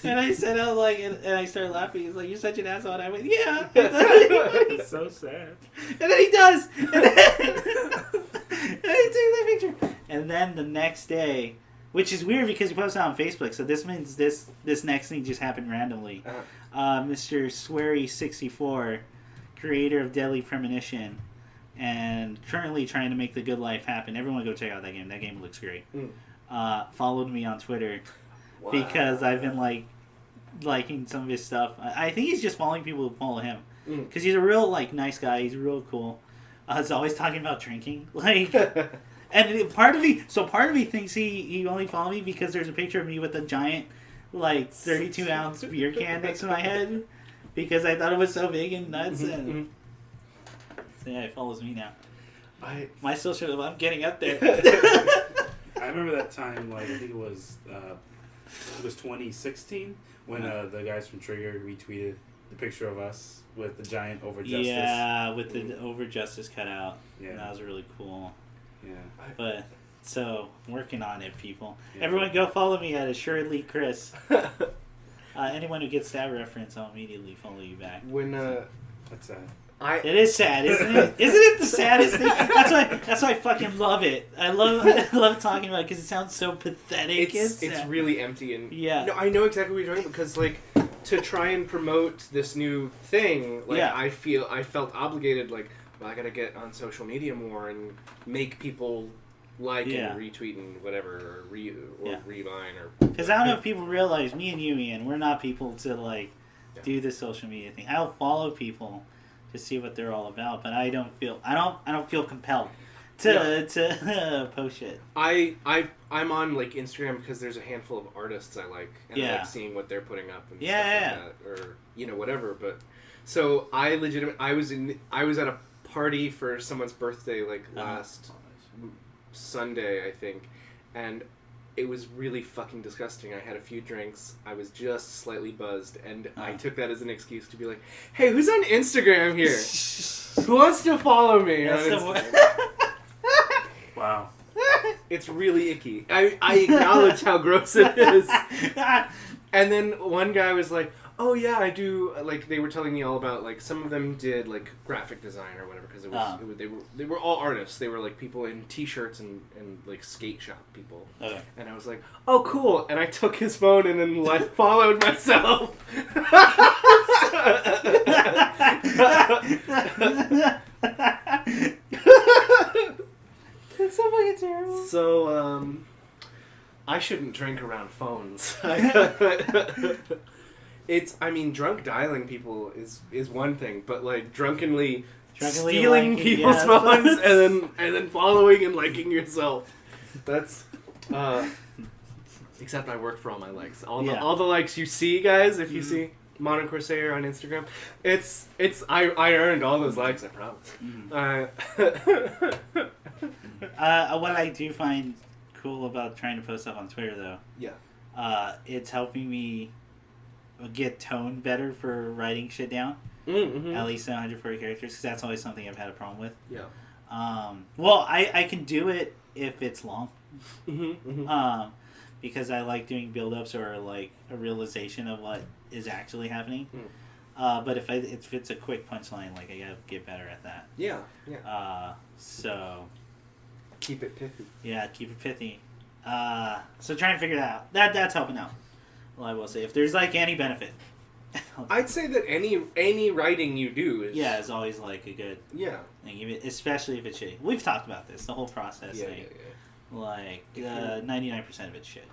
And I said, I was like, and I started laughing. He's like, you're such an asshole. And I went, yeah. It's so sad. And then he does. And then he takes that picture. And then the next day, which is weird because he posted it on Facebook, so this means this next thing just happened randomly. Mr. Swery64, creator of Deadly Premonition, and currently trying to make the good life happen. Everyone go check out that game. That game looks great. Followed me on Twitter because I've been liking some of his stuff. I think he's just following people who follow him because he's a real nice guy. He's real cool. He's always talking about drinking, And part of me thinks he only followed me because there's a picture of me with a giant, 32-ounce beer can next to my head, because I thought it was so big and nuts. And so yeah, he follows me now. My social, I'm getting up there. I remember that time, I think it was 2016 when the guys from Trigger retweeted the picture of us with the giant Over Justice. Yeah, with the Over Justice cutout. Yeah, that was really cool. Yeah. But, so, working on it, people. Yeah. Everyone go follow me at Assuredly Chris. Anyone who gets that reference, I'll immediately follow you back. That's sad. It is sad, isn't it? Isn't it the saddest thing? That's why I fucking love it. I love talking about it because it sounds so pathetic. It's really empty and yeah. No, I know exactly what you're talking about because to try and promote this new thing, I felt obligated I gotta get on social media more and make people and retweet and whatever, or revine or. Because I don't know if people realize, me and you, Ian, we're not people to do the social media thing. I'll follow people to see what they're all about, but I don't feel compelled to post shit. I'm on Instagram because there's a handful of artists I like, and I like seeing what they're putting up and stuff like that, or whatever. But so I was at a party for someone's birthday last Sunday, I think, and it was really fucking disgusting. I had a few drinks, I was just slightly buzzed, and I took that as an excuse to be like, hey, who's on Instagram here? Who wants to follow me on Instagram? Wow. It's really icky. I acknowledge how gross it is. And then one guy was like, oh yeah, I do. They were telling me all about some of them did graphic design or whatever, because they were all artists. They were people in t-shirts and skate shop people. Okay. And I was like, oh cool. And I took his phone and then followed myself. That's so fucking terrible. So I shouldn't drink around phones. Drunk dialing people is one thing, but drunkenly stealing people's phones and then following and liking yourself. That's except I work for all my likes. All the likes you see, guys, if you see Modern Corsair on Instagram, I earned all those likes, I promise. What I do find cool about trying to post stuff on Twitter, though, it's helping me get tone better for writing shit down. At least 140 characters, because that's always something I've had a problem with. Yeah. Well, I can do it if it's long. Because I like doing build-ups or a realization of what is actually happening. But if it's a quick punchline, I gotta get better at that. Yeah. So keep it pithy. Yeah, keep it pithy. So try and figure that out. That's helping out. Well, I will say, if there's any benefit, I'd say that any writing you do is always a good thing, especially if it's shitty. We've talked about this, the whole process thing. 99% of it's shit.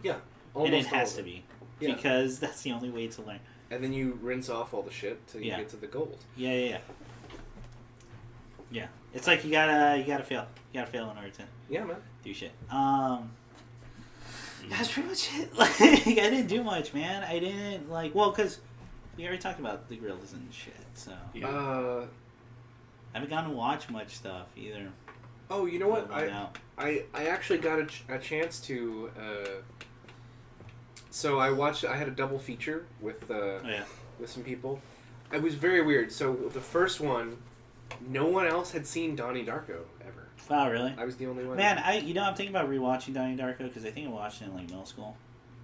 Yeah, and it has to be because that's the only way to learn. and then you rinse off all the shit till you get to the gold. Yeah. It's like you gotta fail. You gotta fail in order to do shit. That's pretty much it. Like, I didn't do much, man. I didn't because we already talked about the gorillas and shit. So I haven't gotten to watch much stuff either. Oh, you know what? I actually got a chance to. So I had a double feature with with some people. It was very weird. So the first one, no one else had seen Donnie Darko ever. Wow, really? I was the only one. Man, I'm thinking about rewatching Donnie Darko because I think I watched it in middle school.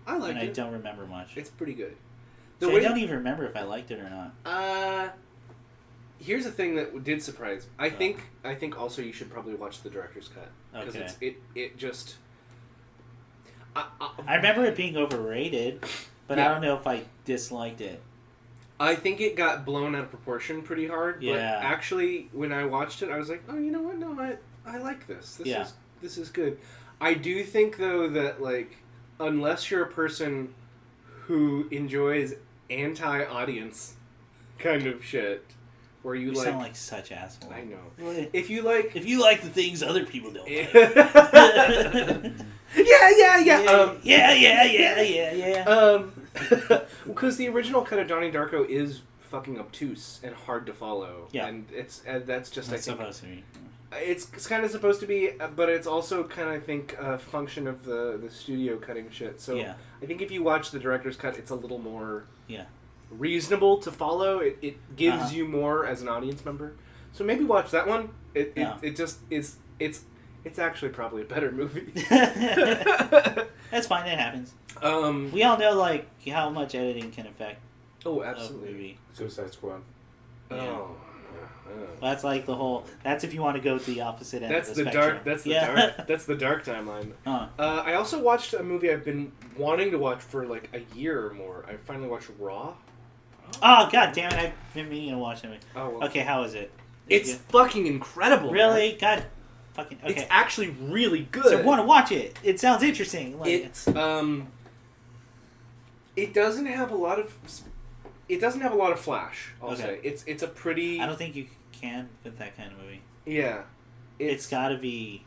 I liked it. I don't remember much. It's pretty good. I don't even remember if I liked it or not. Here's the thing that did surprise me. I think also you should probably watch the director's cut because it just. I remember it being overrated, but I don't know if I disliked it. I think it got blown out of proportion pretty hard. Yeah. But actually, when I watched it, I was like, oh, you know what? No, I like this. This is good. I do think though that unless you're a person who enjoys anti-audience kind of shit, where you sound like such assholes. I know. If you like the things other people don't like. Yeah. Because the original cut of Donnie Darko is fucking obtuse and hard to follow. Yeah. And that's just supposed to be. It's kind of supposed to be, but it's also kind of, I think, a function of the studio cutting shit. So I think if you watch the director's cut, it's a little more reasonable to follow. It gives you more as an audience member. So maybe watch that one. It just is. It's actually probably a better movie. That's fine. It happens. We all know how much editing can affect. Oh, absolutely. A movie. Suicide Squad. Yeah. Well, that's the whole. That's if you want to go to the opposite end. That's the spectrum. Dark. That's the dark timeline. I also watched a movie I've been wanting to watch for a year or more. I finally watched Raw. Oh god damn it! I've been meaning to watch it. Oh, well. Okay, how is it? It's fucking incredible. Really? God. Fucking. Okay. It's actually really good. So I want to watch it. It sounds interesting. It doesn't have a lot of. It doesn't have a lot of flash. I'll say it's a pretty. I don't think you can with that kind of movie. Yeah, it's got to be.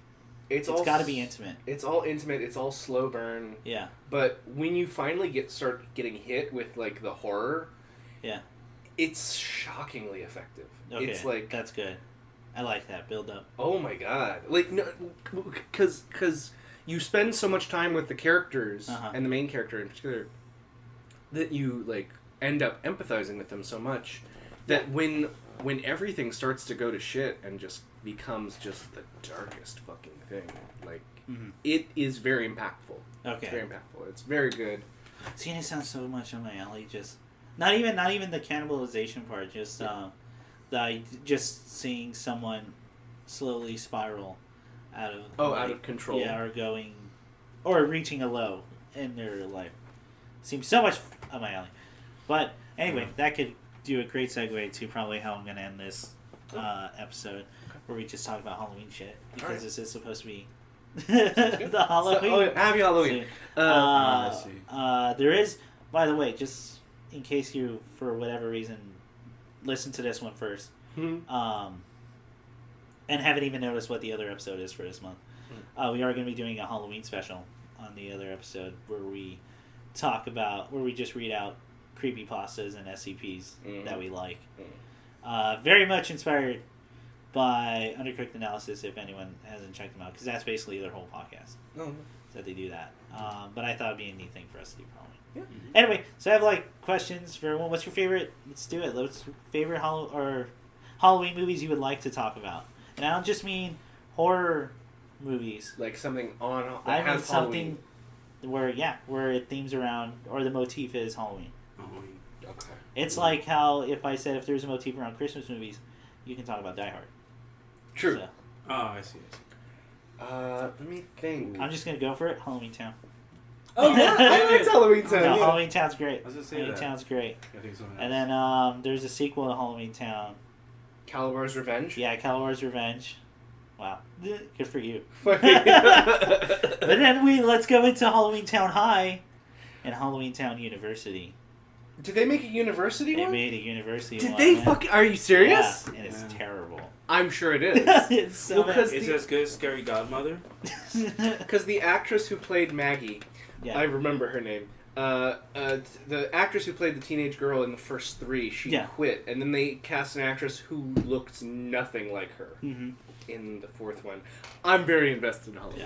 It's got to be intimate. It's all intimate. It's all slow burn. Yeah. But when you finally start getting hit with the horror, it's shockingly effective. Okay, it's that's good. I like that build up. Oh my god! No, because you spend so much time with the characters and the main character in particular that you end up empathizing with them so much that when everything starts to go to shit and just becomes just the darkest fucking thing, it is very impactful. Okay, it's very impactful. It's very good. Seeing it sounds so much on my alley. Just not even the cannibalization part. Just just seeing someone slowly spiral out of control. Yeah, or reaching a low in their life. Seems so much up my alley. But anyway, that could do a great segue to probably how I'm going to end this episode, where we just talk about Halloween shit, because this is supposed to be the Halloween. Happy Halloween. There is, by the way, just in case you, for whatever reason, listen to this one first, and haven't even noticed what the other episode is for this month. We are going to be doing a Halloween special on the other episode where we just read out creepypastas and SCPs that we like. Very much inspired by Undercooked Analysis, if anyone hasn't checked them out, because that's basically their whole podcast. That they do that. But I thought it'd be a neat thing for us to do probably. Yeah. Anyway, so I have questions for everyone. What's your favorite? Let's do it. What's your favorite Halloween movies you would like to talk about? And I don't just mean horror movies. Like something on. I mean something where it themes around, or the motif is Halloween. Okay. It's like how if I said if there's a motif around Christmas movies, you can talk about Die Hard. True. So, I see. Let me think. I'm just gonna go for it. Halloween Town. Oh yeah, it's Halloween Town. No, Halloween Town's great. I was gonna say Halloween Town's great. I think so. And then there's a sequel to Halloween Town. Calabar's Revenge. Yeah, Calabar's Revenge. Wow, good for you. But then let's go into Halloween Town High and Halloween Town University. Did they make a university They one? made a university Did one. they man. fucking... Are you serious? Yeah, and it's terrible. I'm sure it is. It's so Well, 'cause Is it as good as Scary Godmother? Because the actress who played Maggie, yeah. I remember her name. The actress who played the teenage girl in the first 3, she quit, and then they cast an actress who looked nothing like her in the 4th one. I'm very invested in Halloween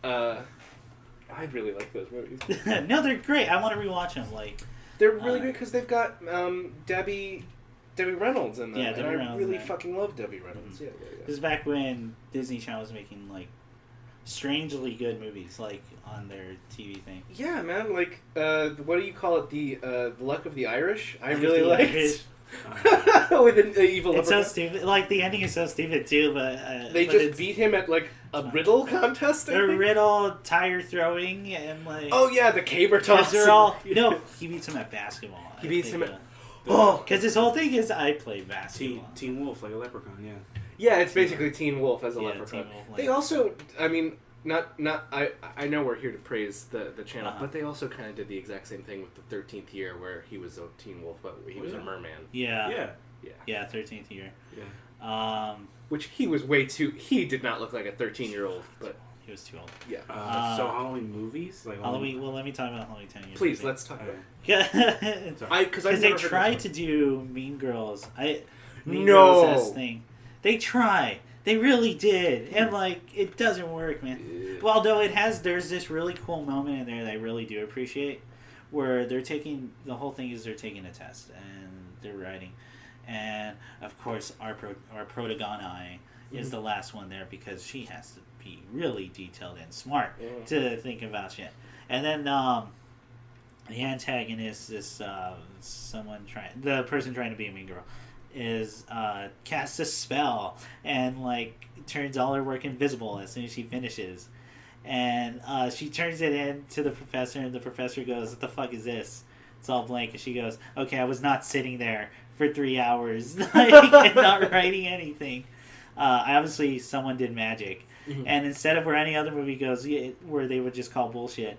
Town. I really like those movies. No, they're great. I want to rewatch them. Like, They're really great because they've got Debbie Reynolds in them. Yeah, and Debbie I Reynolds, really yeah. fucking love Debbie Reynolds. Yeah. this is back when Disney Channel was making like strangely good movies, like on their TV thing. Yeah, man. Like, what do you call it? The Luck of the Irish. I Luck of really the liked. Irish. With an evil. It's so leprechaun. stupid. Like the ending is so stupid too, but They but just it's beat him at like a riddle contest. I a think? riddle, tire throwing, and like Oh yeah, the caber toss. they're all no. He beats him at basketball. He beats him at. Oh, because his whole thing is I play basketball. Teen Wolf, like a leprechaun, yeah. Yeah, it's basically Teen Wolf as a Yeah, leprechaun. Teen Wolf, like- They also, I mean, not. I know we're here to praise the channel, Uh-huh. but they also kind of did the exact same thing with the 13th year, where he was a Teen Wolf, but he was a merman. Yeah. Yeah. Yeah, 13th year. Yeah. Which he was way too. He did not look like a 13-year-old, but He was too old. yeah. So Halloween movies? Like Halloween. Well, let me talk about Halloween 10 years. Please, let's talk about it. Because Because I've they never heard tried of to do Mean Girls. Mean No. Girls as thing. They try. They really did, and like it doesn't work, man. Well, although there's this really cool moment in there that I really do appreciate, where they're taking the whole thing is they're taking a test and they're writing, and of course our protagonist is the last one there because she has to be really detailed and smart to think about shit, and then the antagonist is the person trying to be a mean girl is casts a spell and like turns all her work invisible as soon as she finishes, and she turns it in to the professor, and the professor goes, "What the fuck is this?" It's all blank, and she goes, "Okay, I was not sitting there for 3 hours and not writing anything." Obviously someone did magic. And instead of where any other movie goes, where they would just call bullshit,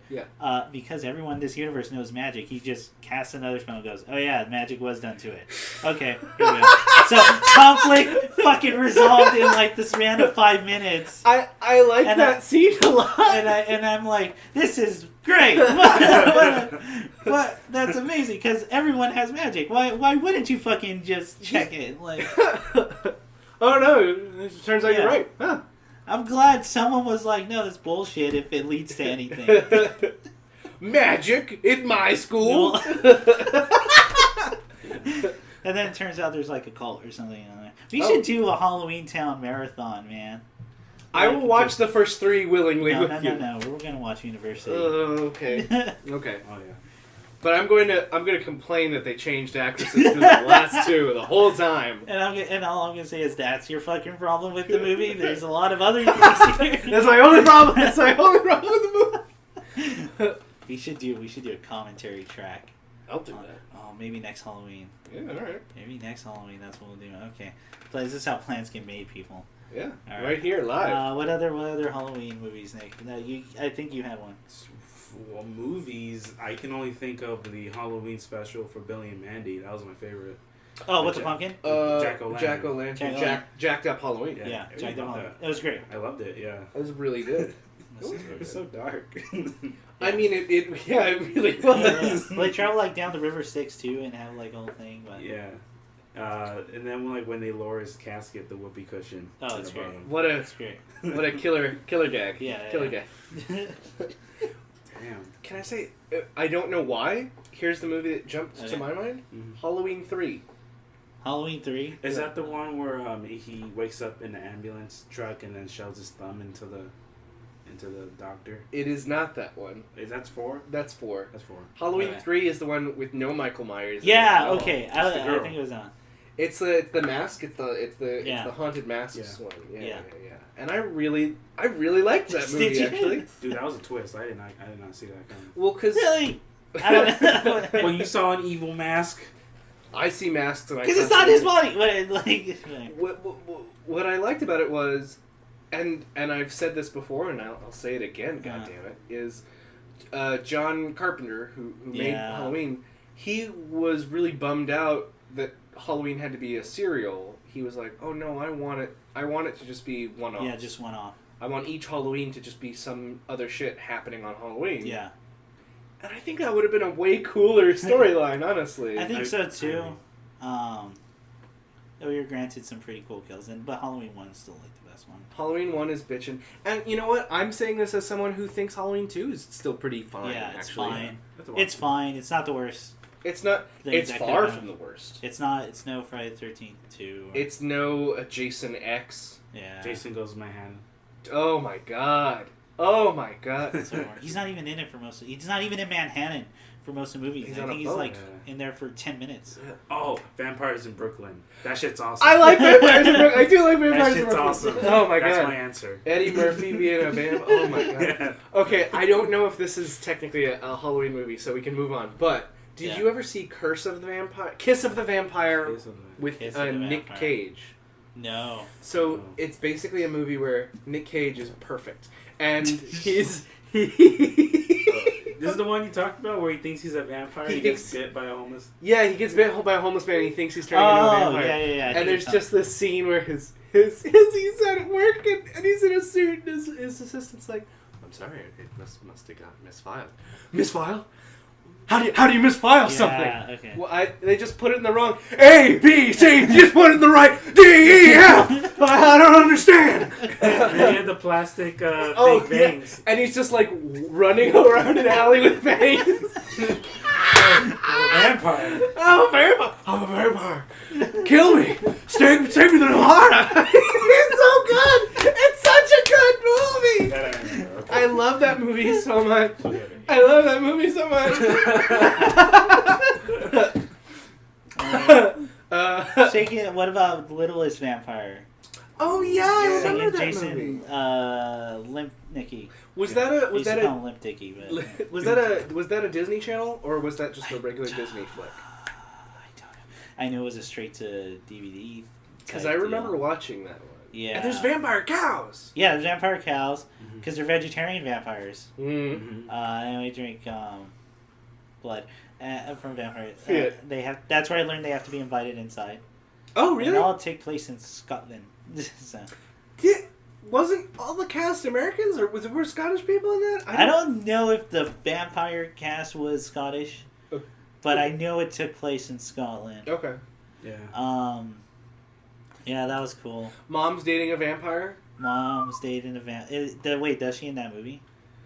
because everyone in this universe knows magic, he just casts another spell and goes, "Oh yeah, magic was done to it. Okay, here we go." So conflict fucking resolved in like the span of 5 minutes. I like that scene a lot. And I'm like, this is great. But that's amazing because everyone has magic. Why wouldn't you fucking just check it? Like, oh no, it turns out you're right. Huh. I'm glad someone was like, no, that's bullshit if it leads to anything. Magic in my school. And then it turns out there's like a cult or something on there. We should do a Halloween Town marathon, man. I will watch the first 3 willingly with you. No. We're gonna watch University. Okay. Okay. Oh yeah. But I'm going to complain that they changed actresses for the last 2 the whole time. And all I'm gonna say is that's your fucking problem with the movie. There's a lot of other things here. That's my only problem. That's my only problem with the movie. We should do a commentary track. I'll do that. Oh, maybe next Halloween. Yeah, all right. Maybe next Halloween. That's what we'll do. Okay. This is how plans get made, people. Yeah. All right here, live. What other Halloween movies, Nick? No, I think you had one. Well, movies, I can only think of the Halloween special for Billy and Mandy. That was my favorite. Oh, with the pumpkin? Jack-o'-lantern. Jacked Up Halloween. Yeah, Jack the Halloween. It was great. I loved it, yeah. It was really good. It was so dark. I mean, it really was. Well, they travel like down the River Styx too, and have like a whole thing. But yeah. And then when they lower his casket, the whoopee cushion. Oh, it's great. That's great. What a killer gag. Killer gag. Damn. Can I say, I don't know why. Here's the movie that jumped to my mind. Mm-hmm. Halloween 3. Halloween 3? Is that the one where he wakes up in the ambulance truck and then shoves his thumb into the doctor? It is not that one. That's 4? That's 4. That's 4. Halloween 3 is the one with no Michael Myers. Yeah, okay. I think it was on. It's the mask. It's the haunted masks one. Yeah. And I really liked that movie actually. Dude, that was a twist. I did not see that coming. Well, because really, I don't know. When you saw an evil mask, I see masks and because it's not his body. What I liked about it was, and I've said this before, and I'll say it again. God damn it, is John Carpenter who made Halloween he was really bummed out that Halloween had to be a serial. He was like, "Oh no, I want it to just be one-off. Yeah, just one off. I want each Halloween to just be some other shit happening on Halloween." Yeah. And I think that would have been a way cooler storyline, honestly. I think so too. We were granted some pretty cool kills, but Halloween 1 is still like the best one. Halloween 1 is bitchin'. And you know what? I'm saying this as someone who thinks Halloween 2 is still pretty fine, Yeah, it's actually. fine. It's fine. It's not the worst. It's not. It's far from the worst. It's not. It's no Friday the 13th 2. It's no Jason X. Yeah. Jason Goes Manhattan. Oh my god. Oh my god. So he's not even in it for most of He's not even in Manhattan for most of the movies. He's I on think a he's boat. like in there for 10 minutes. Oh, Vampires in Brooklyn. That shit's awesome. I like Vampires in Brooklyn. I do like Vampires That in shit's Brooklyn. awesome. Oh my That's god. my answer. Eddie Murphy being a vamp. Oh my god. Yeah. Okay, I don't know if this is technically a Halloween movie, so we can move on. But did you ever see Kiss of the Vampire with Kiss of the Nick Vampire. Cage? No. So it's basically a movie where Nick Cage is perfect, and he's This is the one you talked about where he thinks he's a vampire. He He thinks- gets bit by a homeless. yeah, he gets bit by a homeless man. And he thinks he's turning into a vampire. yeah. I And there's think just this scene where his he's at work and he's in a suit and his assistant's like, "I'm sorry, it must have got misfiled. Misfile? How do you misfile something?" Okay. Well, they just put it in the wrong A B C. You just put it in the right D E F. I don't understand. They had the plastic Oh, fake yeah. bangs. And he's just like running around an alley with bangs. Vampire. I'm a vampire. I'm a vampire. Kill me. Take me to the heart. It's so good. It's such a good movie. That I remember. Okay. I love that movie so much. Okay. I love that movie so much. Shaking. What about Littlest Vampire? Oh yeah, I remember that Jason, movie. Limp Nicky. Was that We used to call him Limp Dicky, but was that a Disney Channel or was that just a regular Disney flick? I don't know. I knew it was a straight to DVD. Because I remember watching that one. Yeah. And there's vampire cows. Yeah, there's vampire cows because they're vegetarian vampires. Mm. And we drink blood from vampires. Yeah. They have. That's where I learned they have to be invited inside. Oh And really? it all take place in Scotland. So, Wasn't all the cast Americans or were Scottish people in that? I don't know if the vampire cast was Scottish, Okay. but I know it took place in Scotland. Okay. Yeah. Yeah, that was cool. Mom's dating a vampire. Mom's dating a wait, does she in that movie?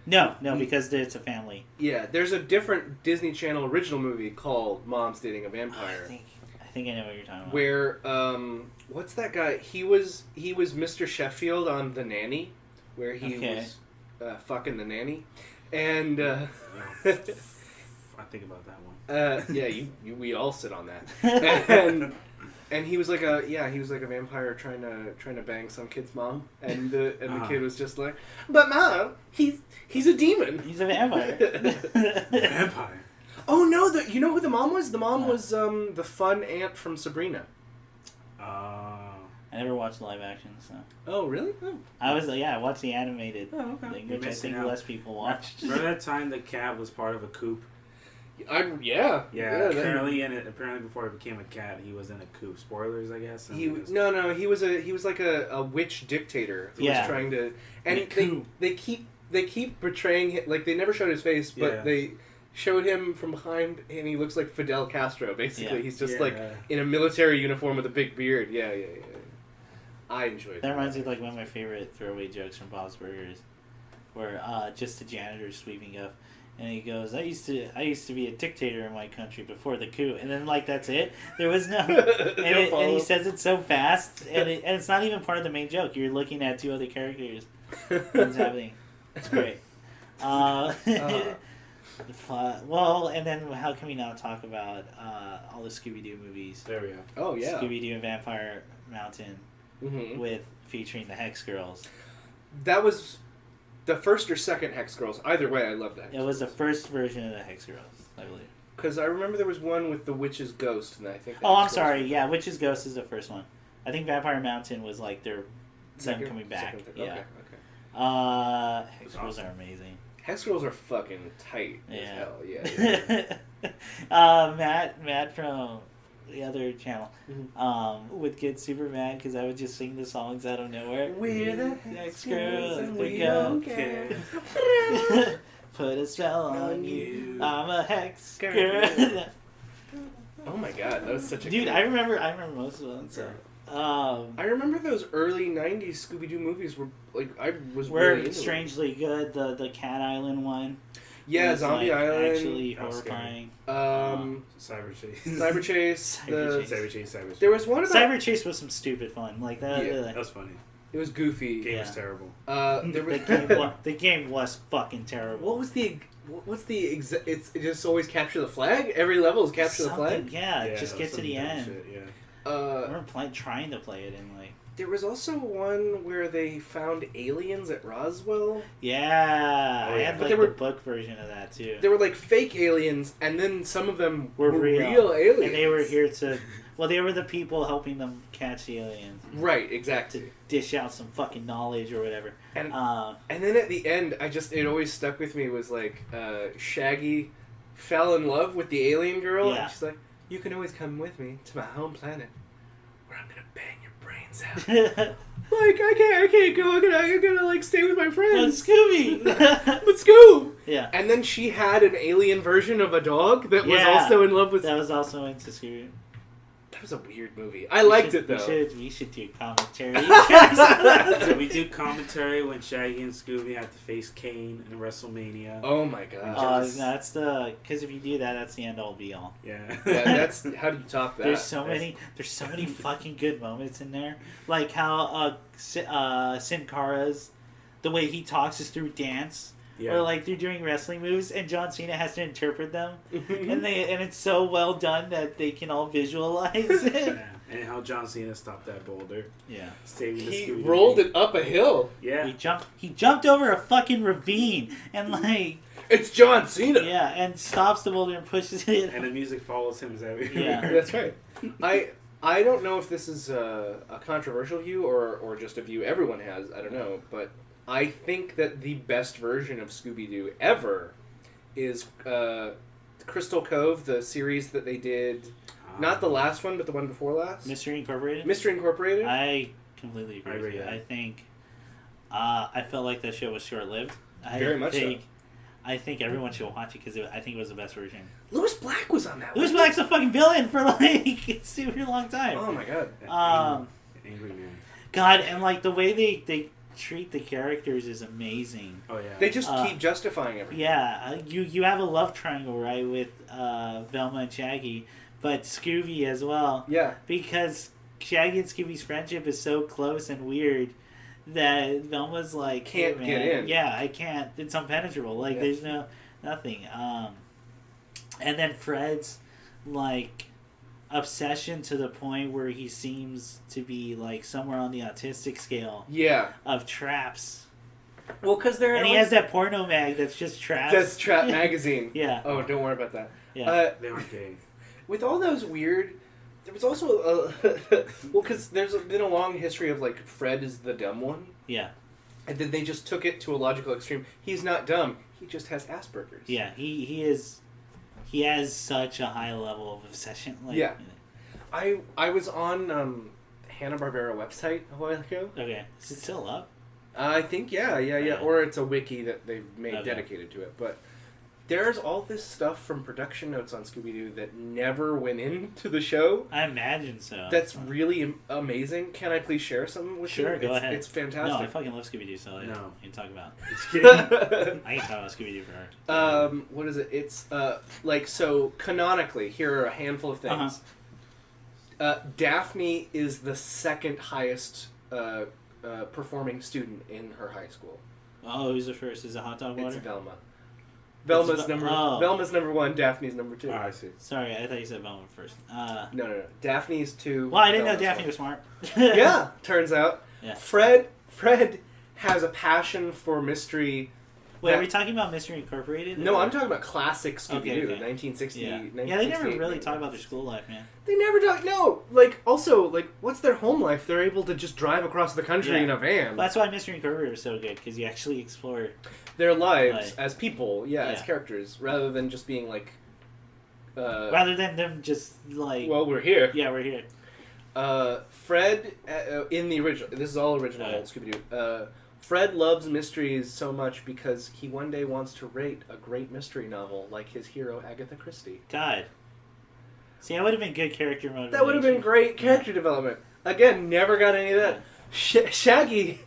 No, because it's a family. Yeah, there's a different Disney Channel original movie called Mom's Dating a Vampire. I think I know what you're talking about. Where what's that guy? He was Mr. Sheffield on The Nanny, where he was fucking the nanny, and I think about that one. yeah, we all sit on that, and he was like a vampire trying to bang some kid's mom, and the kid was just like, "But mom, he's a demon. He's a vampire." Vampire. Oh no! You know who the mom was? The mom was the fun aunt from Sabrina. I never watched live action, so. Oh really? Oh. I watched the animated Okay. thing, You're which I missing think out. less people watched. Remember that time the cat was part of a coop? Yeah. Apparently before it became a cat, he was in a coop. Spoilers, I guess. He was like a witch dictator who was trying to, and they keep portraying him like they never showed his face, but they showed him from behind, and he looks like Fidel Castro. Basically, he's just like in a military uniform with a big beard. Yeah. I enjoyed That reminds me of like one of my favorite throwaway jokes from Bob's Burgers, where just the janitor sweeping up, and he goes, "I used to be a dictator in my country before the coup," and then like that's it. There was no, and he says it so fast, and it's not even part of the main joke. You're looking at two other characters. What's happening? It's great. Well, and then how can we not talk about all the Scooby-Doo movies? There we go. Oh yeah. Scooby-Doo and Vampire Mountain. Mm-hmm. With featuring the Hex Girls. That was the first or second Hex Girls. Either way, I love that. It was the first version of the Hex Girls, I believe. Because I remember there was one with the Witch's Ghost, and I think. Oh, I'm sorry. Yeah, Witch's Ghost is the first one. I think Vampire Mountain was like them coming back. Second, yeah. Okay. Hex Girls are amazing. Hex Girls are fucking tight as Yeah. hell. Yeah. Matt from the other channel would get super mad because I would just sing the songs out of nowhere. We're the Hex Girls and we don't don't care. Put a spell on you. I'm a Hex Girl. Girl. Oh my god, that was such a Dude, good- I remember most of them. So. I remember those early '90s Scooby-Doo movies were like I was Were really into strangely good. The Cat Island one. Yeah, was, Zombie like, Island. Actually That was horrifying. Cyber Chase. Cyber Chase. Cyber Chase. There was one about. Cyber Chase was some stupid fun. Like that. Yeah, That was funny. It was goofy. Game Yeah. was terrible. There was the game was fucking terrible. What's the it's just always capture the flag. Every level is capture the flag. Yeah, just that get was to the some dumb end. shit, yeah. I remember trying to play it and like. There was also one where they found aliens at Roswell. Yeah, Oh, I yeah. had But like they were- the book version of that too. They were like fake aliens, and then some of them Were were real. real aliens. And they were here to. Well, they were the people helping them catch the aliens. Right, To exactly. dish out some fucking knowledge or whatever. And then at the end, it always stuck with me was like Shaggy fell in love with the alien girl, Yeah. and she's like, "You can always come with me to my home planet, where I'm gonna bang your brains out." Like I can't go. I'm gonna like stay with my But friends. Scooby. But Scoob. Yeah, And then she had an alien version of a dog that was Yeah. also in love with. that was also into Scooby. That was a weird movie. I liked it though. We should do commentary. So we do commentary when Shaggy and Scooby have to face Kane in WrestleMania. Oh my god. That's because if you do that, that's the end all be all. Yeah. Yeah, that's how do you top that? There's so many fucking good moments in there, like how Sin Cara's, the way he talks is through dance, Yeah. or like they're doing wrestling moves, and John Cena has to interpret them, and it's so well done that they can all visualize it. Yeah. And how John Cena stopped that boulder. Yeah, Saving the He Scooby. rolled it up a hill. Yeah. he jumped over a fucking ravine and like It's John Cena. yeah, and stops the boulder and pushes it. And the music follows him as everywhere. Yeah. That's right. I don't know if this is a controversial view or just a view everyone has. I don't know, but I think that the best version of Scooby-Doo ever is Crystal Cove, the series that they did. Not the last one, but the one before last. Mystery Incorporated. Mystery Incorporated. I completely agree I with agree, you. yeah. I think I felt like that show was short-lived. Very much so. I think everyone should watch it because I think it was the best version. Lewis Black was on that Lewis one. Black's a fucking villain for like a super long time. Oh my god. Angry Man. God, and like the way they treat the characters is amazing. Oh yeah. They just keep justifying everything. Yeah, you have a love triangle, right, with Velma and Shaggy, but Scooby as well. Yeah. Because Shaggy and Scooby's friendship is so close and weird that Velma's like, Can't hey, get man, in. Yeah, I can't. It's impenetrable. Like, Yeah. there's nothing. And then Fred's like obsession to the point where he seems to be like somewhere on the autistic scale Yeah. of traps. Well, because they're And he has that porno mag that's just traps. That's Trap Magazine. Yeah. Oh, don't worry about that. Yeah. They aren't gay. With all those weird, there was also well, because there's been a long history of like Fred is the dumb one, Yeah. and then they just took it to a logical extreme. He's not dumb. He just has Asperger's. Yeah, he is. He has such a high level of obsession. Like, Yeah. I was on Hanna-Barbera website a while ago. Okay. Is it still up? I think yeah, Okay. or it's a wiki that they've made Okay. dedicated to it. But there's all this stuff from production notes on Scooby-Doo that never went into the show. I imagine so. That's really amazing. Can I please share some with you? Sure, go ahead. It's No, I fantastic. fucking love Scooby Doo, so No. I can talk about. Just kidding. I can talk about Scooby Doo forever. What is it? It's like so canonically. Here are a handful of things. Daphne is the second highest performing student in her high school. Oh, who's the first? Is it Hot Dog Water? It's Velma. It's Velma's number one. Daphne's number two. Oh, I see. Sorry, I thought you said Velma first. No. Daphne's two. Well, I didn't know Velma's Daphne one. was smart. Yeah, turns out. Yeah. Fred has a passion for mystery. Wait, are we talking about Mystery Incorporated? No, or? I'm talking about classic Scooby-Doo, Okay. 1960. Yeah. 1968. Yeah, they never really talk about their school life, man. They never talk. No, like also like what's their home life? They're able to just drive across the country in a van. Well, that's why Mystery Incorporated was so good, because you actually explore Their lives as people, as Yeah. characters, rather than just being like. rather than them just like. Well, we're here. Yeah, we're here. Fred in the original. This is all original old Scooby-Doo. Fred loves mysteries so much because he one day wants to write a great mystery novel like his hero Agatha Christie. God. See, that would have been good character motivation. That would have been great character development. Again, never got any of that. Shaggy,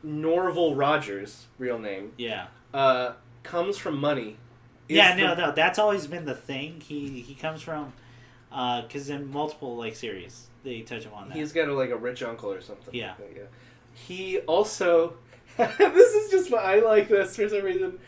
Norval Rogers, real name. Yeah. Comes from money. No, that's always been the thing. He comes from, because in multiple like series they touch upon that. He's got a rich uncle or something. Yeah. Like that, yeah. He also, this is just why I like this for some reason.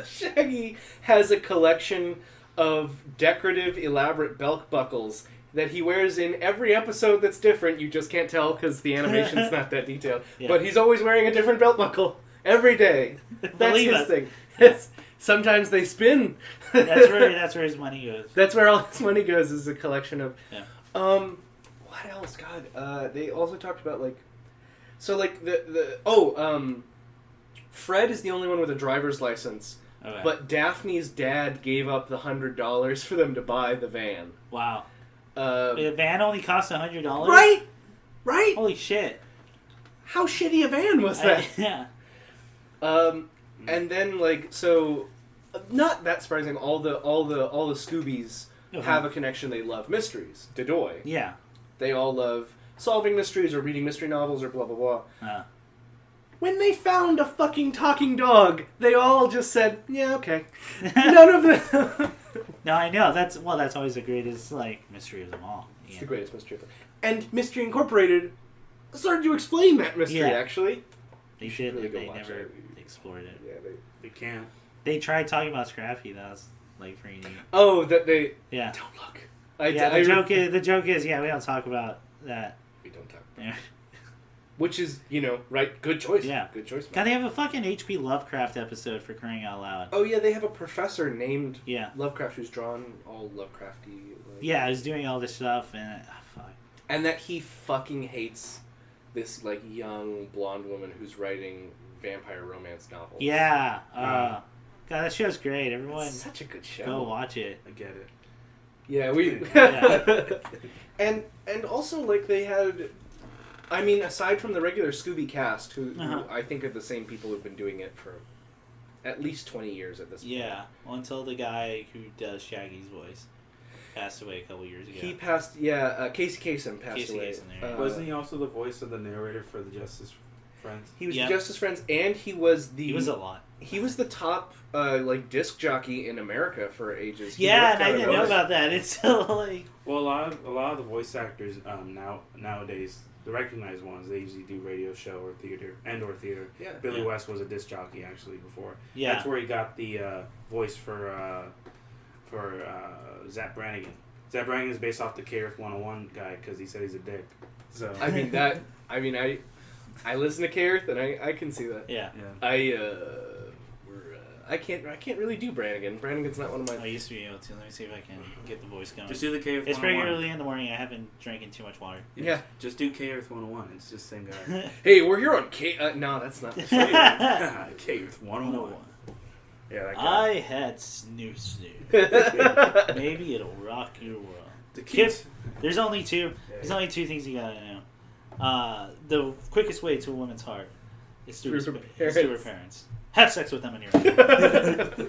Shaggy has a collection of decorative, elaborate belt buckles that he wears in every episode that's different. You just can't tell because the animation's not that detailed. Yeah. But he's always wearing a different belt buckle every day. That's Believe his it. thing. Sometimes they spin. That's where his money goes. That's where all his money goes, is a collection of... Yeah. What else? God, they also talked about, Fred is the only one with a driver's license, Okay. but Daphne's dad gave up the $100 for them to buy the van. Wow. The van only cost $100. Right? Right? Holy shit. How shitty a van was that? Yeah. And then not that surprising. All the Scoobies have a connection. They love mysteries. Dedoy. Yeah. They all love solving mysteries or reading mystery novels or blah blah blah. When they found a fucking talking dog, they all just said, "Yeah, okay." None of them. No, I know. That's always the greatest mystery of them all. It's the greatest mystery of them. And Mystery Incorporated started to explain that mystery. Actually, they should did. really go They watch never it. explored it. Yeah, They can't. They tried talking about Scrappy. That was pretty neat. Oh, that they. Yeah. Don't look. The joke is we don't talk about that. We don't talk. Yeah. Which is, right? Good choice. Yeah. Good choice. God, they have a fucking H.P. Lovecraft episode, for crying out loud. Oh yeah, they have a professor named Yeah. Lovecraft who's drawn all Lovecrafty. Yeah, he's doing all this stuff, and fuck. And that he fucking hates this young blonde woman who's writing vampire romance novels. Yeah. God, that show's great. Everyone, It's such a good show. go watch it. I get it. Yeah, we. Yeah. and also they had. I mean, aside from the regular Scooby cast, who I think are the same people who've been doing it for at least 20 years at this point. Yeah, well, until the guy who does Shaggy's voice passed away a couple years ago. He passed, Casey Kasem passed away. Wasn't he also the voice of the narrator for the Justice Friends? He was the Justice Friends, and he was He was a lot. He was the top, disc jockey in America for ages. Yeah, and I didn't know about that. It's still Well, a lot of the voice actors nowadays, the recognized ones, they usually do radio show or theater. Yeah. Billy West was a disc jockey actually before. Yeah. That's where he got the voice for Zap Brannigan. Zap Brannigan is based off the K-Earth 101 guy because he said he's a dick. So I listen to K-Earth and I can see that. Yeah. I can't really do Brannigan. Brannigan's not one of my. I used to be able to. Let me see if I can get the voice going. Just do the K-Earth 101. It's regularly in the morning. I haven't drinking too much water. Yeah. Just do K-Earth 101. It's just the same guy. Hey, we're here on K. No, that's not. K-Earth 101. Yeah, that guy. I had snoo. Maybe it'll rock your world. There's only two. There's only two things you gotta know. The quickest way to a woman's heart is through her parents. Have sex with them in your life.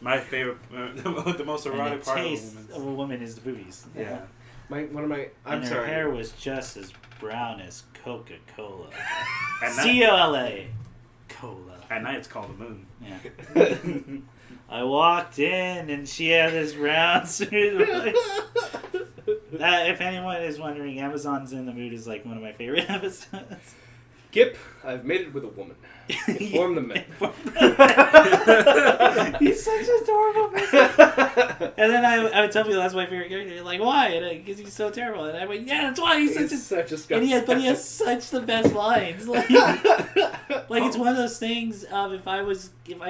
My favorite, the most erotic part of a woman is the boobies. Yeah. I'm sorry. Her hair was just as brown as Coca-Cola. C-O-L-A. Cola. At night it's called the moon. Yeah. I walked in and she had this brown smooth voice. If anyone is wondering, Amazon's in the Mood is one of my favorite episodes. Gip, I've made it with a woman. Inform the men. He's such a adorable man. And then I would tell people that's my favorite character. They're like, why? Because he's so terrible. And I went, yeah, that's why he's such a... And but he has such the best lines. Like it's one of those things of if I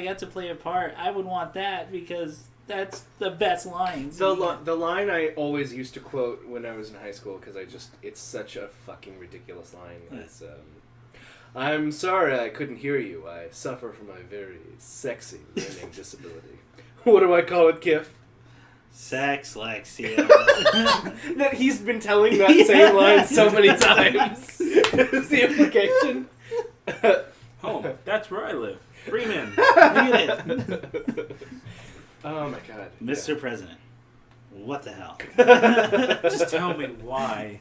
got to play a part, I would want that because that's the best lines. The line I always used to quote when I was in high school because it's such a fucking ridiculous line. It's I'm sorry I couldn't hear you. I suffer from a very sexy learning disability. What do I call it, Kif? Sex, Lexia. That he's been telling that same line so many times. Is the implication. Home. That's where I live. Bring him in. Oh my god. Mr. President. What the hell? Just tell me why.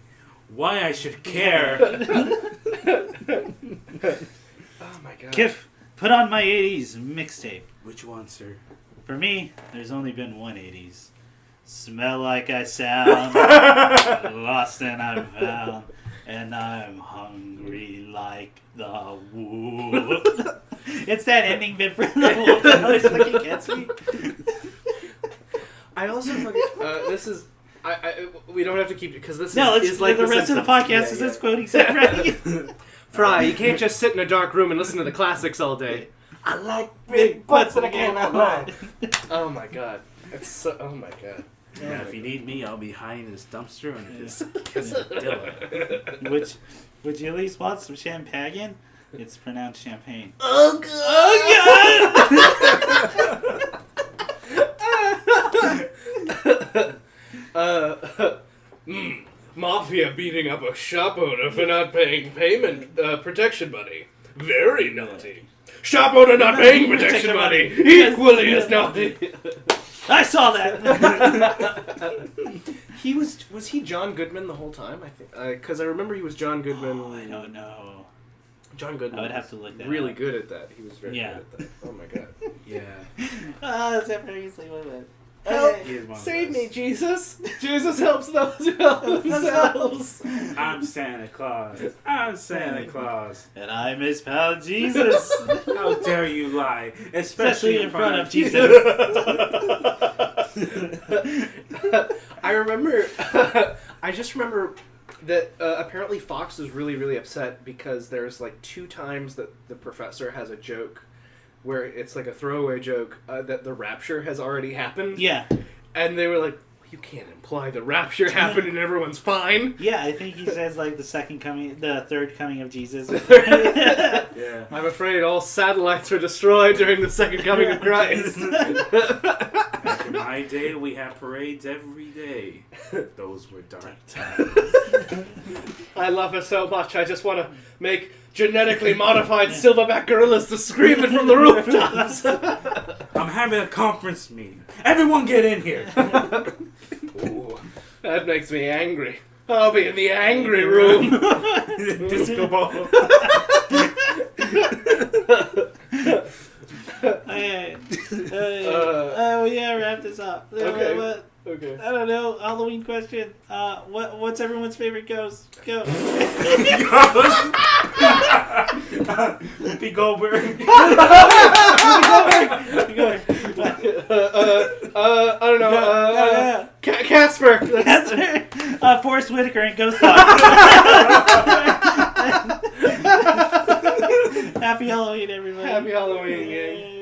Why I should care. Oh my god. Kif, put on my 80s mixtape. Which one, sir? For me, there's only been one 80s. Smell like I sound, lost and I'm found, and I'm hungry like the wolf. It's that ending bit for the wolf that always fucking gets me. I also fucking this is we don't have to keep it because this is like the rest of the podcast is this quoting set, right? Fry, you can't just sit in a dark room and listen to the classics all day. I like big butts and I cannot lie. Oh my god. It's so, oh my god. Yeah, if you need me, I'll be high in this dumpster and this quesadilla. Would you at least want some champagne? It's pronounced champagne. Oh god! Mafia beating up a shop owner for not paying payment protection money. Very naughty. Shop owner not paying protection money. Equally as naughty. I saw that. Was he John Goodman the whole time? I think because I remember he was John Goodman. Oh, I don't know. John Goodman. I would have to look that really up. good at that. He was very good at that. Oh my god. Yeah. That's previously with it. Help! Save me, Jesus! Jesus helps those who help themselves. I'm Santa Claus. I'm Santa Claus. And I'm his pal Jesus. How dare you lie, especially in front of Jesus. I remember. I just remember that apparently Fox was really, really upset because there's like 2 times that the professor has a joke where it's like a throwaway joke that the rapture has already happened. Yeah. And they were like, you can't imply the rapture happened and everyone's fine. Yeah, I think he says like the third coming of Jesus. Yeah. I'm afraid all satellites were destroyed during the second coming of Christ. Back in my day, we had parades every day. Those were dark times. I love her so much, I just want to make genetically modified silverback gorillas to scream it from the rooftops. I'm having a conference meeting. Everyone get in here. Ooh, that makes me angry. I'll be in the angry room. Disco ball. Yeah, wrap this up. Okay. Okay. I don't know. Halloween question. What's everyone's favorite ghost? Go. Whoopi Goldberg. I don't know. Casper. Casper. Forrest Whitaker and Ghost Dog. Happy Halloween, everybody. Happy Halloween, gang.